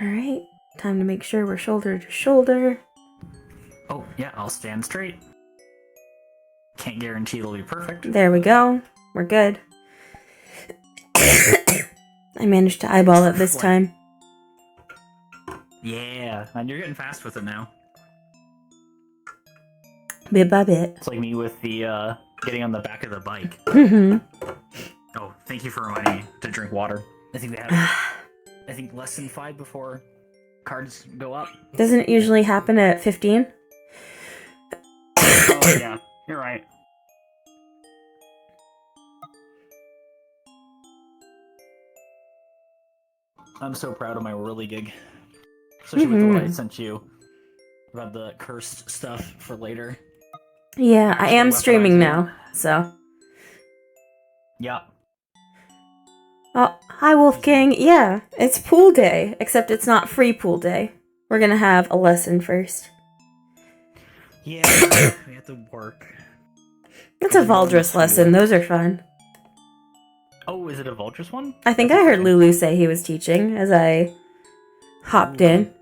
Alright, time to make sure we're shoulder to shoulder. Oh, yeah, I'll stand straight. Can't guarantee it'll be perfect. There we go. We're good. I managed to eyeball it this time. Yeah, and you're getting fast with it now. Bit by bit. It's like me with the, getting on the back of the bike. Oh, thank you for reminding me to drink water. I think they have, less than 5 before cards go up. Doesn't it usually happen at 15? Oh, yeah, you're right. I'm so proud of my whirly gig. Especially with what I sent you about the cursed stuff for later. Yeah, I am streaming now, so. Yeah. Oh, hi Wolfgang. Yeah, it's pool day, except it's not free pool day. We're gonna have a lesson first. Yeah, we have to work. It's a Valdris lesson, those are fun. Oh, is it a Vultures one? I think I heard Lulu say he was teaching as I hopped in.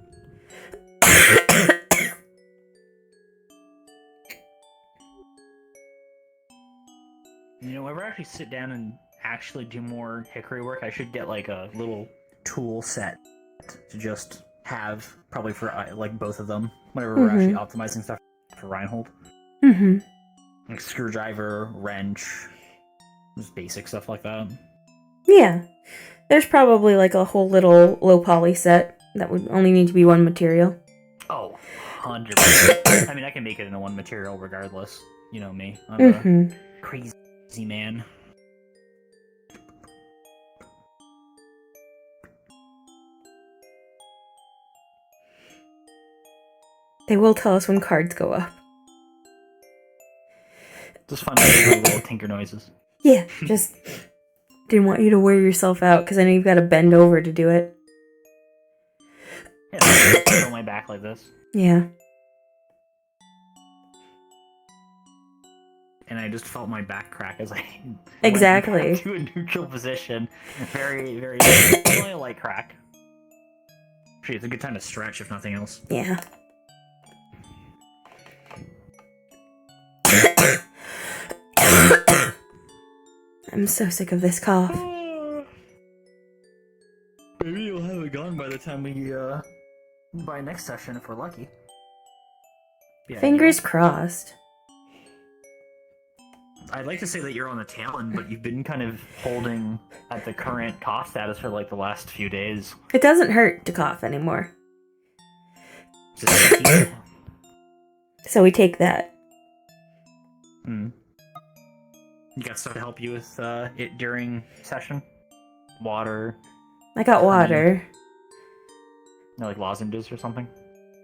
You know, whenever I actually sit down and actually do more Hickory work, I should get like a little tool set to just have, probably for like both of them, whenever we're actually optimizing stuff for Reinhold. Like screwdriver, wrench, just basic stuff like that. Yeah. There's probably like a whole little low poly set that would only need to be one material. Oh, 100%. I mean, I can make it into one material regardless. You know me. I'm a crazy man. They will tell us when cards go up. Just fun little tinker noises. Yeah, just didn't want you to wear yourself out because I know you've got to bend over to do it. Yeah, on my back like this. Yeah. And I just felt my back crack as I exactly went back to a neutral position. Very, very only a light crack. Actually, it's a good time to stretch if nothing else. Yeah. I'm so sick of this cough. Maybe you'll have it gone by the time we by next session if we're lucky. Yeah, Fingers crossed. I'd like to say that you're on the tail end, but you've been kind of holding at the current cough status for like the last few days. It doesn't hurt to cough anymore. So we take that. You got stuff to help you with it during session? Water? I got water. No, like lozenges or something?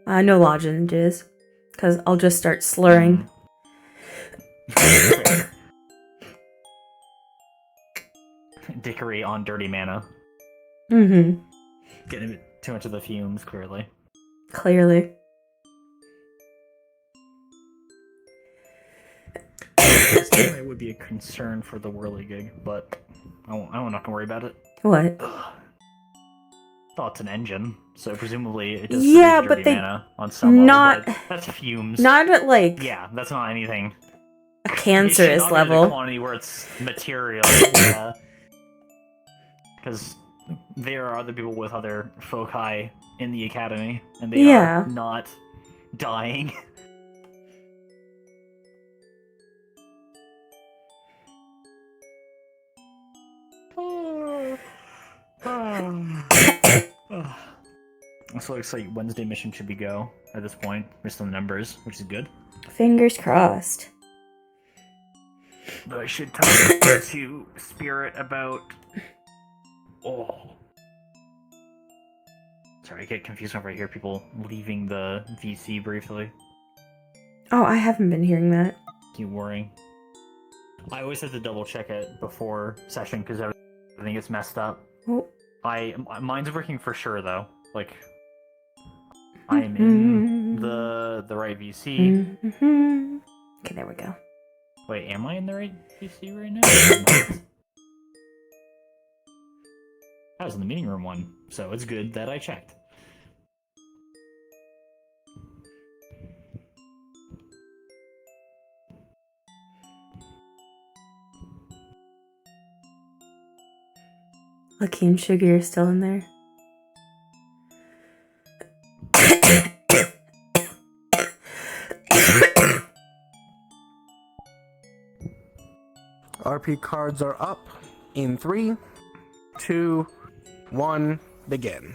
No lozenges. Because I'll just start slurring. Dickory on dirty mana. Getting too much of the fumes, clearly. Clearly. It would be a concern for the whirly gig, but I'm not gonna worry about it. What? Oh, it's an engine, so presumably it does but they mana on some level, but that's fumes. Not at like that's not anything. A cancerous not level. A quantity where it's material, because there are other people with other foci in the academy, and they are not dying. So it looks like Wednesday mission should be go at this point, based on the numbers, which is good. Fingers crossed. But I should talk to Spirit about... Oh. Sorry, I get confused whenever I hear people leaving the VC briefly. Oh, I haven't been hearing that. Keep worrying. I always have to double check it before session because everything gets messed up. Oh. Mine's working for sure though. Like, I am in the right VC. Okay, there we go. Wait, am I in the right VC right now? I was in the meeting room one, so it's good that I checked. Lucky and Sugar are still in there. RP cards are up in 3, 2, 1, begin.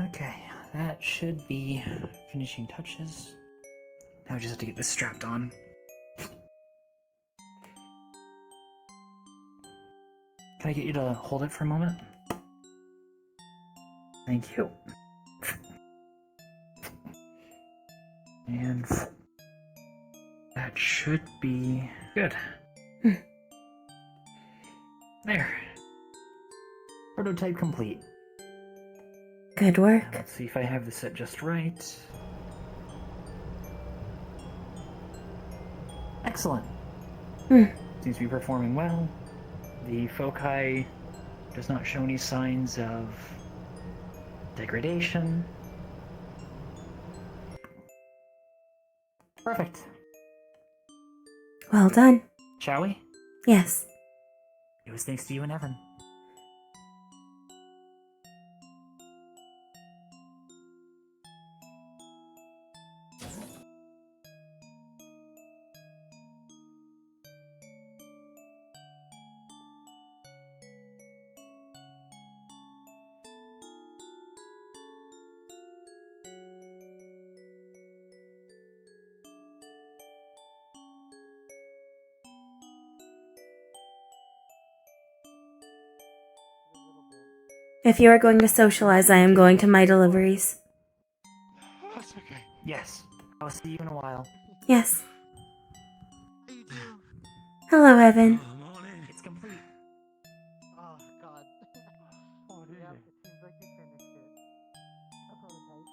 Okay, that should be finishing touches. Now we just have to get this strapped on. Can I get you to hold it for a moment? Thank you. And that should be good. There. Prototype complete. Good work. Now let's see if I have this set just right. Excellent. Seems to be performing well. The foci does not show any signs of degradation. Perfect. Well done. Shall we? Yes. It was thanks to you and Evan. If you are going to socialize, I am going to my deliveries. That's okay. Yes. I'll see you in a while. Yes. Hello, Evan. It's complete. Oh, God. What is it? It seems like you finished it. A prototype.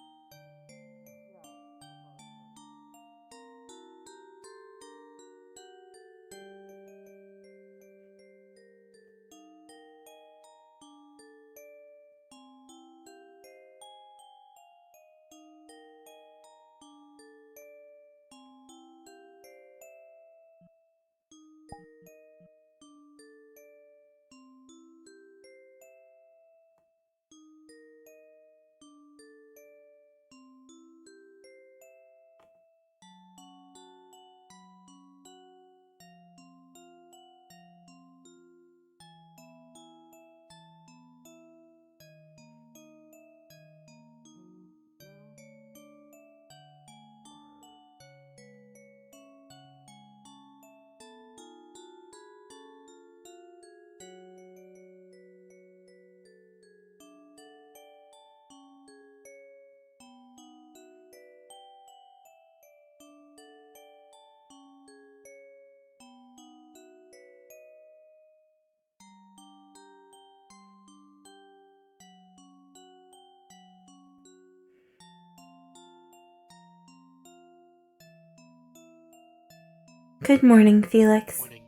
Good morning, Felix. Morning.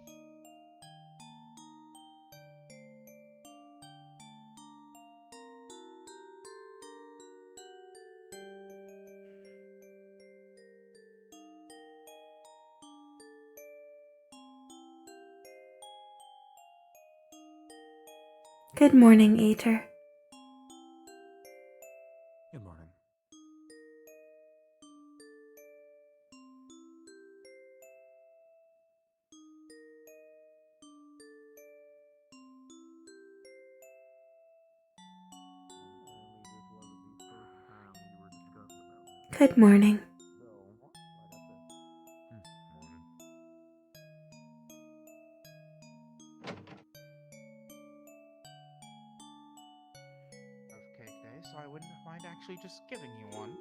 Good morning, Ater. Good morning. Good morning. Of cake day, so I wouldn't mind actually just giving you one.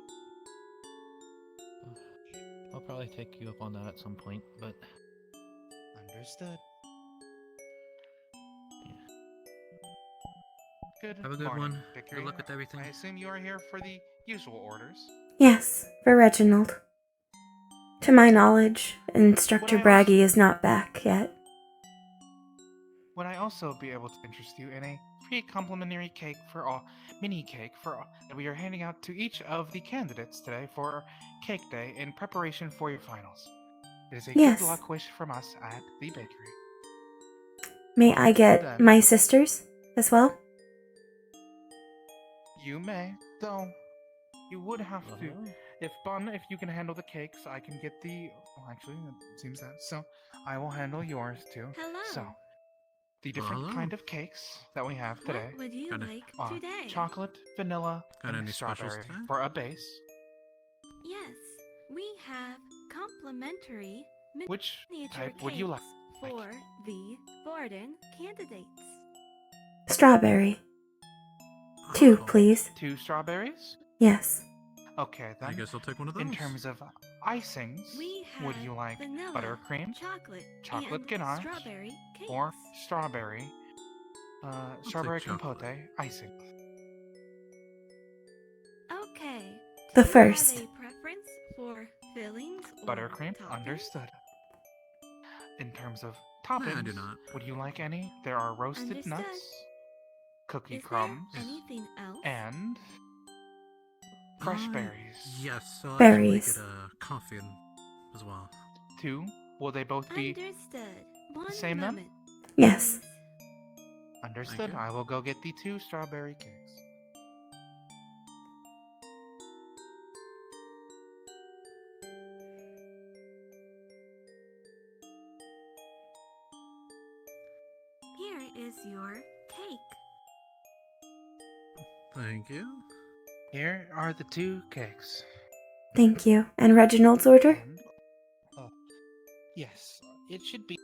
I'll probably take you up on that at some point, but Understood. Yeah. Good Have a good morning, one. Dickory. Good luck with everything. I assume you are here for the usual orders. Yes, for Reginald. To my knowledge, Instructor Would I also- Braggy is not back yet. Would I also be able to interest you in a free complimentary cake for all, mini cake for all, that we are handing out to each of the candidates today for Cake Day in preparation for your finals? It is a Yes. good luck wish from us at the bakery. May I get Then- my sisters as well? You may, though you would have to. Uh-huh. If you can handle the cakes, I can get the. Well, actually, it seems that. So, I will handle yours too. Hello. So, the different hello. kind of cakes that we have today What would you Kinda- like are today? chocolate, vanilla, Got and any specials strawberry today? for a base. Yes, we have complimentary Which miniature type would you like? cakes for the Borden candidates. Strawberry. 2, Oh, please. 2 strawberries? Yes. Okay, I then. guess I'll take one of those. In terms of icings, We have would you like vanilla, buttercream, chocolate chocolate ganache, strawberry cakes. or strawberry? Strawberry take compote chocolate. icing. Okay. The Do you first. have a preference for fillings or Buttercream, toppings? understood. In terms of Nah, toppings, I do not. would you like any? There are roasted Understood. nuts, cookie Is crumbs, there anything else? and fresh Uh, berries. Yes, so I'll Berries. actually get a coffee as well. 2. Will they both be Understood. One same then? moment. Yes. please. understood? you. I will go get the 2 strawberry cakes. Here is your cake. Thank you. Here are the 2 cakes. Thank you. And Reginald's order? And, yes, it should be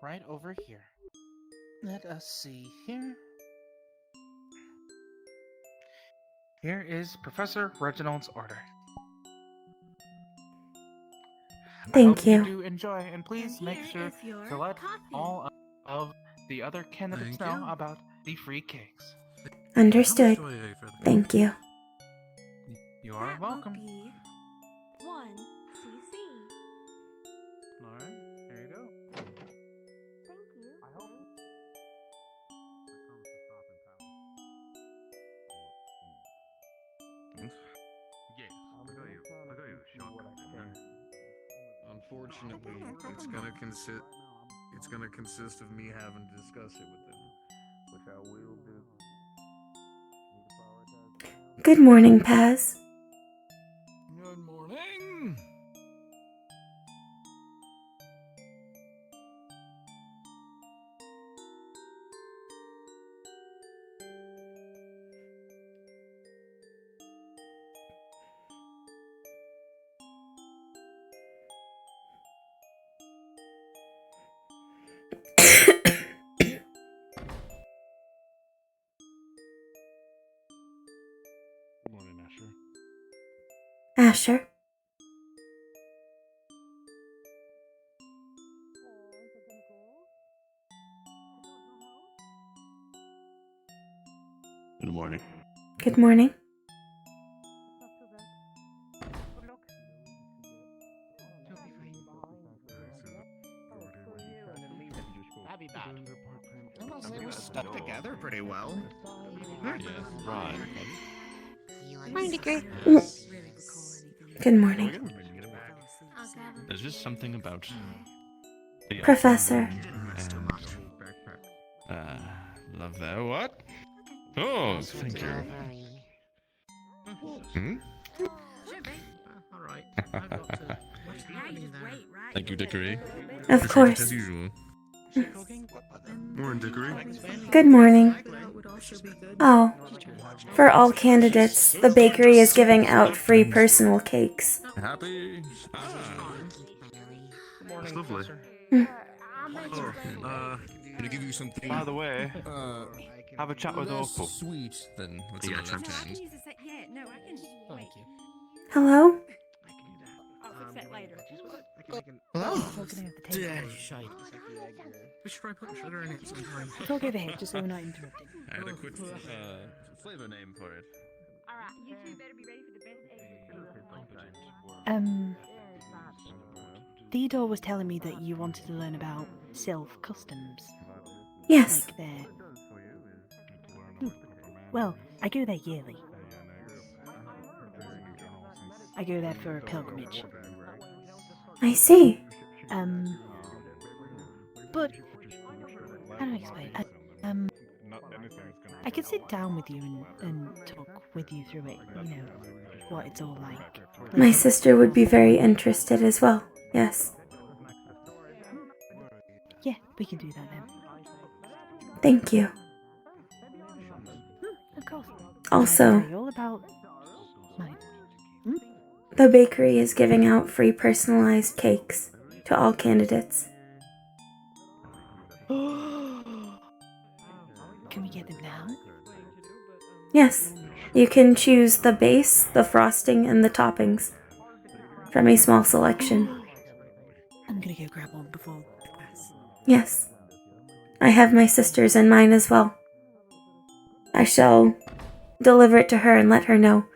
right over here. Let us see here. Here is Professor Reginald's order. I Thank hope you. do enjoy, and please And make here sure is your to let coffee. all of the other candidates Thank know you. about the free cakes. Understood. How much do I owe you for that? Thank you. You are That will welcome. be 1 cc. All right, there you go. Thank you. I hope. Unfortunately, it's gonna consist of me having to discuss it with them, which I will do. Good morning, Paz. Good morning. Good morning, Asher. Asher. Good morning. Good morning. I'll be back. They were stuck together pretty well. Yeah, right. Morning, Dickory. Good morning. There's just something about the Professor. love that. What? Oh, thank you. Hmm? All right. I've got to. What's happening there? Thank you, Dickory. Of course. As usual. Morning, Dickory. Good morning. Oh, for all candidates, the bakery is giving out free personal cakes. Happy? That's lovely. Gonna give you something. By the way, have a chat with less Opal. sweet than what's in Yeah, my left thanks. hand. Thank you. Hello? Hello? Which should I put sugar in it sometime? Talk over here, just so we're not interrupted. I had a quick flavor name for it. Theodore was telling me that you wanted to learn about Sylph customs. Yes. Like their... Well, I go there yearly. I go there for a pilgrimage. I see. But how do I explain? I could sit down with you and talk with you through it. You know what it's all like. My sister would be very interested as well. Yes. Yeah, we can do that then. Thank you. Of course. Also, I can tell you all about mine. the bakery is giving out free personalized cakes to all candidates. Can we get them now? Yes, you can choose the base, the frosting, and the toppings from a small selection. I'm gonna go grab one before the class. Yes, I have my sister's and mine as well. I shall deliver it to her and let her know.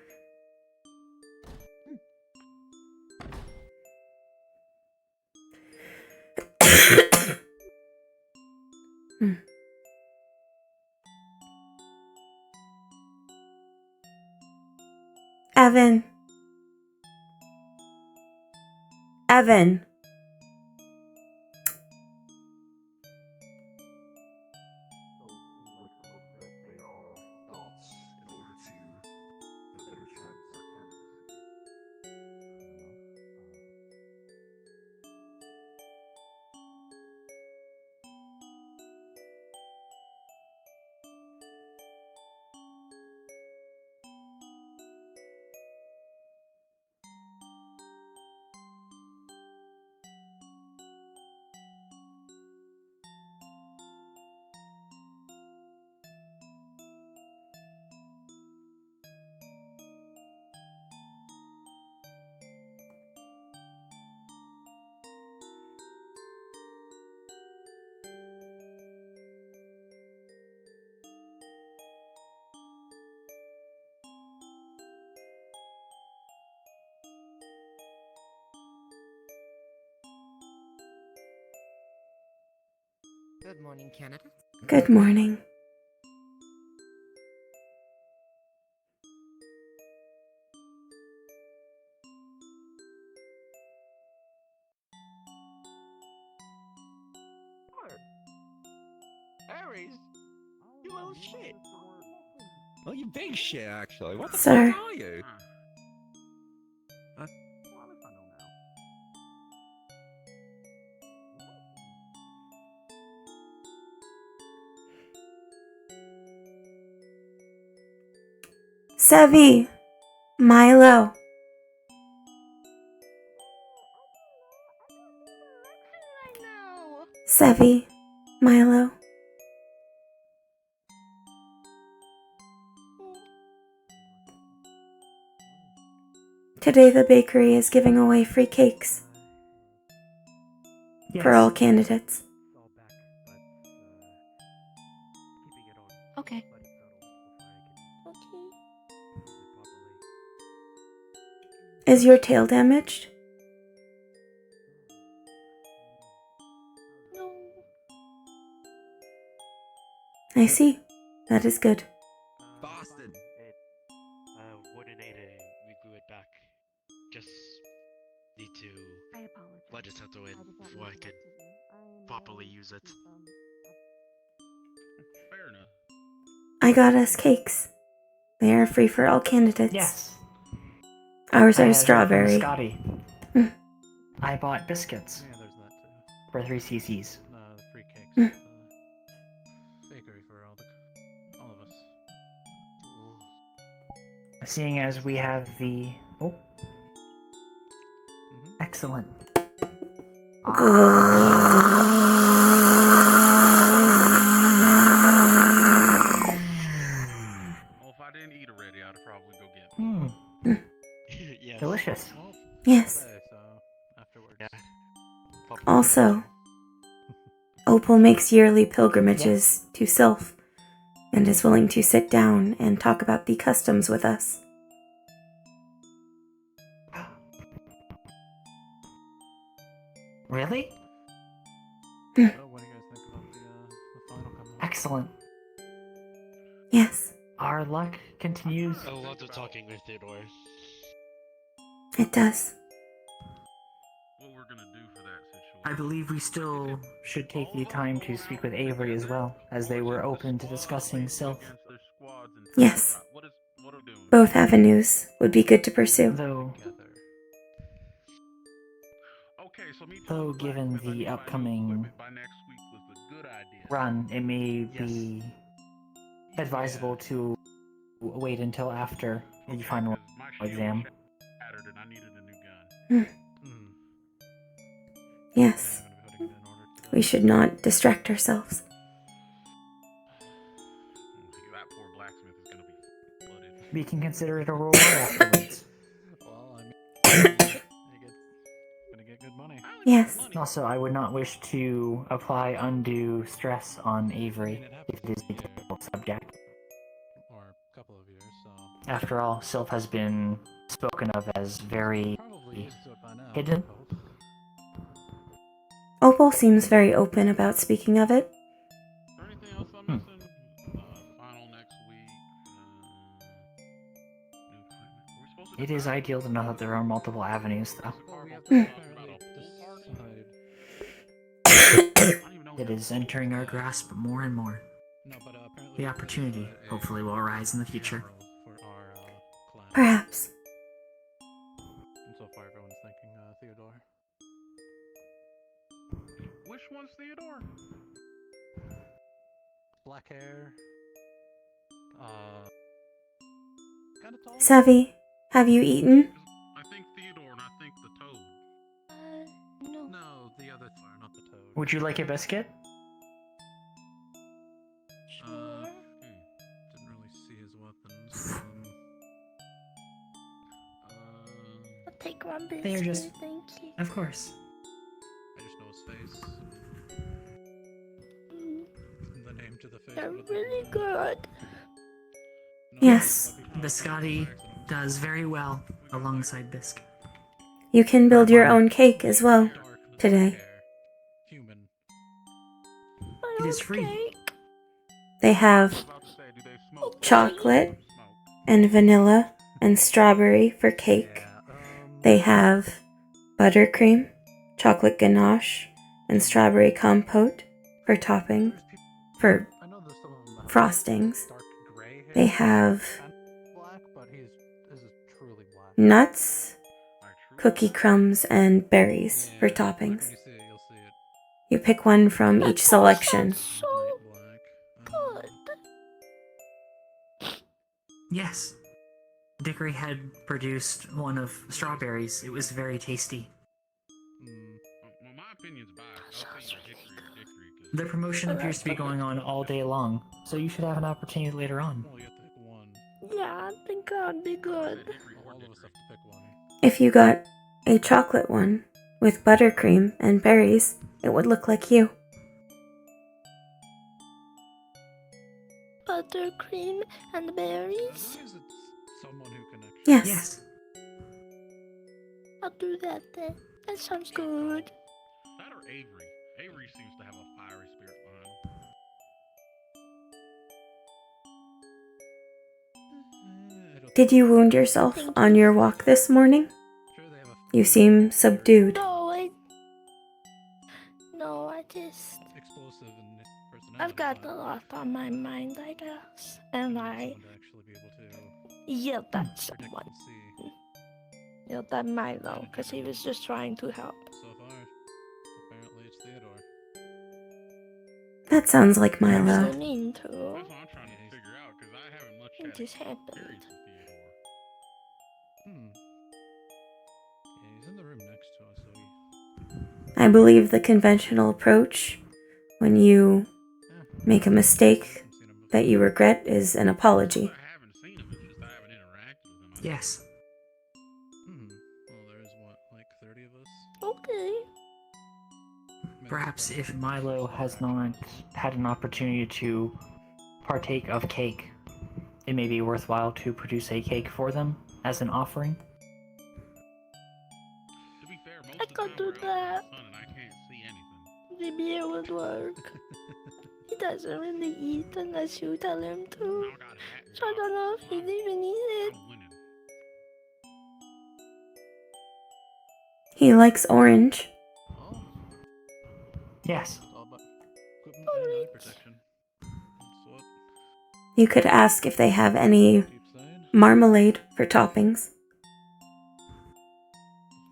Evan. Evan. Good morning, Canada. Good morning. Aries, you little shit. Well, you big shit, actually. What the Sir. fuck are you? Sevi. Milo. Sevi. Milo. Today the bakery is giving away free cakes for all candidates. Okay. Is your tail damaged? No. I see. That is good. Boston. Wouldn't we grew it back. Just need to I apologize. let it settle in before I could properly use it. Fair enough. I got us cakes. They are free for all candidates. Yes. Ours I are had it from strawberry. Scotty. Mm. I bought biscuits Yeah, there's that too. for 3 cc's. The free cakes. Mm. Bakery for all of us. Seeing as we have the... Oh, Mhm. excellent. Well, if I didn't eat already, I'd probably go get Hmm, Yes. delicious. Well, Yes. okay, so afterwards. Yeah. Also, Opal makes yearly pilgrimages to Sylph and is willing to sit down and talk about the customs with us. Really? So what do you guys think about the final coming up? Excellent. Yes, Our luck continues. A lot of talking with Theodore. it does. what we're gonna I believe we still should take the time to speak with Avery as well, as they were open to discussing Sylph. Yes. Both avenues would be good to pursue. Though given the upcoming run, it may be advisable to wait until after the final exam. Yes. We should not distract ourselves. We can consider it a reward afterwards. Well, I mean, gonna get good money. Yes. Also, I would not wish to apply undue stress on Avery if it is a difficult subject. Or a couple of years, so. After all, Sylph has been spoken of as very hidden. Opal seems very open about speaking of it. It is ideal to know that there are multiple avenues, though. It is entering our grasp more and more. The opportunity, hopefully, will arise in the future. Perhaps. And so far, everyone's thinking Theodore. Which one's Theodore? Black hair. Kind of tall. Savvy, have you eaten? I think Theodore and I think the toad. No. No, the other not the toad. Would you like a biscuit? Sure. Didn't really see his weapons. I'll take one biscuit, They are just- thank you. Of course. I just know his face. And the name to the face. They're really good. Yes. Biscotti does very well alongside Bisc. You can build your own cake as well today. Human. It is free. They have chocolate and vanilla and strawberry for cake. They have buttercream, chocolate ganache, and strawberry compote for topping, for I know there's some of them that frostings. dark gray hair. They have Black, but this is truly black. nuts, cookie crumbs, and berries for toppings. When you see it, you'll see it. You pick one from each selection. So Black. good. Yes. Dickory had produced one of strawberries. It was very tasty. Well, my opinion's biased. I'll say Dickory. The promotion appears to be going on all day long, so you should have an opportunity later on. Well, you have to pick one. Yeah, I think that'd be good. All of us have to pick one. If you got a chocolate one with buttercream and berries, it would look like you. Buttercream and berries. As long as it's someone who can actually. Yes. Yes. I'll do that then. That sounds good. That or Avery. Avery seems to have a fiery spirit behind him. Did you wound yourself on your walk this morning? Sure, they have a You seem subdued. No, I just... explosive and personality. I've got a lot on my mind, I guess. And I Someone to actually be able to yelled at predict someone. and see. Yelled at Milo, because he was just trying to help. So far, apparently it's Theodore. That sounds like I Milo. didn't mean to. That's what I'm trying to figure out, because I haven't much It had just experience happened. with Theodore. Yeah, he's in the room next to us, so I believe the conventional approach when you make a mistake haven't seen him before. that you regret is an apology. I haven't seen him, it's just I haven't interacted with him. Yes. Well, there's what, like 30 of us? Okay. Maybe Perhaps 20. if Milo has not had an opportunity to partake of cake, it may be worthwhile to produce a cake for them as an offering. To be fair, most I of the can't time do we're out in the that. sun and I can't see anything. Maybe it would work. He doesn't really eat unless you tell him to. I got a hat and So I don't know if he'd even eat it. I'm winning. He likes orange. Oh, Yes. It's all about equipment and eye protection. That's what You could ask if they have any keep saying. marmalade for toppings.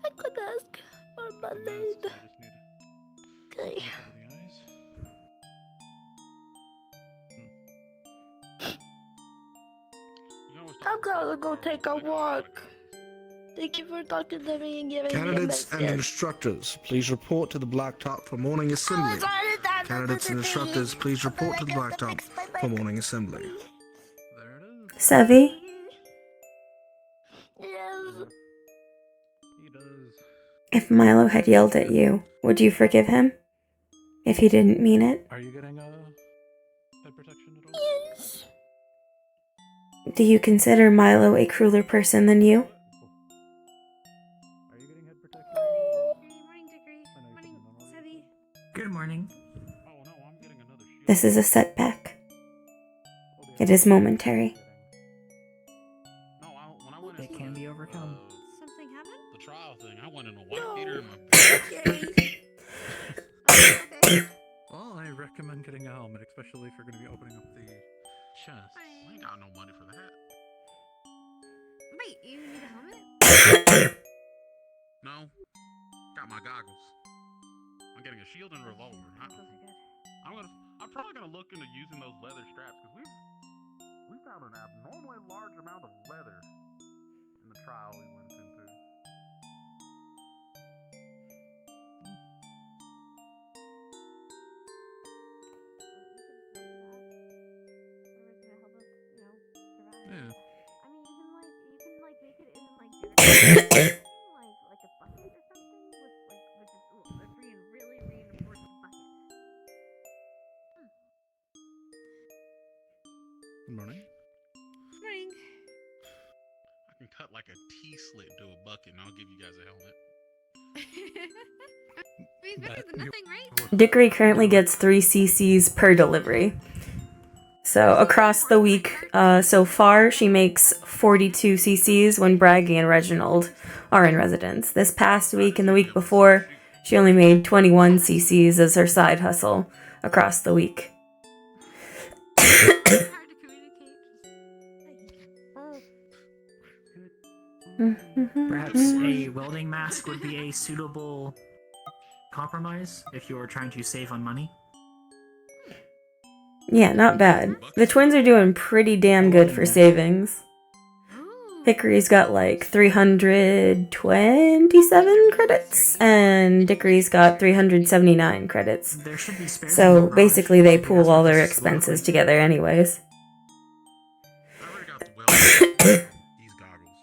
I could ask for The masks, marmalade. I just need to Okay. cover the eyes. I'm gonna go take a walk. Thank you for talking to me and giving Candidates me and a message. instructors, please report to the blacktop for morning assembly. Candidates and instructors, please report to the blacktop for morning assembly. There it is. Sevi, Yes. He does. if Milo had yelled at you, would you forgive him? If he didn't mean it? Are you getting head protection at all? Yes. Do you consider Milo a crueler person than you? Are you getting head protection? Morning, Dickory. I know you Morning, put them on Sevi. Good morning. Oh no, I'm getting another shield. This is a setback. It is momentary. No, when I went It into can be overcome. Something happened? the trial thing, I went in a white No. beater and my back. Okay. Well, I recommend getting a helmet, especially if you're going to be opening up the chest. I ain't got no money for that. Wait, you need a helmet? No, got my goggles. I'm getting a shield and a revolver. Those are good. I'm probably gonna look into using those leather straps because we found an abnormally large amount of leather in the trial we went into. Yeah. I mean, you can make it in like a bucket or something with a really reinforced bucket. Good morning. Morning. I can cut like a T-slit into a bucket and I'll give you guys a helmet. I mean, better than nothing, right? Dickory currently gets 3 cc's per delivery. So across the week, so far, she makes 42 cc's when Braggy and Reginald are in residence. This past week and the week before, she only made 21 cc's as her side hustle across the week. Hard to communicate. Perhaps a welding mask would be a suitable compromise if you were trying to save on money. Yeah, not bad. The twins are doing pretty damn good for savings. Hickory's got like 327 credits, and Dickory's got 379 credits. There should be spares in So the garage. basically, they You can pool ask all my their business expenses locally. together, anyways. I already got the welding. These goggles.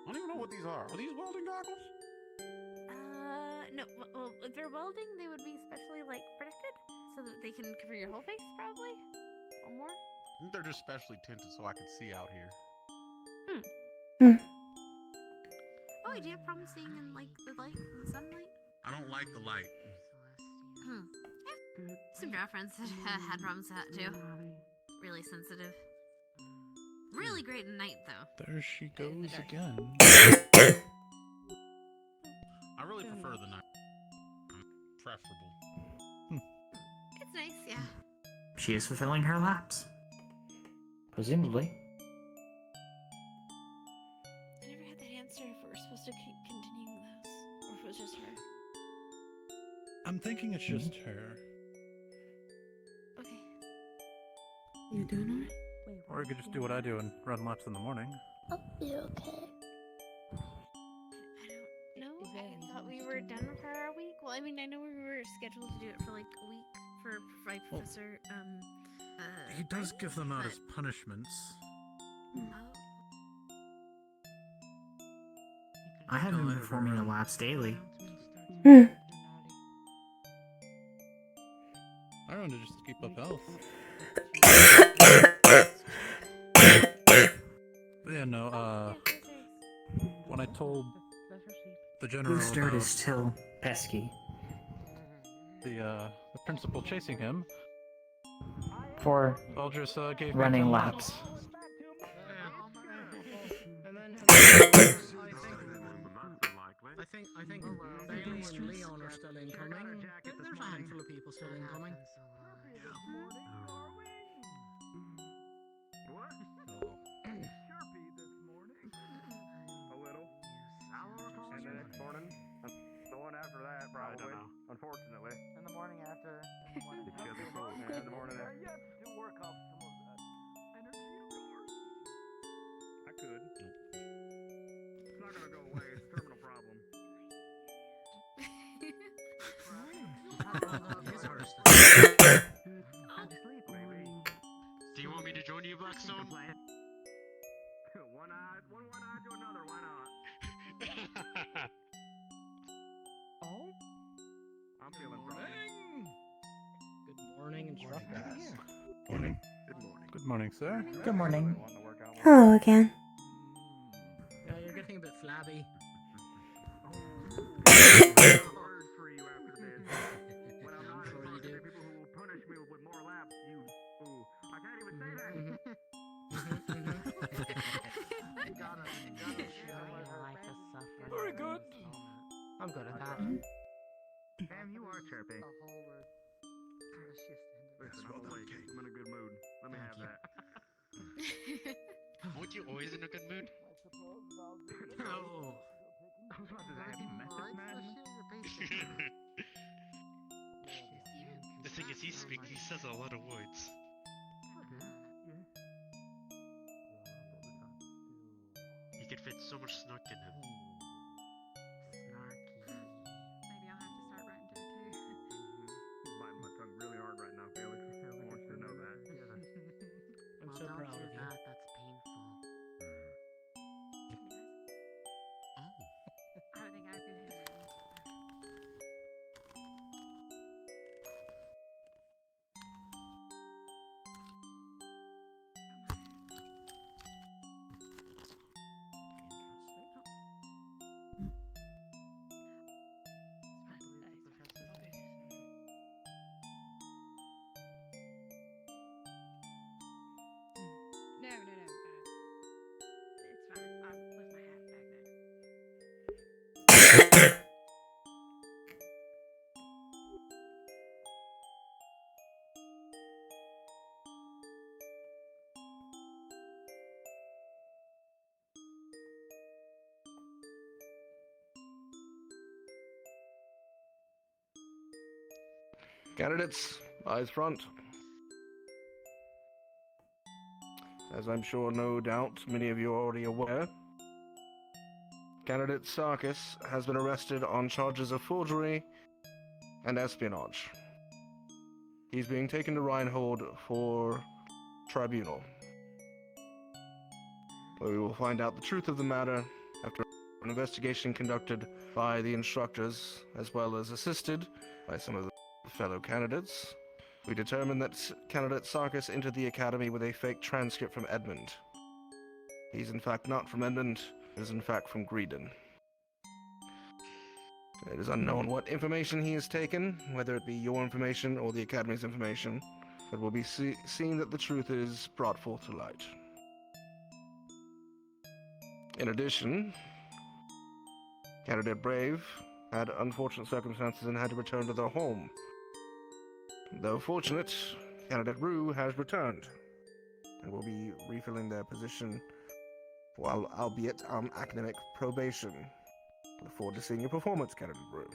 I don't even know what these are. Are these welding goggles? No. Well, if they're welding, they would be specially protected, so that they can cover your whole face, probably, or more. I think they're just specially tinted so I can see out here. Hmm. Oh, do you have problems seeing in the light, in the sunlight? I don't like the light. Some girlfriends had problems with that too. Really sensitive. Really great at night, though. There she goes again. I really prefer the night. Preferable. It's nice, yeah. She is fulfilling her laps. Presumably. I never had that answer if we're supposed to keep continuing this, or if it was just her. I'm thinking it's just her. Okay. You doing alright? Or you could just do what I do and run laps in the morning. I'll be okay. I don't know. I thought we were done with her a week. Well, I mean, I know we were scheduled to do it for a week for Professor. He does give them out as punishments. I have been performing the laps daily. Hmm. I run to just keep up health. But yeah, no, when I told the general Whose dirt about is still pesky. the principal chasing him, For Aldris gave running me 10 laps. I think Bailey and Leon are still incoming. have a handful of people still incoming. What? Hello. Chirpy this morning. A little. And the next morning. The one after that, probably. Unfortunately. And the morning after. And the morning The after. other phone. And the morning after. Yes, to work off some of that energy of yours. I could. It's not gonna go away. It's a terminal problem. Do you want me to join you, Blackstone? One eye to another. Why not? Oh? I'm feeling Good morning, instructor. Morning. Good morning, sir. Good morning. Hello again. Yeah, you're getting a bit flabby. word for you after this. When I'm not Sure you talking do. to people who will punish me with more laps, you. Ooh, I can't even say that. Very good. I'm good at that. Damn, you are chirpy. A whole word. Listen, I'm awake. I'm in a good mood. Let me have that. Aren't you always in a good mood? Oh. I was about to say, have you met this man? The thing is, he says a lot of words. You could fit so much snark in him. Maybe I'll have to start writing to her too. Biting my tongue really hard right now, Felix. I want you to know that. I'm so proud of you. That's painful. Oh. I don't think I could handle it. No. It's fine. I'll left my hat back there. Candidates, eyes front. As I'm sure no doubt many of you are already aware, candidate Sarkis has been arrested on charges of forgery and espionage. He's being taken to Reinhold for tribunal, where we will find out the truth of the matter after an investigation conducted by the instructors, as well as assisted by some of the fellow candidates. We determined that candidate Sarkis entered the academy with a fake transcript from Edmund. He's in fact not from Edmund, he is in fact from Greedon. It is unknown what information he has taken, whether it be your information or the academy's information, but will be seen that the truth is brought forth to light. In addition, candidate Brave had unfortunate circumstances and had to return to their home. Though fortunate, candidate Rue has returned and will be refilling their position, while albeit on academic probation. Look forward to seeing your performance, candidate Rue.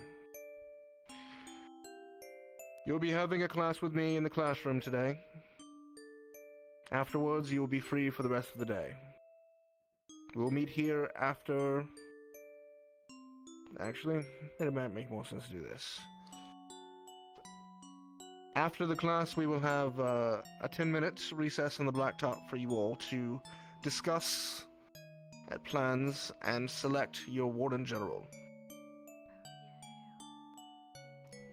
You'll be having a class with me in the classroom today. Afterwards, you will be free for the rest of the day. We'll meet here after... Actually, it might make more sense to do this. After the class, we will have a 10-minute recess on the blacktop for you all to discuss plans and select your Warden General.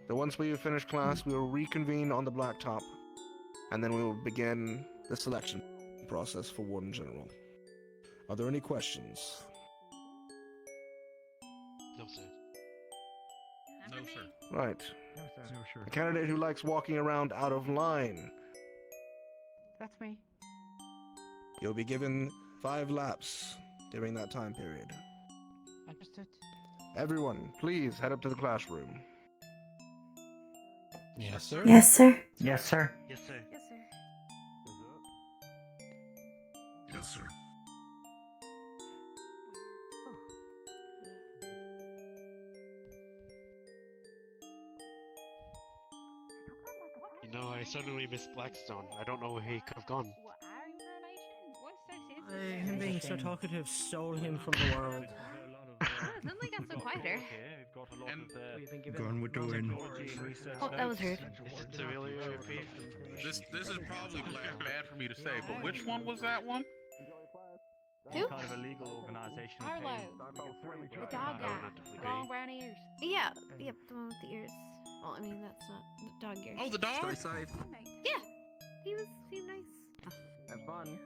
So once we have finished class, we will reconvene on the blacktop, and then we will begin the selection process for Warden General. Are there any questions? No, sir. No, sir. Right. A candidate who likes walking around out of line. That's me. You'll be given 5 laps during that time period. Understood. Everyone, please head up to the classroom. Yes, sir. Yes, sir. Yes, sir. Yes, sir. Yes, sir. Yes, sir. You know, I suddenly miss Blackstone. I don't know where he could have gone. What our information? What's so sensitive? Him being so talkative stole him from the world. Suddenly got so quieter. Gone with the wind. Oh, that was rude. Is it severely OP? This is probably bad for me to say, but which one was that one? Who? Kind of a legal organization. Arlo. The dog guy. Long brown ears. Yeah, yep, the one with the ears. Well, I mean, that's not the dog ears. Oh, the dog? Yeah, he seemed nice. Have fun.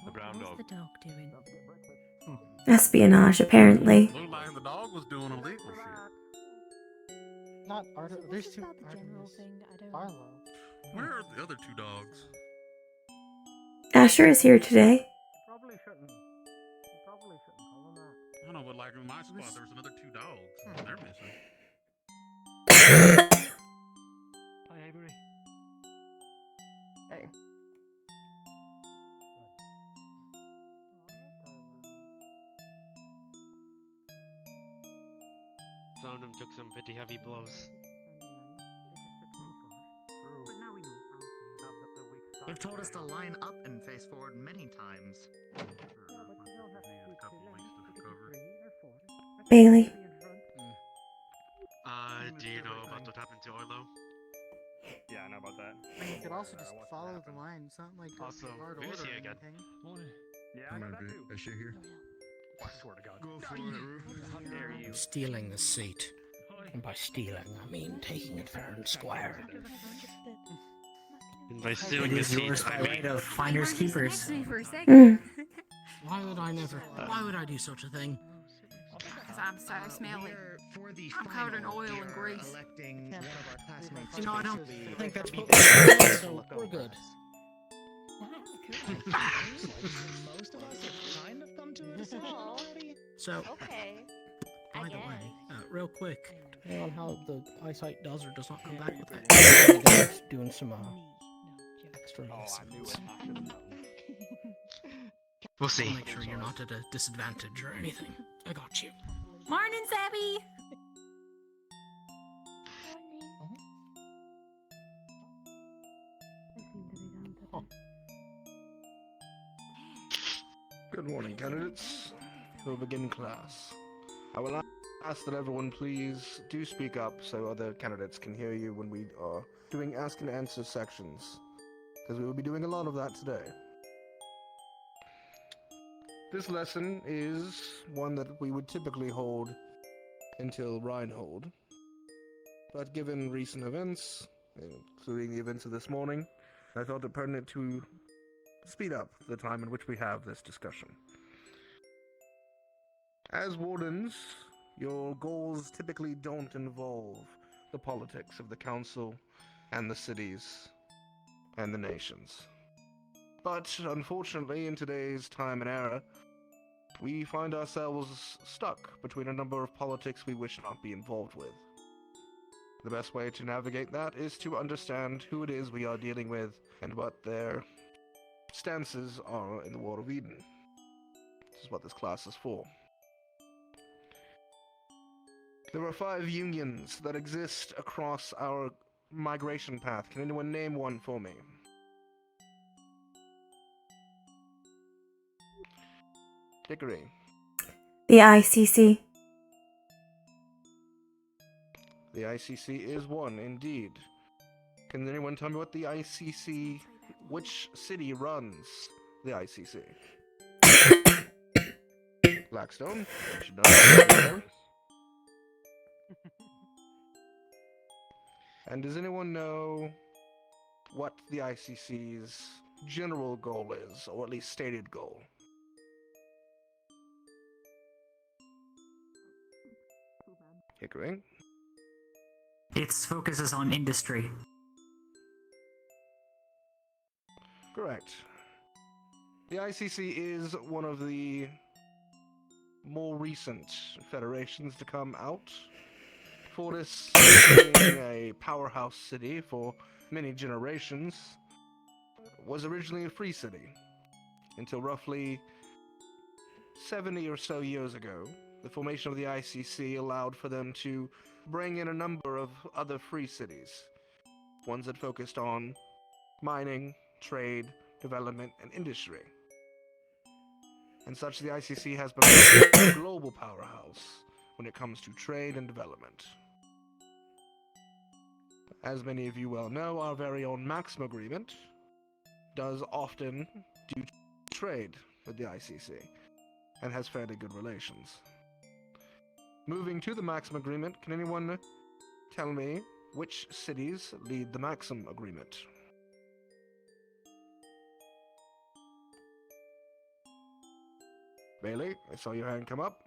The brown dog. What's the dog doing? Espionage, apparently. Looked like the dog was doing illegal shit. Not Arlo. There's What's two about the general Arlos. thing? I don't. Arlo. Where are the other two dogs? Asher is here today. Probably shouldn't. Probably shouldn't call them that. I don't know, but like in my spot, there was another two dogs. They're missing. Hi, Avery. Hey. Some of them took some pretty heavy blows. They've told us to line up and face forward many times. Bailey. Do you know about what happened to Orlo? Yeah, I know about that. I mean, you could also just follow the line. It's not like Also, a hard who's order or he again? anything. Yeah, I know that too. I should hear. I swear to God. Go for it, Roo. How dare you? Stealing the seat. And by stealing, I mean taking it fair and square. And by It stealing the is yours seat, by I right mean... of finders keepers. For a second. Mm. Why would I never? Why would I do such a thing? Because I'm so smelly. For the I'm covered in final, oil we and are grease. electing one of our classmates. You know, I to don't the think that's what VIII so we're good. Most of us have kind of come to a decision already. So, Okay. by the way, real quick, depending on how the eyesight does or does not come back with that, just doing some extra lessons. We'll see. I'll make sure you're not at a disadvantage or anything. I got you. Morning, Zabby. Good morning, candidates. We'll begin class. I will ask that everyone please do speak up so other candidates can hear you when we are doing ask and answer sections, because we will be doing a lot of that today. This lesson is one that we would typically hold until Reinhold, but given recent events, including the events of this morning, I felt it pertinent to speed up the time in which we have this discussion. As wardens, your goals typically don't involve the politics of the council and the cities and the nations. But unfortunately, in today's time and era, we find ourselves stuck between a number of politics we wish not be involved with. The best way to navigate that is to understand who it is we are dealing with and what their stances are in the World of Eden. This is what this class is for. There are 5 unions that exist across our migration path. Can anyone name one for me? Dickory. The ICC. The ICC is one, indeed. Can anyone tell me what the ICC, which city runs the ICC? Blackstone. I should know that. And does anyone know what the ICC's general goal is, or at least stated goal? Hickory? Its focus is on industry. Correct. The ICC is one of the more recent federations to come out. Fortis, being a powerhouse city for many generations, was originally a free city until roughly 70 or so years ago. The formation of the ICC allowed for them to bring in a number of other free cities, ones that focused on mining, trade, development, and industry. And such, the ICC has become a global powerhouse when it comes to trade and development. As many of you well know, our very own Maxim Agreement does often do trade with the ICC and has fairly good relations. Moving to the Maxim Agreement, can anyone tell me which cities lead the Maxim Agreement? Bailey, I saw your hand come up.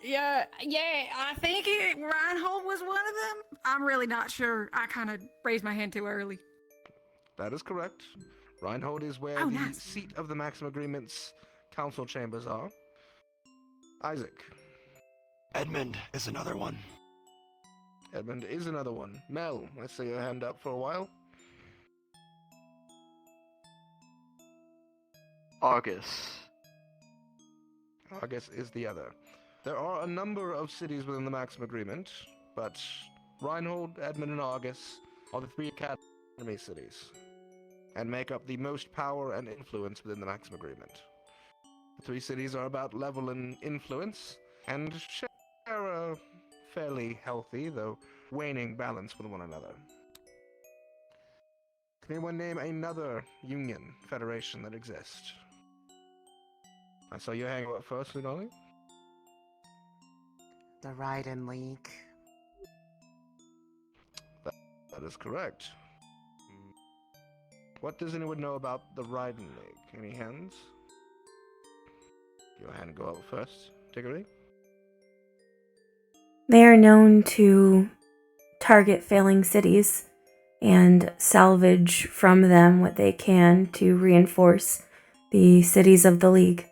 Yeah, I think Reinhold was one of them. I'm really not sure. I kind of raised my hand too early. That is correct. Reinhold is where the seat of the Maxim Agreement's council chambers are. Isaac. Edmund is another one. Edmund is another one. Mel, I see your hand up for a while. Argus. Argus is the other. There are a number of cities within the Maxim Agreement, but Reinhold, Edmund, and Argus are the three academy cities, and make up the most power and influence within the Maxim Agreement. The three cities are about level in influence, and share a fairly healthy, though waning, balance with one another. Can anyone name another union federation that exists? I saw you hang up first, Lunali. The Raiden League. That is correct. What does anyone know about the Raiden League? Any hands? Your hand go up first, Dickory. They are known to target failing cities and salvage from them what they can to reinforce the cities of the League.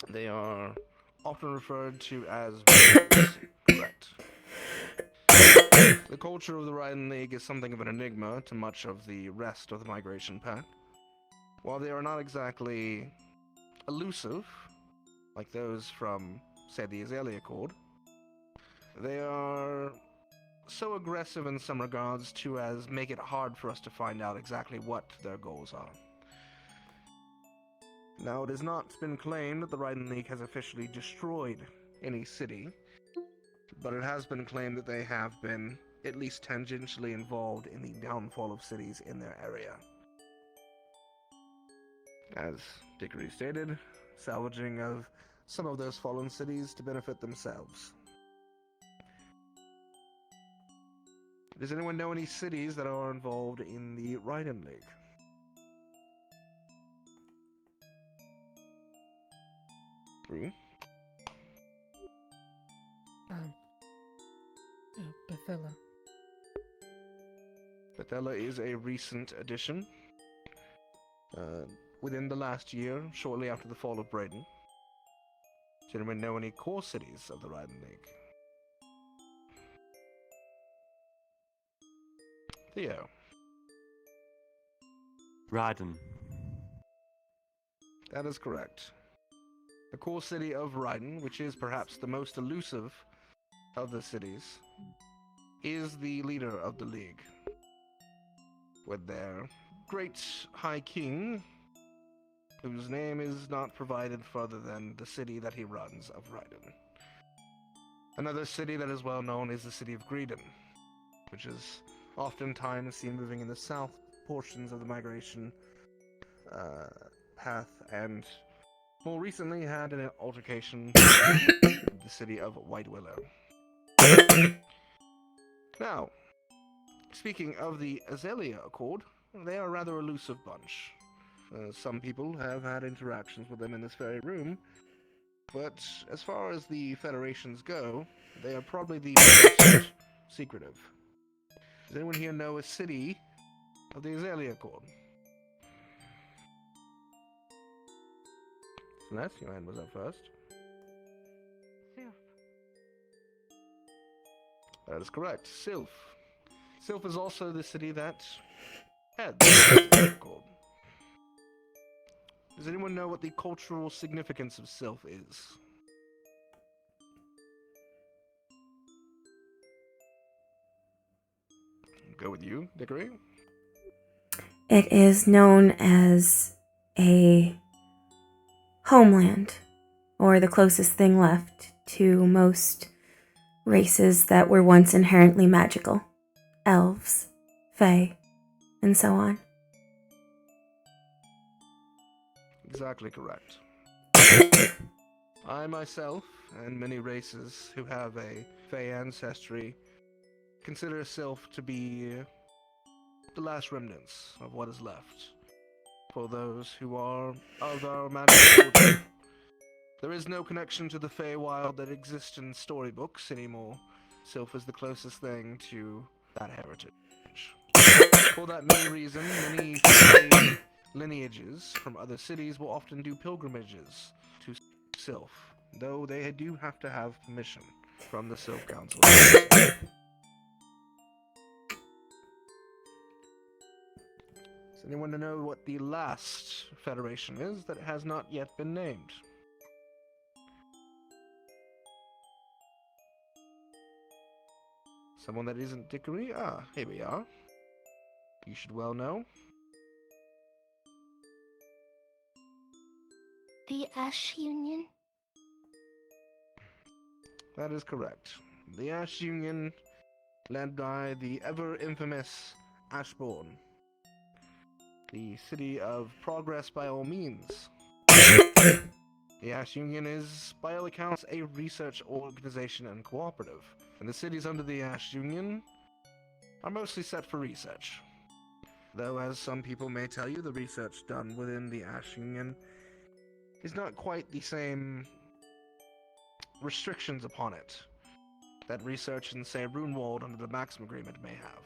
They are often referred to as rebels. Correct. The culture of the Raiden League is something of an enigma to much of the rest of the Migration Pact. While they are not exactly elusive, like those from, say, the Azalea Accord, they are so aggressive in some regards to as make it hard for us to find out exactly what their goals are. Now, it has not been claimed that the Raiden League has officially destroyed any city, but it has been claimed that they have been at least tangentially involved in the downfall of cities in their area. As Dickory stated, salvaging of some of those fallen cities to benefit themselves. Does anyone know any cities that are involved in the Raiden League? Brew? Bethella. Bethella is a recent addition. Within the last year, shortly after the fall of Braden. Does anyone know any core cities of the Raiden League? Theo. Raiden. That is correct. The core city of Raiden, which is perhaps the most elusive of the cities, is the leader of the League, with their great High King, whose name is not provided further than the city that he runs of Raiden. Another city that is well known is the city of Greedon, which is oftentimes seen moving in the south portions of the migration path, and more recently had an altercation with the city of White Willow. Now, speaking of the Azalea Accord, they are a rather elusive bunch. Some people have had interactions with them in this very room, but as far as the federations go, they are probably the most secretive. Does anyone here know a city of the Azalea Accord? Celeste, your hand was up first. That is correct. Sylph. Sylph is also the city that heads the Accord. Does anyone know what the cultural significance of Sylph is? Go with you, Dickory. It is known as a homeland, or the closest thing left to most races that were once inherently magical. Elves, fae, and so on. Exactly correct. I myself, and many races who have a fae ancestry, consider Sylph to be the last remnants of what is left for those who are of our magical origin. There is no connection to the Feywild that exists in storybooks anymore. Sylph is the closest thing to that heritage. For that main reason, many Fey lineages from other cities will often do pilgrimages to Sylph, though they do have to have permission from the Sylph Council. Does anyone know what the last federation is that has not yet been named? Someone that isn't Dickory? Ah, here we are. You should well know. The Ash Union? That is correct. The Ash Union, led by the ever-infamous Ashbourne. The city of progress by all means. The Ash Union is, by all accounts, a research organization and cooperative, and the cities under the Ash Union are mostly set for research. Though, as some people may tell you, the research done within the Ash Union is not quite the same restrictions upon it that research in, say, Runewald under the Maxim Agreement may have.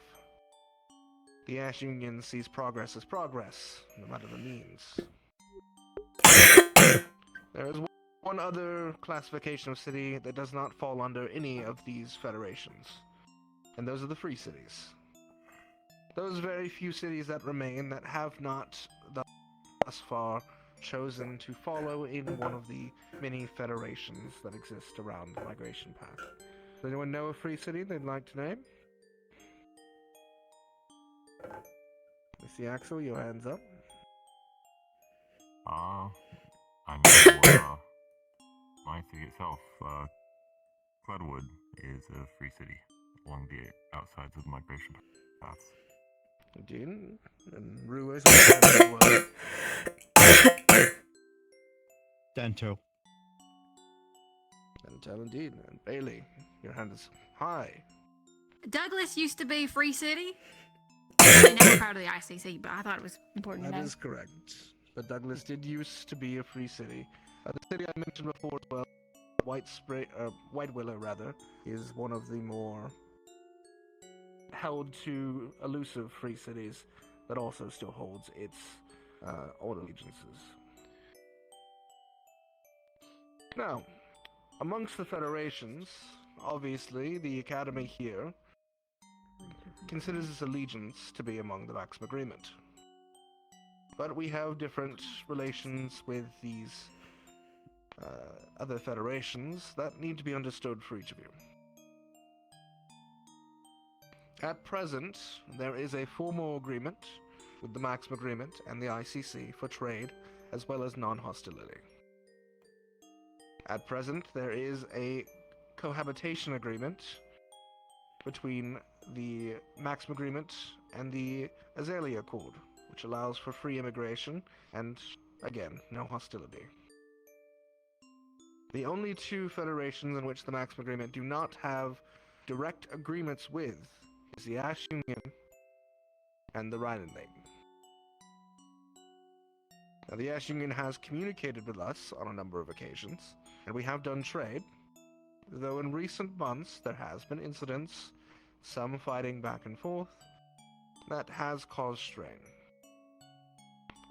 The Ash Union sees progress as progress, no matter the means. There is one other classification of city that does not fall under any of these federations, and those are the free cities. Those very few cities that remain that have not thus far chosen to follow in one of the many federations that exist around the migration path. Does anyone know a free city they'd like to name? Missy Axel, your hands up. I know my city itself, Floodwood, is a free city along the outsides of the migration paths. Indeed. And Rue is as well. Dento. Dentel indeed. And Bailey, your hand is high. Douglas used to be Free City. And now we're part of the ICC, but I thought it was important to know. That is correct. But Douglas did used to be a free city. The city I mentioned before as well, White Willow rather, is one of the more held to elusive free cities that also still holds its old allegiances. Now, amongst the federations, obviously the Academy here considers its allegiance to be among the Maxim Agreement. But we have different relations with these other federations that need to be understood for each of you. At present, there is a formal agreement with the Maxim Agreement and the ICC for trade, as well as non-hostility. At present, there is a cohabitation agreement between the Maxim Agreement and the Azalea Accord, which allows for free immigration and, again, no hostility. The only two federations in which the Maxim Agreement do not have direct agreements with is the Ash Union and the Rheinenlein. Now, the Ash Union has communicated with us on a number of occasions, and we have done trade, though in recent months there has been incidents, some fighting back and forth, that has caused strain.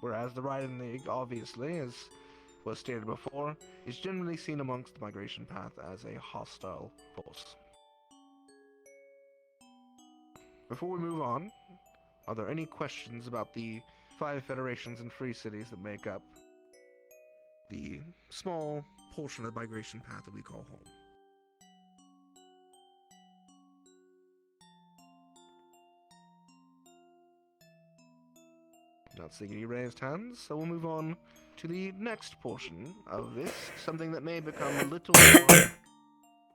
Whereas the Rheinenlein, obviously, as was stated before, is generally seen amongst the migration path as a hostile force. Before we move on, are there any questions about the 5 federations and free cities that make up the small portion of the migration path that we call home? Not seeing any raised hands, so we'll move on to the next portion of this, something that may become a little more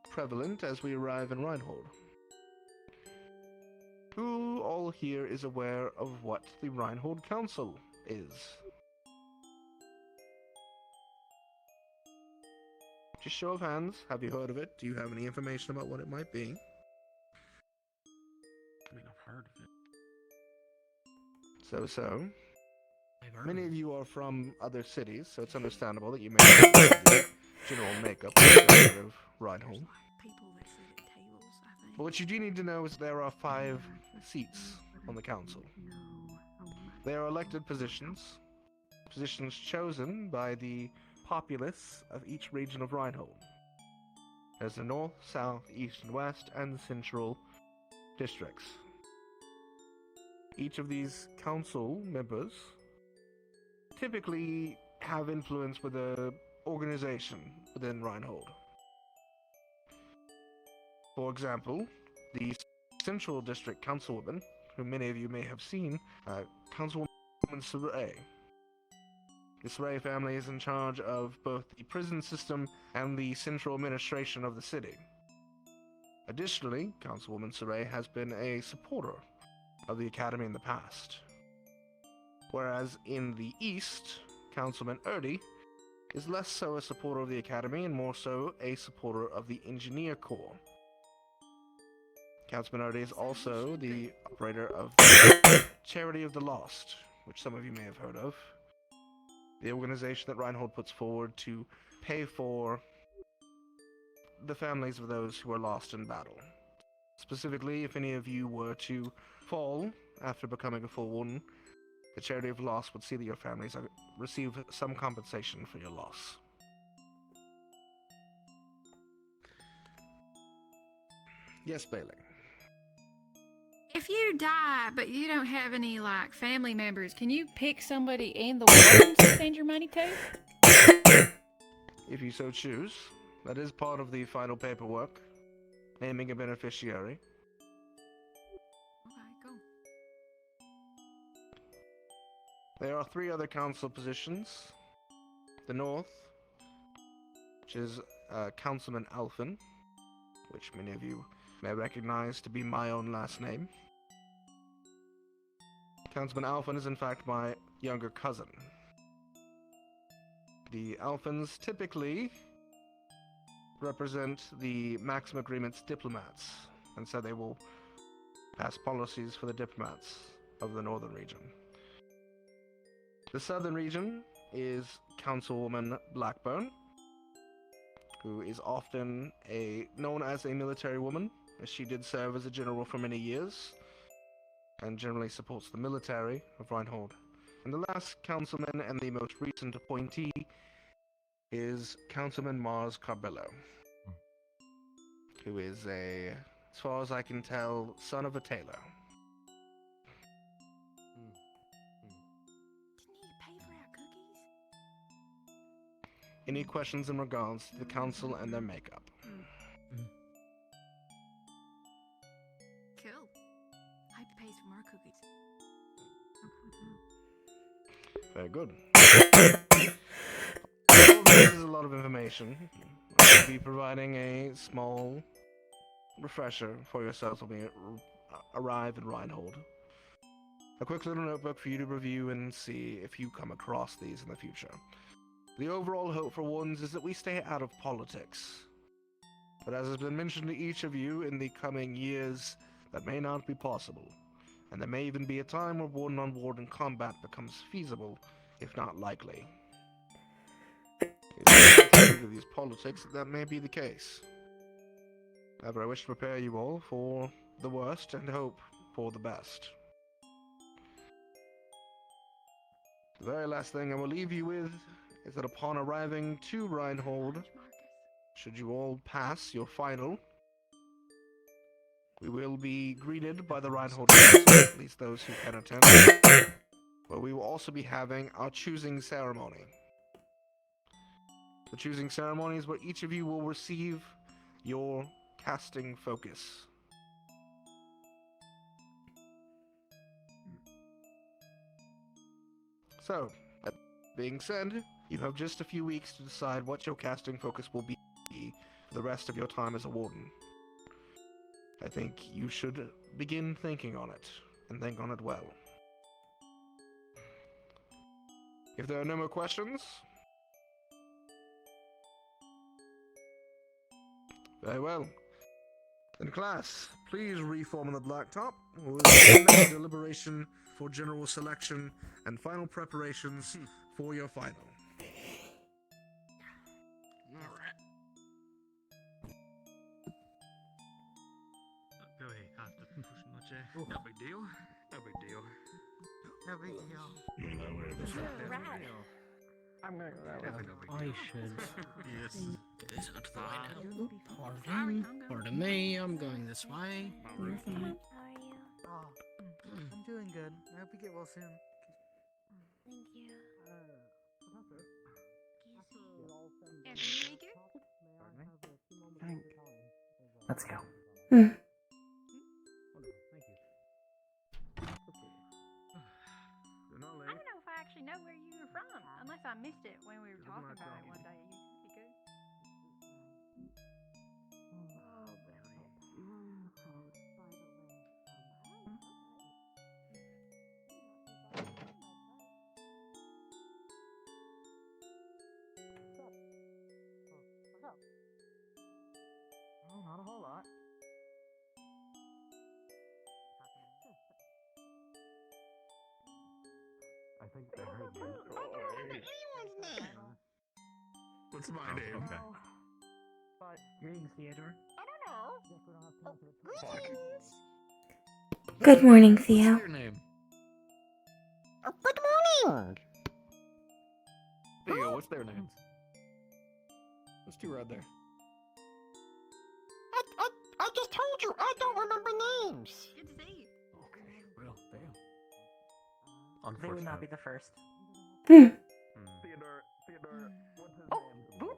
prevalent as we arrive in Reinhold. Who all here is aware of what the Reinhold Council is? Just show of hands, have you heard of it? Do you have any information about what it might be? I mean, I've heard of it. So. I've heard Many of of it. you are from other cities, so it's understandable that you may not know the general makeup of Reinhold. People that sit at tables, I think. But what you do need to know is there are 5 seats on the council. They are elected positions, positions chosen by the populace of each region of Reinhold. There's the north, south, east, and west, and central districts. Each of these council members typically have influence with an organization within Reinhold. For example, the Central District Councilwoman, who many of you may have seen, Councilwoman Saray. The Saray family is in charge of both the prison system and the central administration of the city. Additionally, Councilwoman Saray has been a supporter of the Academy in the past. Whereas in the East, Councilman Erdy is less so a supporter of the Academy and more so a supporter of the Engineer Corps. Councilman Erdy is also the operator of the Charity of the Lost, which some of you may have heard of. The organization that Reinhold puts forward to pay for the families of those who are lost in battle. Specifically, if any of you were to fall after becoming a full one, the Charity of Loss would see that your families receive some compensation for your loss. Yes, Bailey. If you die, but you don't have any, like, family members, can you pick somebody in the wardens to send your money to? If you so choose, that is part of the final paperwork, naming a beneficiary. Okay, cool. There are 3 other council positions. The North, which is Councilman Alphen, which many of you may recognize to be my own last name. Councilman Alphen is in fact my younger cousin. The Alphens typically represent the Maxim Agreement's diplomats, and so they will pass policies for the diplomats of the northern region. The southern region is Councilwoman Blackburn, who is often known as a military woman, as she did serve as a general for many years, and generally supports the military of Reinhold. And the last councilman and the most recent appointee is Councilman Mars Carbello, who is as far as I can tell, son of a tailor. Any questions in regards to the council and their makeup? Cool. I hope he pays for more cookies. Very good. All this is a lot of information. I will be providing a small refresher for yourselves when we arrive in Reinhold. A quick little notebook for you to review and see if you come across these in the future. The overall hope for ones is that we stay out of politics. But as has been mentioned to each of you, in the coming years, that may not be possible. And there may even be a time where warden-on-warden combat becomes feasible, if not likely. Due to these politics, that may be the case. However, I wish to prepare you all for the worst and hope for the best. The very last thing I will leave you with is that upon arriving to Reinhold, should you all pass your final, We will be greeted by the ride holders, at least those who can attend. But we will also be having our choosing ceremony. The choosing ceremony is where each of you will receive your casting focus. So, that being said, you have just a few weeks to decide what your casting focus will be for the rest of your time as a warden. I think you should begin thinking on it, and think on it well. If there are no more questions, very well. Then class, please reform on the blacktop. We'll begin deliberation for general selection and final preparations for your final. Alright. Go ahead, after pushing my chair. No big deal. No big deal. No big deal. Right. I'm gonna I should Yes. get this out of the way now. Pardon me, I'm going this way. You're fine. How are you? Oh, I'm doing good. I hope you get well soon. Thank you. Thank. Let's go. Hmm. I don't know if I actually know where you were from, unless I missed it when we were talking about it one day. You should be good. Oh, not a whole lot. I think they heard me. Anyone's name. What's my name? Okay. But Greetings, Theodore. I don't know. Guess we don't have time for the Greetings. Good morning, What's Theo. your name? Oh, good morning. Theo, what's their names? Those two right there. I just told you I don't remember names. Good to see you. Okay, well, damn. They would Unfortunate. not be the first. Hmm. Theodore, what's his Oh, name? boop.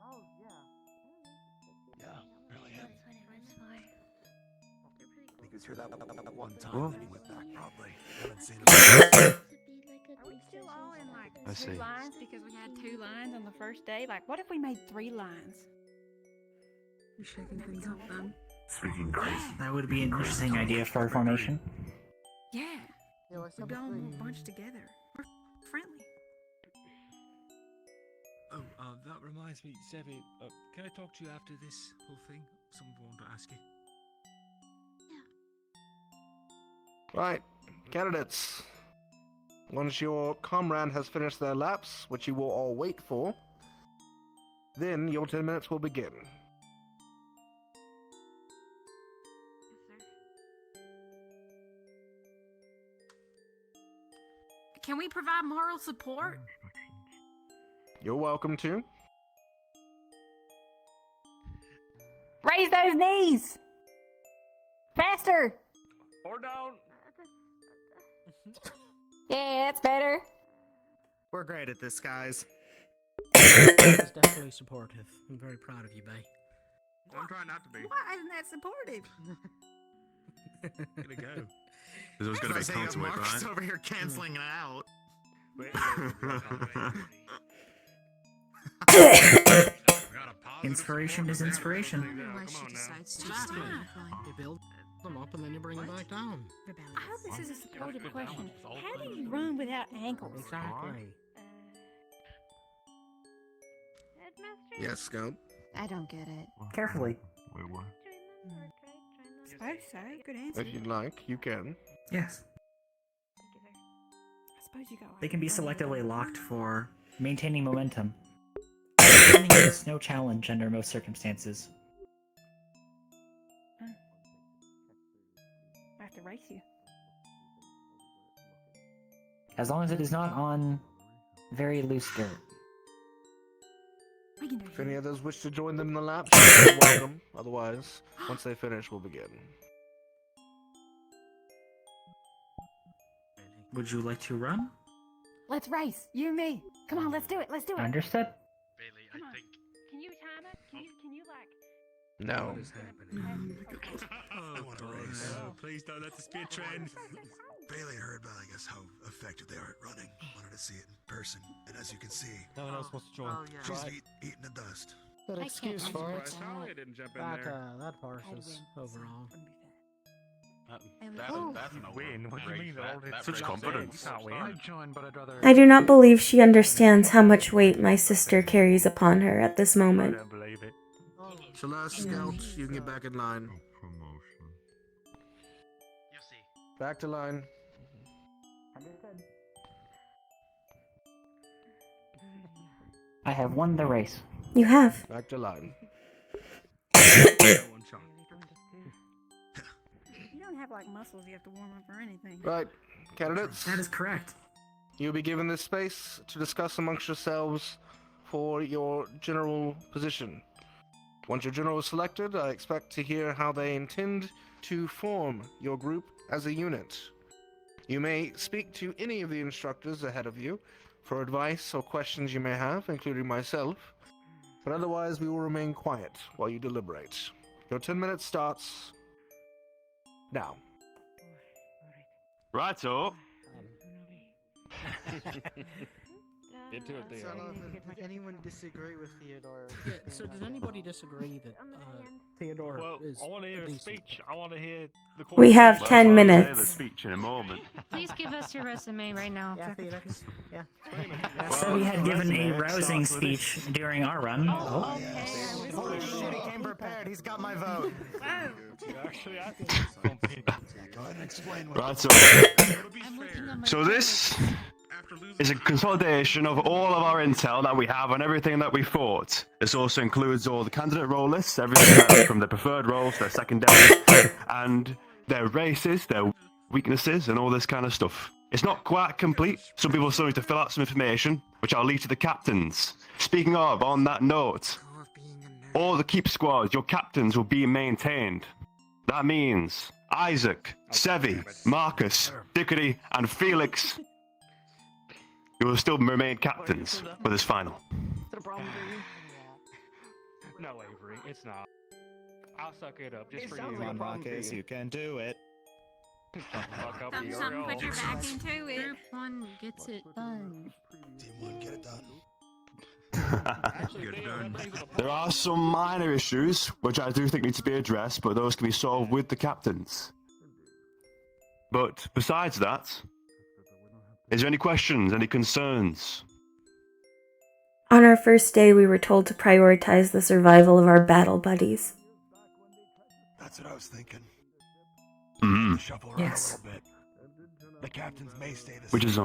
Oh, yeah. Yeah, really is. That's what it was for. They're pretty I think he was here that one time, Cool. then he went back probably. Haven't seen him. Are we still all in like I two see. lines because we had 2 lines on the first day? Like, what if we made 3 lines? You're shaking things up then. Speaking crazy. That would be an interesting idea for a formation. Yeah. Yeah, let's We'd have all a more bunched together. We're friendly. Oh, that reminds me, Zevi, can I talk to you after this whole thing? Something I want to ask you. Right, candidates. Once your comrade has finished their laps, which you will all wait for, then your 10 minutes will begin. Yes, sir. Can we provide moral support? You're welcome to. Raise those knees! Faster! Or down. Yeah, that's better. We're great at this, guys. It's definitely supportive. I'm very proud of you, Bay. I'm trying not to be. Why isn't that supportive? Way to go. This was going to be Marcus Consummate, right? over here canceling it out. Inspiration is inspiration. Why she decides to That's stay fine. fine. You build them up and then you bring them back down. I hope this is a supportive question. How do you run without ankles? Exactly. Headmaster? Yes, Scout. I don't get it. Carefully. Wait, what? Join them, or could I join them? Suppose so. Good answer. If you'd like, you can. Yes. Thank you, sir. I suppose you got like They can be one more selectively than locked one. for maintaining momentum. Winning is no challenge under most circumstances. I have to race you. As long as it is not on very loose dirt. If any others wish to join them in the lap, you're welcome. Otherwise, once they finish, we'll begin. Would you like to run? Let's race, you and me. Come on, let's do it. Let's do it. Understood. Bailey, Come I on. think. Can you time it? Can you like? No. What is happening? I want to race. Please don't let this be a trend. Bailey heard about, I guess, how effective they are at running. Wanted to see it in person, and as you can see, No one else wants to join. Oh, yeah. she's Right. eating the dust. Good I excuse can't for answer it. that. Talia didn't jump in That, there. that horse is overall. That's no Win? What do you mean? That Such race confidence. is- You can't win. I'd join, but I'd rather. I do not believe she understands how much weight my sister carries upon her at this I moment. don't believe it. So last scout, you can get back in line. Promotion. You'll see. Back to line. I have won the race. You have. Back to line. You don't have like muscles you have to warm up or anything. Right, candidates. That is correct. You'll be given this space to discuss amongst yourselves for your general position. Once your general is selected, I expect to hear how they intend to form your group as a unit. You may speak to any of the instructors ahead of you for advice or questions you may have, including myself, but otherwise we will remain quiet while you deliberate. Your 10 minutes starts now. Righto. Get to it, So, does anyone disagree with Theodore? Yeah, so does anybody disagree that Theodore Well, is I want to hear a decent? speech. I want to hear the. We have Well, 10 I'll say the minutes. speech in a moment. Please give us your resume right now. Yeah, Felix. Yeah. So we had given a rousing speech during our run. Oh, okay. Holy shit, he came prepared. He's got my vote. Actually, I Go ahead and explain what. Right, I'm looking on my so this is a consolidation of all of our intel that we have on everything that we fought. This also includes all the candidate role lists, everything that, from their preferred roles, their secondary, and their races, their weaknesses, and all this kind of stuff. It's not quite complete. Some people still need to fill out some information, which I'll leave to the captains. Speaking of, on that note, all the keep squads, your captains will be maintained. That means Isaac, Sevi, Marcus, Dickory, and Felix. You will still remain captains for this final. No, Avery, it's not. I'll suck it up just for Come you. on, Marcus, you can do it. Fuck up Thumbs your up, goal. put your back into it. Group 1 gets it done. Team 1, get it done. There are some minor issues which I do think need to be addressed, but those can be solved with the captains. But besides that, is there any questions, any concerns? On our first day, we were told to prioritize the survival of our battle buddies. That's what I was thinking. Mm-hmm. Shuffle around a little bit. The captains may stay the same. Which is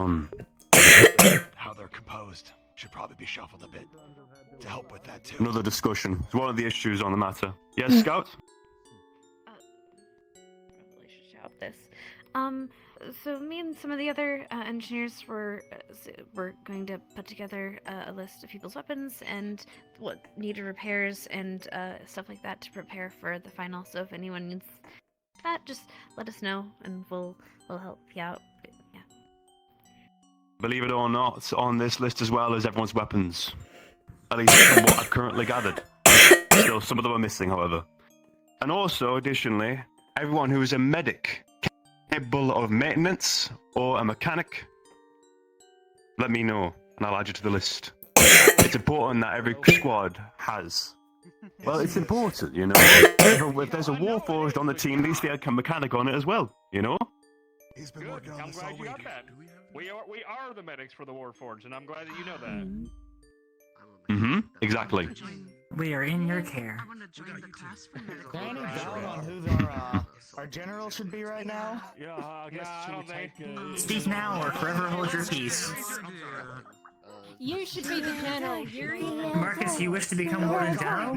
How they're composed should probably be shuffled a bit to help with that too. another discussion. It's one of the issues on the matter. Yes, Scout? Really shout this. So me and some of the other engineers were going to put together a list of people's weapons and what needed repairs and stuff like that to prepare for the final. So if anyone needs that, just let us know and we'll help you out. But, yeah. Believe it or not, on this list as well is everyone's weapons. At least from what I've currently gathered. Still, some of them are missing, however. And also, additionally, everyone who is a medic, capable of maintenance, or a mechanic, let me know, and I'll add you to the list. It's important that every squad has. Well, it's important, you know. If there's a Warforged on the team, there needs to be a mechanic on it as well, you know? He's been Good. working on I'm this glad all you week. got that. We are the medics for the Warforged, and I'm glad that you know that. Mm-hmm, exactly. We are in your care. Any doubt on who our general should be right now? Yeah, I guess I don't think. Speak now or forever hold your peace. You should be the general, Yuri. Marcus, you wish to become Warden General?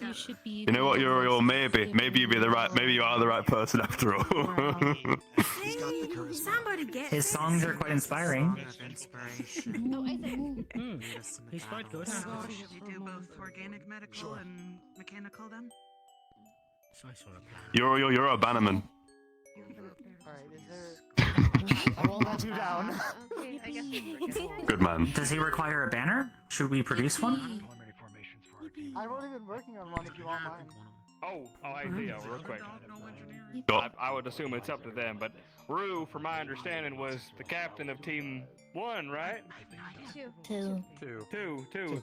You should be. You know what, Uriel? Maybe you are the right person after all. Somebody get His songs are quite inspiring. He's quite good. So, you do both organic, medical, and mechanical then? Uriel, you're a bannerman. I won't let you down. Good man. Does he require a banner? Should we produce one? I wasn't even working on one if you want mine. Oh, idea, real quick. Oh. I would assume it's up to them, but Rue, from my understanding, was the captain of Team 1, right? Two. Team 2.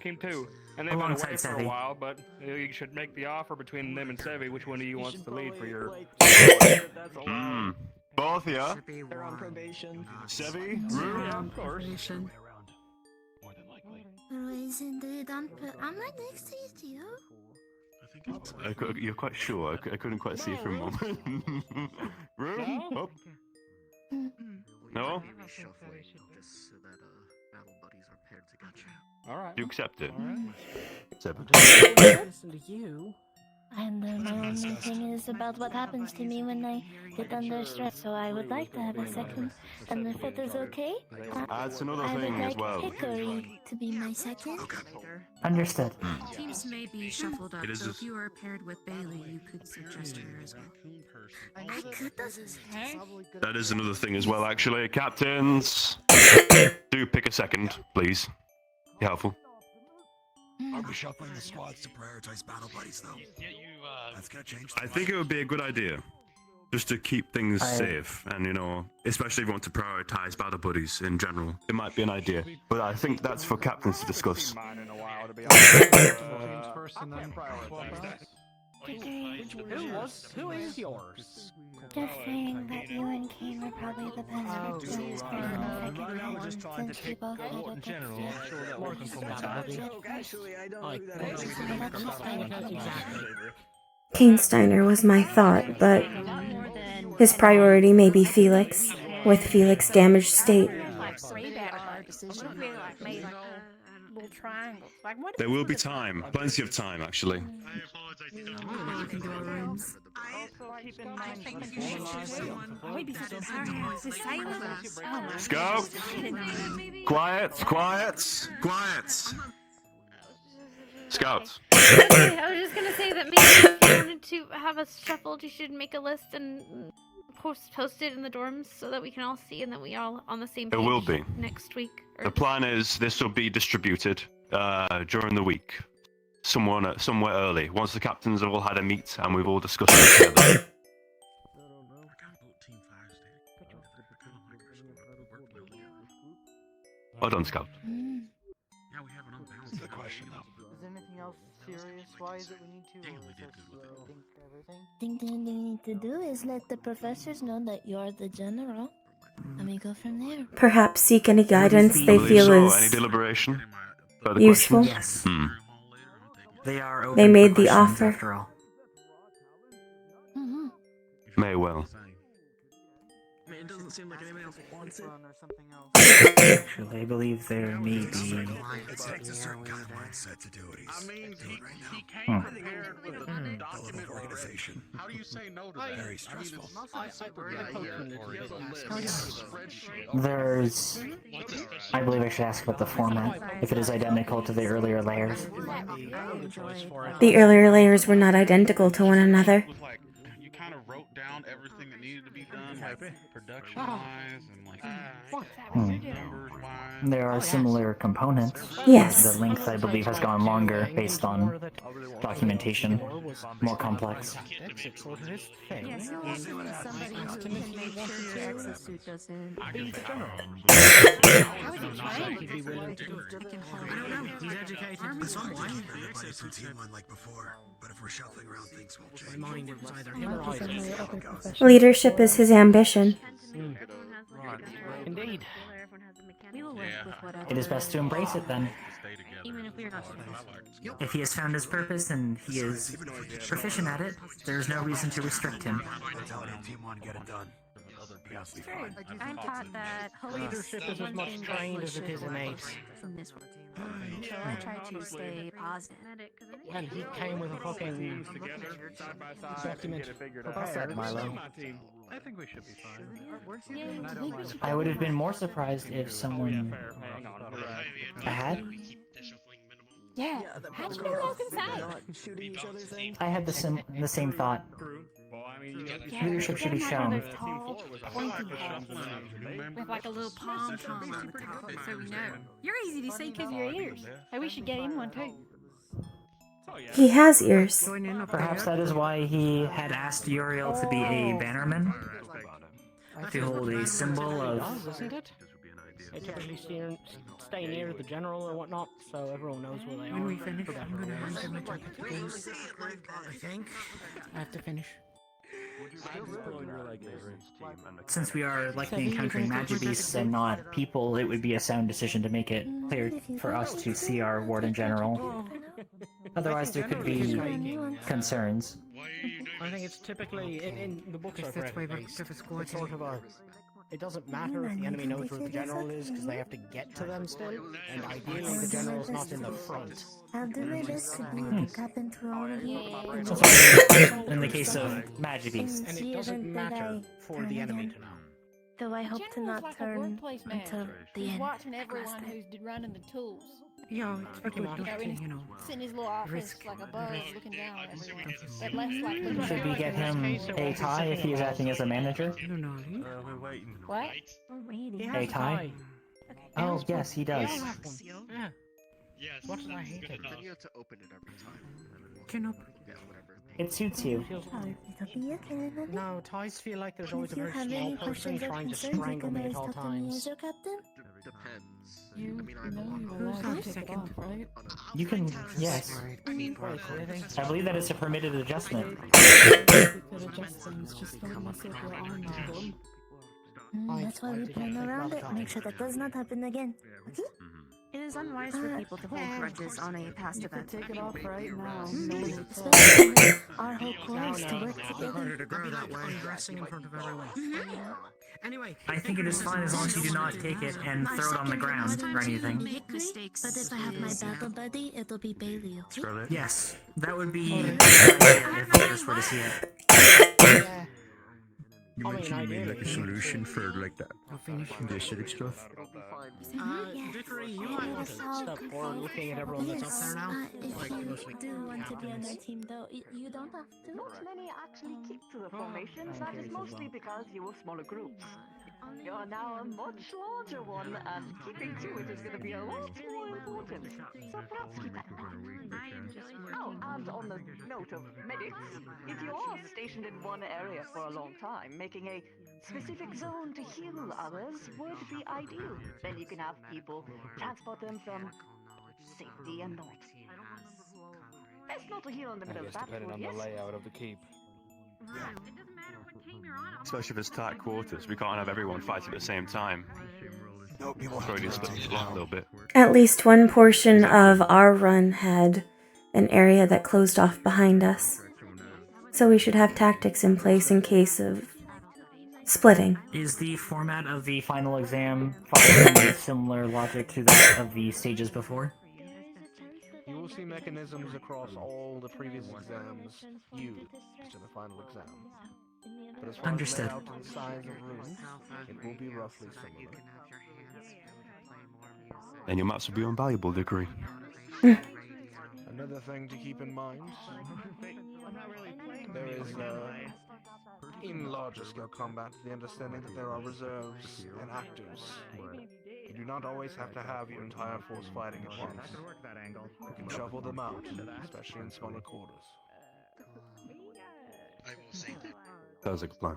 And they've been Alongside away for Sevi. a while, but you should make the offer between them and Sevi. Which one of you wants to lead for your... Both, yeah? They're on probation. Sevi? Rue? Yeah, of course. Isn't they done? I'm right next to you, too. You're quite sure? I couldn't quite see from a moment. Room? Oh. No? Alright. You accept it? Accept it. Listen to you. And my only thing is about what happens to me when I get under stress, so I would like to have a second. And if it is okay, That's another I would thing as like well. Hickory to be my second. Understood. Teams may be shuffled up, It is so a- if you are paired with Bailey, you could suggest her as well. I could doesn't That is another thing as well, actually. Captains, do pick a second, please. Be helpful. Are we shuffling the squads to prioritize battle buddies, though? That's gonna change. I think it would be a good idea. Just to keep things safe, and especially if you want to prioritize battle buddies in general. It might be an idea, but I think that's for captains to discuss. Who is yours? Just saying that you and Kane were probably the best victims for the second one, since you both had a good Actually, I don't do that. Kane Steiner was my thought, but his priority may be Felix, with Felix's damaged state. There will be time, plenty of time, actually. Scout! Quiet! Scout! I was just gonna say that maybe if you wanted to have us shuffled, you should make a list and post it in the dorms so that we can all see and that we all on the same page. It will be. Next week. The plan is this will be distributed during the week, somewhere early, once the captains have all had a meet and we've all discussed it together. Well done, Scout. Is there anything else serious-wise that we need to think everything? I think the only thing we need to do is let the professors know that you're the general, and we go from there. Perhaps seek any guidance they Believe feel so. is Any deliberation? Further useful. questions? Yes. They are open They made for the questions, offer. after all. May well. I mean, it doesn't seem like anyone else wants it. Actually, I believe there may be. It takes a certain kind of mindset to do it. I mean, he Hmm. came prepared with a document organization. How do you say no to that? Very stressful. There's. I believe I should ask about the format. If it is identical to the earlier layers. The earlier layers were not identical to one another. You kind of wrote down everything that needed to be done, like production-wise and like numbers-wise. There are similar components. Yes. The length, I believe, has gone longer based on documentation, more complex. Yes, somebody needs to make sure your exosuit doesn't. How is he trying? He's educated in some way. Everybody's from Team 1 like before, but if we're shuffling around, things will change. My mind, it was either him or I. Leadership is his ambition. Indeed. It is best to embrace it then. Even if we're not. If he has found his purpose and he is proficient at it, there is no reason to restrict him. Team 1 get it done. It's true. I'm taught that Leadership is as much trained as it is innate. So I try to stay positive. When he came with a fucking document prepared, Milo. I think we should be fine. I would have been more surprised if someone had. Yeah. How'd you know walk inside? Shooting each other's in. I had the same thought. Leadership should be shown. Tall, pointy hat with like a little pom tom on the top, so we know. You're easy to see because of your ears. Hey, we should get him one too. He has ears. Perhaps that is why he had asked Uriel to be a bannerman, to hold a symbol of. Isn't it? They typically stay near the general or whatnot, so everyone knows where they are. When we finish, I'm gonna enter my jacket again. I think. I have to finish. Since we are likely encountering magic beasts and not people, it would be a sound decision to make it clear for us to see our warden general. Otherwise, there could be concerns. I think it's typically in the books I've read. It's sort of a. It doesn't matter if the enemy knows where the general is because they have to get to them still, and ideally the general's not in the front. I'll do my best to be a backup into all of you. In the case of magic beasts. And it doesn't matter for the enemy to know. Though I hope to not turn until the He's end. watching everyone who's running the tools. Yeah, it's pretty much, Sitting in his little office like a bug looking down at everyone. But less like looking Should we around. get him a tie if he is acting as a manager? We're waiting. What? We're waiting. A tie? Oh, yes, he does. Yeah. Yes. What did I hate it? Video to open it every time. Can up. It suits you. No, ties feel like there's always If a you very have small any person questions or trying to concerns, you strangle can me at always all talk to me times. as your captain. Depends. You I mean, I know have you're allowed to take it off, right? You can, yes. I believe that it's a permitted adjustment. We could adjust things, just don't mess up your arm now. That's why we plan around it. Make sure that does not happen again. Okay? It is unwise for people to hold grudges on a past You could event. take it off right now. Especially our whole core is to work together. to grow that way. Undressing in front of everyone. Anyway. I think it is fine as long as you do not take it and throw it on the ground or anything. Make mistakes. But if I have my battle buddy, it'll be Bailey, okay? Yes, that would be if others were to see it. You mentioned you made like a solution for like that. I'll finish. The acidic stuff. Dickory, you might want to stop looking at everyone that's up there now. If you do want to be on our team, though, you don't have to. Not many actually keep to the formations. That is mostly because you were smaller groups. You're now a much larger one, and keeping to it is going to be a lot more important. So perhaps keep that in mind. Oh, and on the note of medics, if you are stationed in one area for a long time, making a specific zone to heal others would be ideal. Then you can have people transport them from safety and not. Best not to heal in the middle of the battlefield, yes? layout of the keep. Especially if it's tight quarters, we can't have everyone fighting at the same time. Probably just split it along a little bit. At least one portion of our run had an area that closed off behind us. So we should have tactics in place in case of splitting. Is the format of the final exam following a similar logic to that of the stages before? You will see mechanisms across all the previous exams used in the final exam. But as far Understood. as layout and size of rooms, it will be roughly similar. And your maps will be invaluable, Dickory. Another thing to keep in mind, there is, in larger scale combat, the understanding that there are reserves and actors. You do not always have to have your entire force fighting at once. You can shuffle them out, especially in smaller quarters. Sounds like a plan.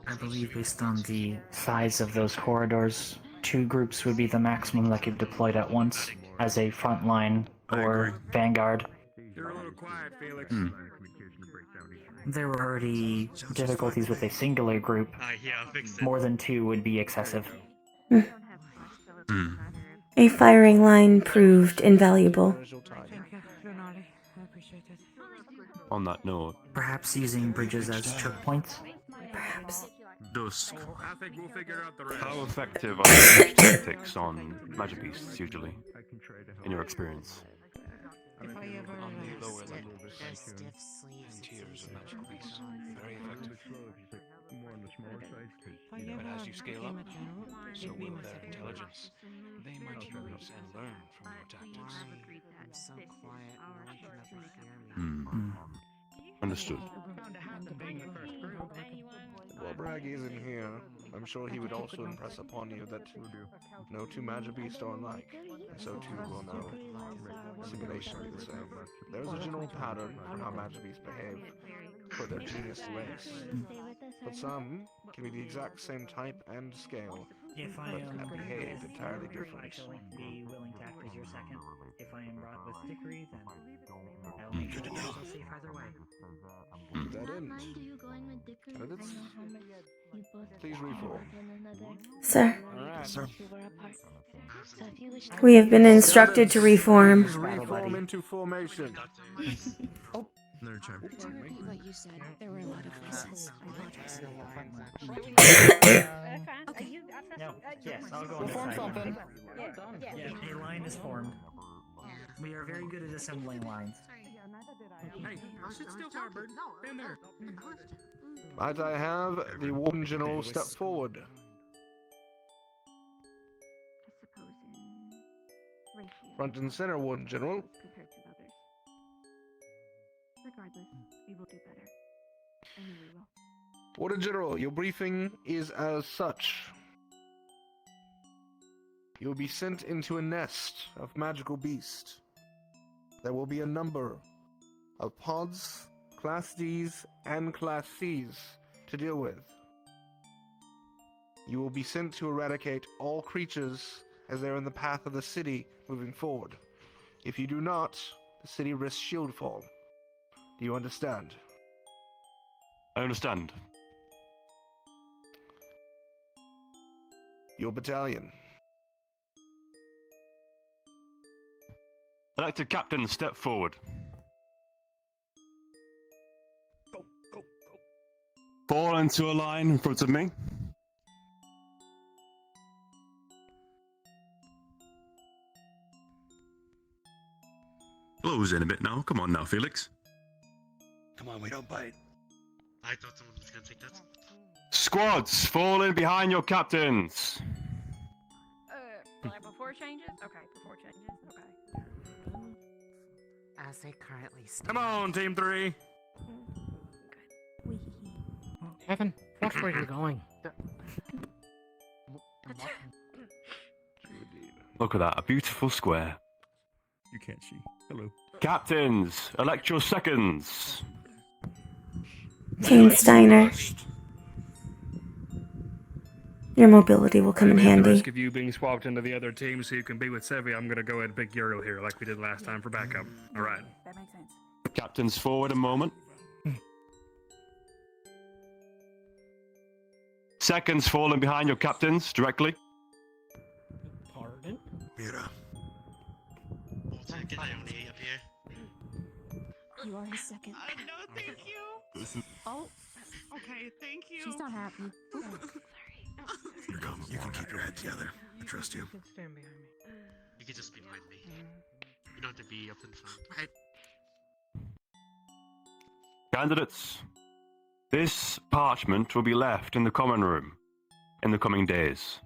I believe based on the size of those corridors, 2 groups would be the maximum that could be deployed at once as a front line or vanguard. You're a little quiet, Felix. There were already difficulties with a singular group. More than 2 would be excessive. A firing line proved invaluable. On that note, Perhaps using bridges as choke points? Perhaps. dusk. I think we'll figure out the rest. How effective are siege tactics on magic beasts usually, in your experience? If I ever on the lower stiff, level their stiff sleeves. tiers of magical beasts, very effective. But as you scale up, so give me will my their second intelligence. They might use and learn from your tactics. I'm so quiet, no one can ever hear me. Understood. While Braggy isn't here, I'm sure he would also impress upon you that no two magic beasts are alike, and so too will no simulation be the same. There is a general pattern for how magic beasts behave for their genius race, but some can be the exact same type and scale, If I but behave entirely Dickory, different. I shall be willing to act as your second. If I am brought with Dickory, then I'll make sure to go safe either way. To that end, candidates, please reform. Sir, Sir. we have been instructed to reform. Reform into formation. Another term. What you said, there were a lot of voices. Okay. No, yes, I'll go on We'll this form side. something. Yeah, a line is formed. We are very good at assembling lines. Hey, sit still, Firebird. Stand there. Might I have the Warden General step forward? Front and center, Warden General. Compared to others. Regardless, we will do better. I knew we will. Warden General, your briefing is as such. You will be sent into a nest of magical beasts. There will be a number of pods, Class Ds, and Class Cs to deal with. You will be sent to eradicate all creatures as they're in the path of the city moving forward. If you do not, the city risks shield fall. Do you understand? I understand. Your battalion. Elected Captain, step forward. Fall into a line in front of me. Close in a bit now. Come on now, Felix. Come on, we don't bite. I thought someone was gonna take that. Squads, fall in behind your captains. Like before changes? Okay, before changes. Okay. As they currently stand. Come on, Team 3. Evan, watch where you're going. Look at that, a beautiful square. You can't see. Hello. Captains, elect your seconds. Kane Steiner. Your mobility will come in At the handy. risk of you being swapped into the other team so you can be with Sevi, I'm gonna go ahead and pick Euro here like we did last time for backup. Alright. That makes sense. Captains, forward a moment. Seconds, falling behind your captains directly. Pardon? Mira. Get down here, up here. You are his second. No, thank you. Oh, Okay, thank you. she's not happy. You're dumb. You can keep your head together. I trust you. Stand behind me. You can just be behind me. You don't have to be up in front. Candidates, this parchment will be left in the common room in the coming days.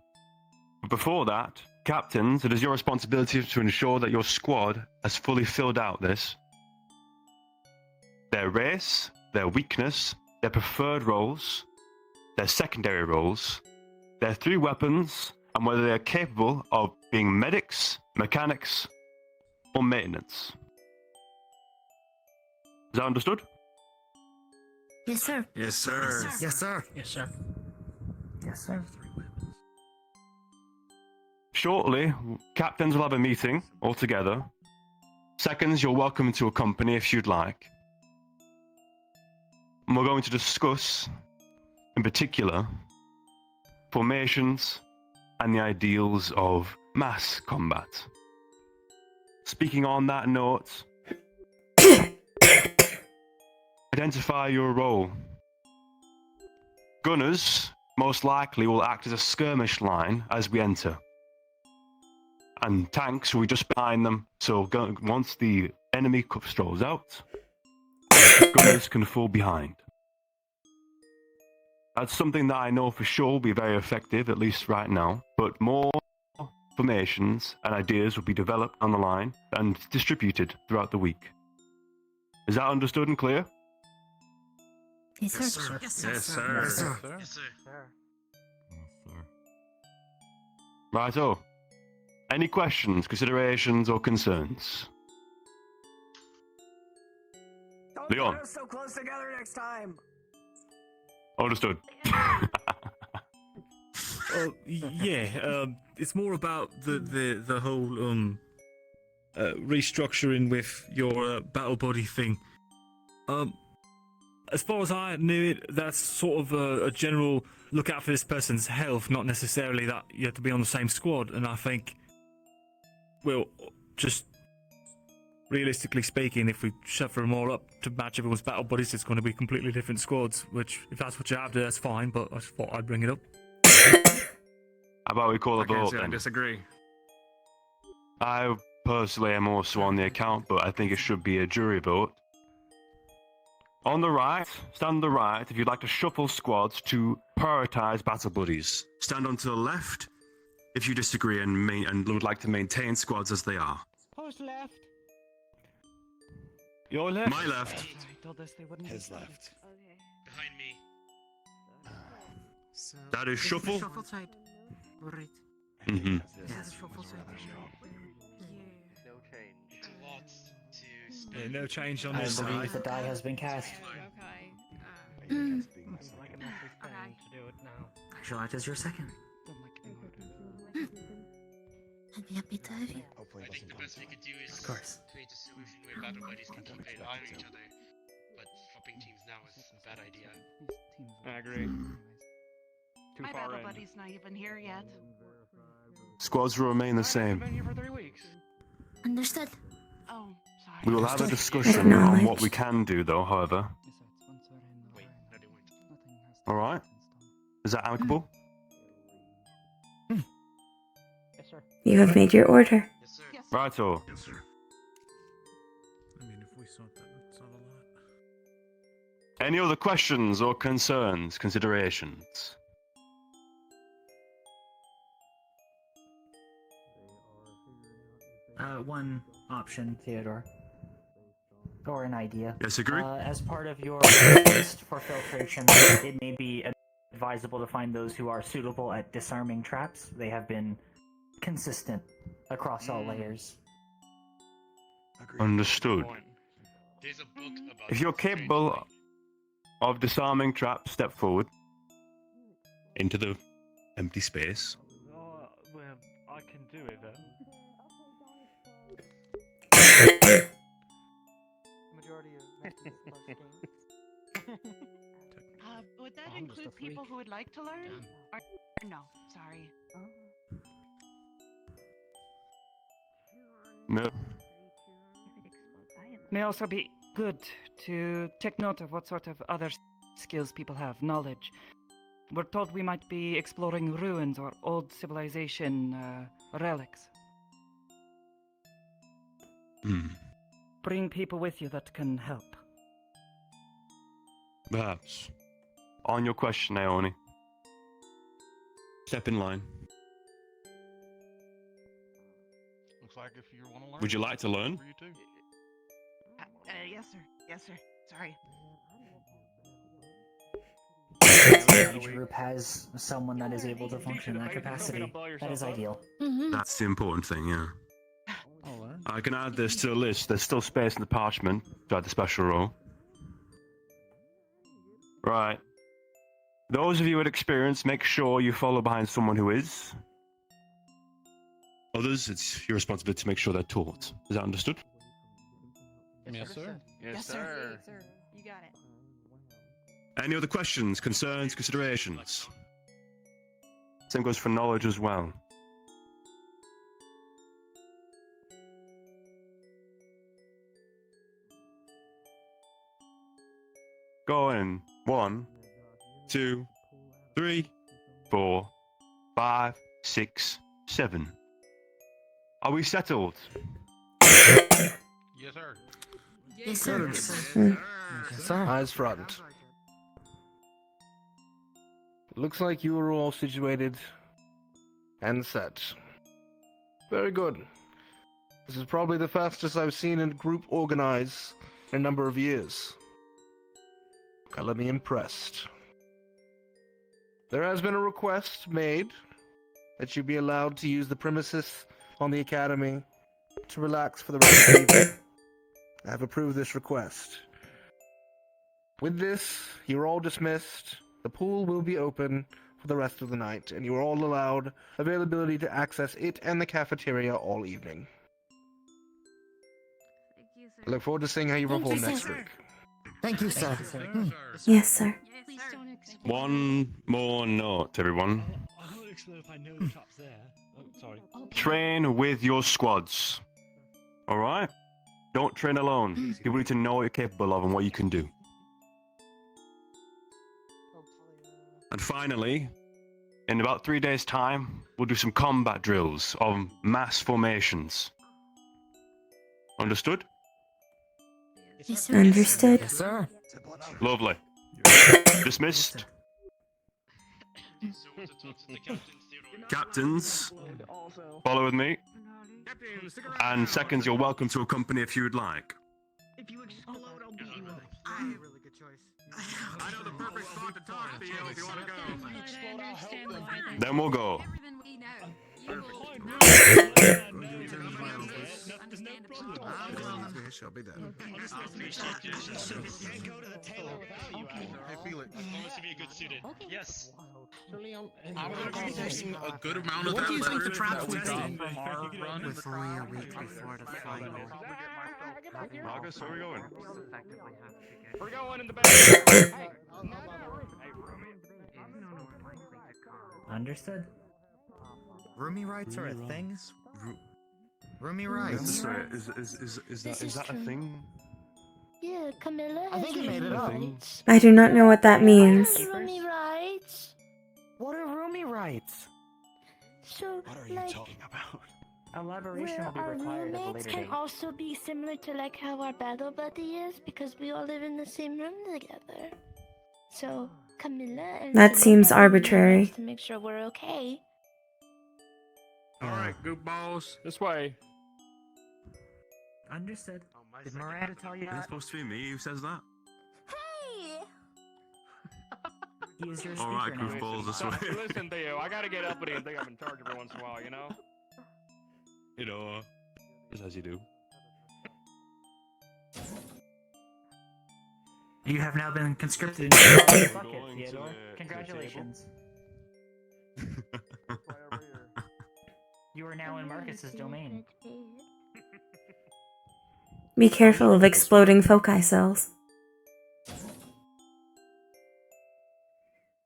But before that, captains, it is your responsibility to ensure that your squad has fully filled out this. Their race, their weakness, their preferred roles, their secondary roles, their 3 weapons, and whether they are capable of being medics, mechanics, or maintenance. Is that understood? Yes, sir. Yes, sir. Yes, sir. Yes, sir. Yes, sir. Shortly, captains will have a meeting all together. Seconds, you're welcome to accompany if you'd like. And we're going to discuss, in particular, formations and the ideals of mass combat. Speaking on that note, identify your role. Gunners, most likely will act as a skirmish line as we enter. And tanks will be just behind them, so once the enemy strolls out, gunners can fall behind. That's something that I know for sure will be very effective, at least right now, but more formations and ideas will be developed on the line and distributed throughout the week. Is that understood and clear? Yes, sir. Yes, sir. Yes, sir. Yes, sir. Yes, sir. Righto. Any questions, considerations, or concerns? Leon. Put us so close together next time. Understood. It's more about the whole restructuring with your battle body thing. As far as I knew it, that's sort of a general look out for this person's health, not necessarily that you have to be on the same squad. And I think, well, just realistically speaking, if we shuffle them all up to match everyone's battle bodies, it's going to be completely different squads. Which, if that's what you have to, that's fine. But I just thought I'd bring it up. How about we call a I can't vote say I then? disagree. I personally am also on the account, but I think it should be a jury vote. On the right, stand on the right if you'd like to shuffle squads to prioritize battle buddies. Stand on to the left if you disagree and would like to maintain squads as they are. Who's left? Your left? My left. His left. Behind me. That is shuffle. Shuffle side. Right. Mm-hmm. Yes, shuffle side. No change. Lots to Yeah, no change on I this believe side. the die has been cast. Actually, it is your second. I'd be happy to have you. I think the best we could do is Of course. create a solution where battle buddies can keep an eye on each other. But swapping teams now is a bad idea. I agree. Too My far battle in. buddy's not even here yet. Squads will remain the same. Been here for 3 weeks. Understood. Oh, sorry. We will have a discussion on what we can do, though, however. Wait, no, they won't. Alright? Is that amicable? Yes, sir. You have made your order. Yes, sir. Yes, Righto. Yes, sir. I mean, if we sort that, it's not a lot. Any other questions or concerns, considerations? One option, Theodore. Or an idea. Yes, agree. As part of your list for filtration, it may be advisable to find those who are suitable at disarming traps. They have been consistent across all layers. Understood. There's a book about If you're capable of disarming traps, step forward into the empty space. Oh, well, I can do it then. Majority of matches plus games. would that include people who would like to learn? Or no, sorry. No. May also be good to take note of what sort of other skills people have, knowledge. We're told we might be exploring ruins or old civilization relics. Bring people with you that can help. Perhaps. On your question, Naomi. Step in line. Looks like if you want to learn. Would you like to learn? For you too. Yes, sir. Yes, sir. Sorry. Each group has someone that is able to function in that capacity. That is ideal. That's the important thing, yeah. I can add this to the list. There's still space in the parchment to add the special role. Right. Those of you with experience, make sure you follow behind someone who is. Others, it's your responsibility to make sure they're taught. Is that understood? Yes, sir. Yes, sir. You got it. Any other questions, concerns, considerations? Same goes for knowledge as well. Go in. 1, 2, 3, 4, 5, 6, 7. Are we settled? Yes, sir. Yes, sir. Eyes front. Looks like you are all situated and set. Very good. This is probably the fastest I've seen a group organize in a number of years. Color me impressed. There has been a request made that you be allowed to use the premises on the academy to relax for the rest of the evening. I have approved this request. With this, you're all dismissed. The pool will be open for the rest of the night, and you are all allowed availability to access it and the cafeteria all evening. I look forward to seeing how you perform next week. Thank you, sir. Yes, sir. One more note, everyone. I don't explain if I know the trap's there. Oh, sorry. Train with your squads. Alright? Don't train alone. People need to know what you're capable of and what you can do. And finally, in about 3 days' time, we'll do some combat drills of mass formations. Understood? Yes, sir. Understood. Yes, sir. Lovely. Dismissed. Captains, follow with me. And seconds, you're welcome to accompany if you would like. If you explode, I'll beat you up. Really good choice. I know the perfect spot to talk to you if you want to go. Then we'll go. Shall be done. Hey, Felix. Supposed to be a good student. Yes. I'm going to be taking a good amount of What that do you think the letter trap that will we got be? from our run. With only a week before the final. Marcus, where are we going? We're going in the back. Understood. Roomie rights are a thing? Roomie rights. Sorry, is that a thing? Yeah, Camilla I has think you made it roomie up. rights. I do not know what that means. Roomie rights. What are roomie rights? So, What are you like, talking about? Elaboration where will be our required at a roommates later can date. also be similar to like how our battle buddy is because we all live in the same room together. So Camilla and That Celine seems have roomie arbitrary. rights to make sure we're okay. Alright, goofballs. This way. Understood. Did Miranda tell you Is it that? supposed to be me who says that? Hey! He is your speaker Alright, now. goofballs, this So, way. listen, Theo, I gotta get uppity and think I'm in charge every once in a while, you know? You know, just as you do. You have now been conscripted into the bucket, Going to Theodore. the Congratulations. You are now in Marcus's domain. Be careful of exploding foci cells.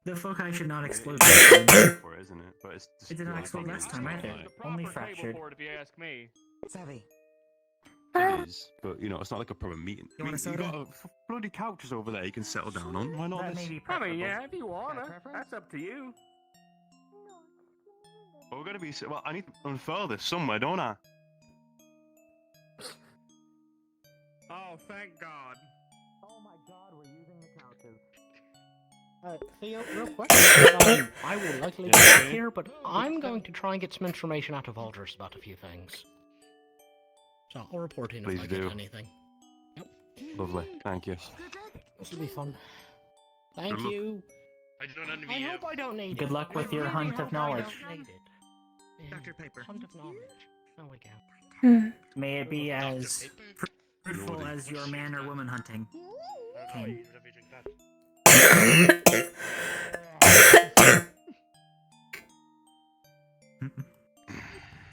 The foci should not explode. For it, isn't it? But it's just, It did not explode last time either. Only Proper fractured. table for it, if you ask me. Savvy. It is, but you know, it's not like a proper meeting. You want a you soda? got bloody couches over there you can settle down on. Why not That this? may be I preferable. mean, yeah, if you wanna. That's up to you. Well, we're gonna be. Well, I need to unfurl this somewhere, don't I? Oh, thank God. Oh my god, we're using the couches. Theo, real quick. I will likely be back here, but I'm going to try and get some information out of Aldous about a few things. So I'll report in Please if I do. get anything. Lovely, thank you. This will be fun. Thank Good luck. you. I don't envy I you. hope I don't need it. Good luck with your hunt of knowledge. Dr. Paper. Hunt of knowledge. Oh, we can. May it be as fruitful as your man or woman hunting. Came.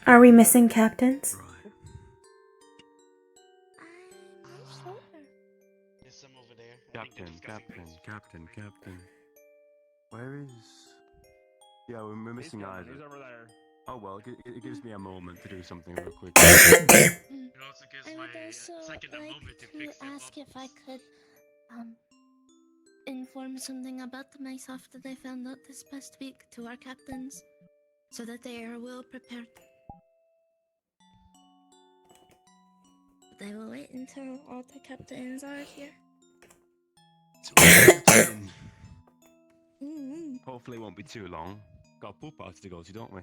Are we missing captains? There's some over there. Captain. Where is? Yeah, we're missing Isaac. He's over there. Oh well, it gives me a moment to do something real quick. It also gives I my would also second a like moment to to fix their ask if I bubbles. could inform something about myself that I found out this past week to our captains, so that they are well prepared. But I will wait until all the captains are here. Hopefully it won't be too long. Got pool party to go to, don't we?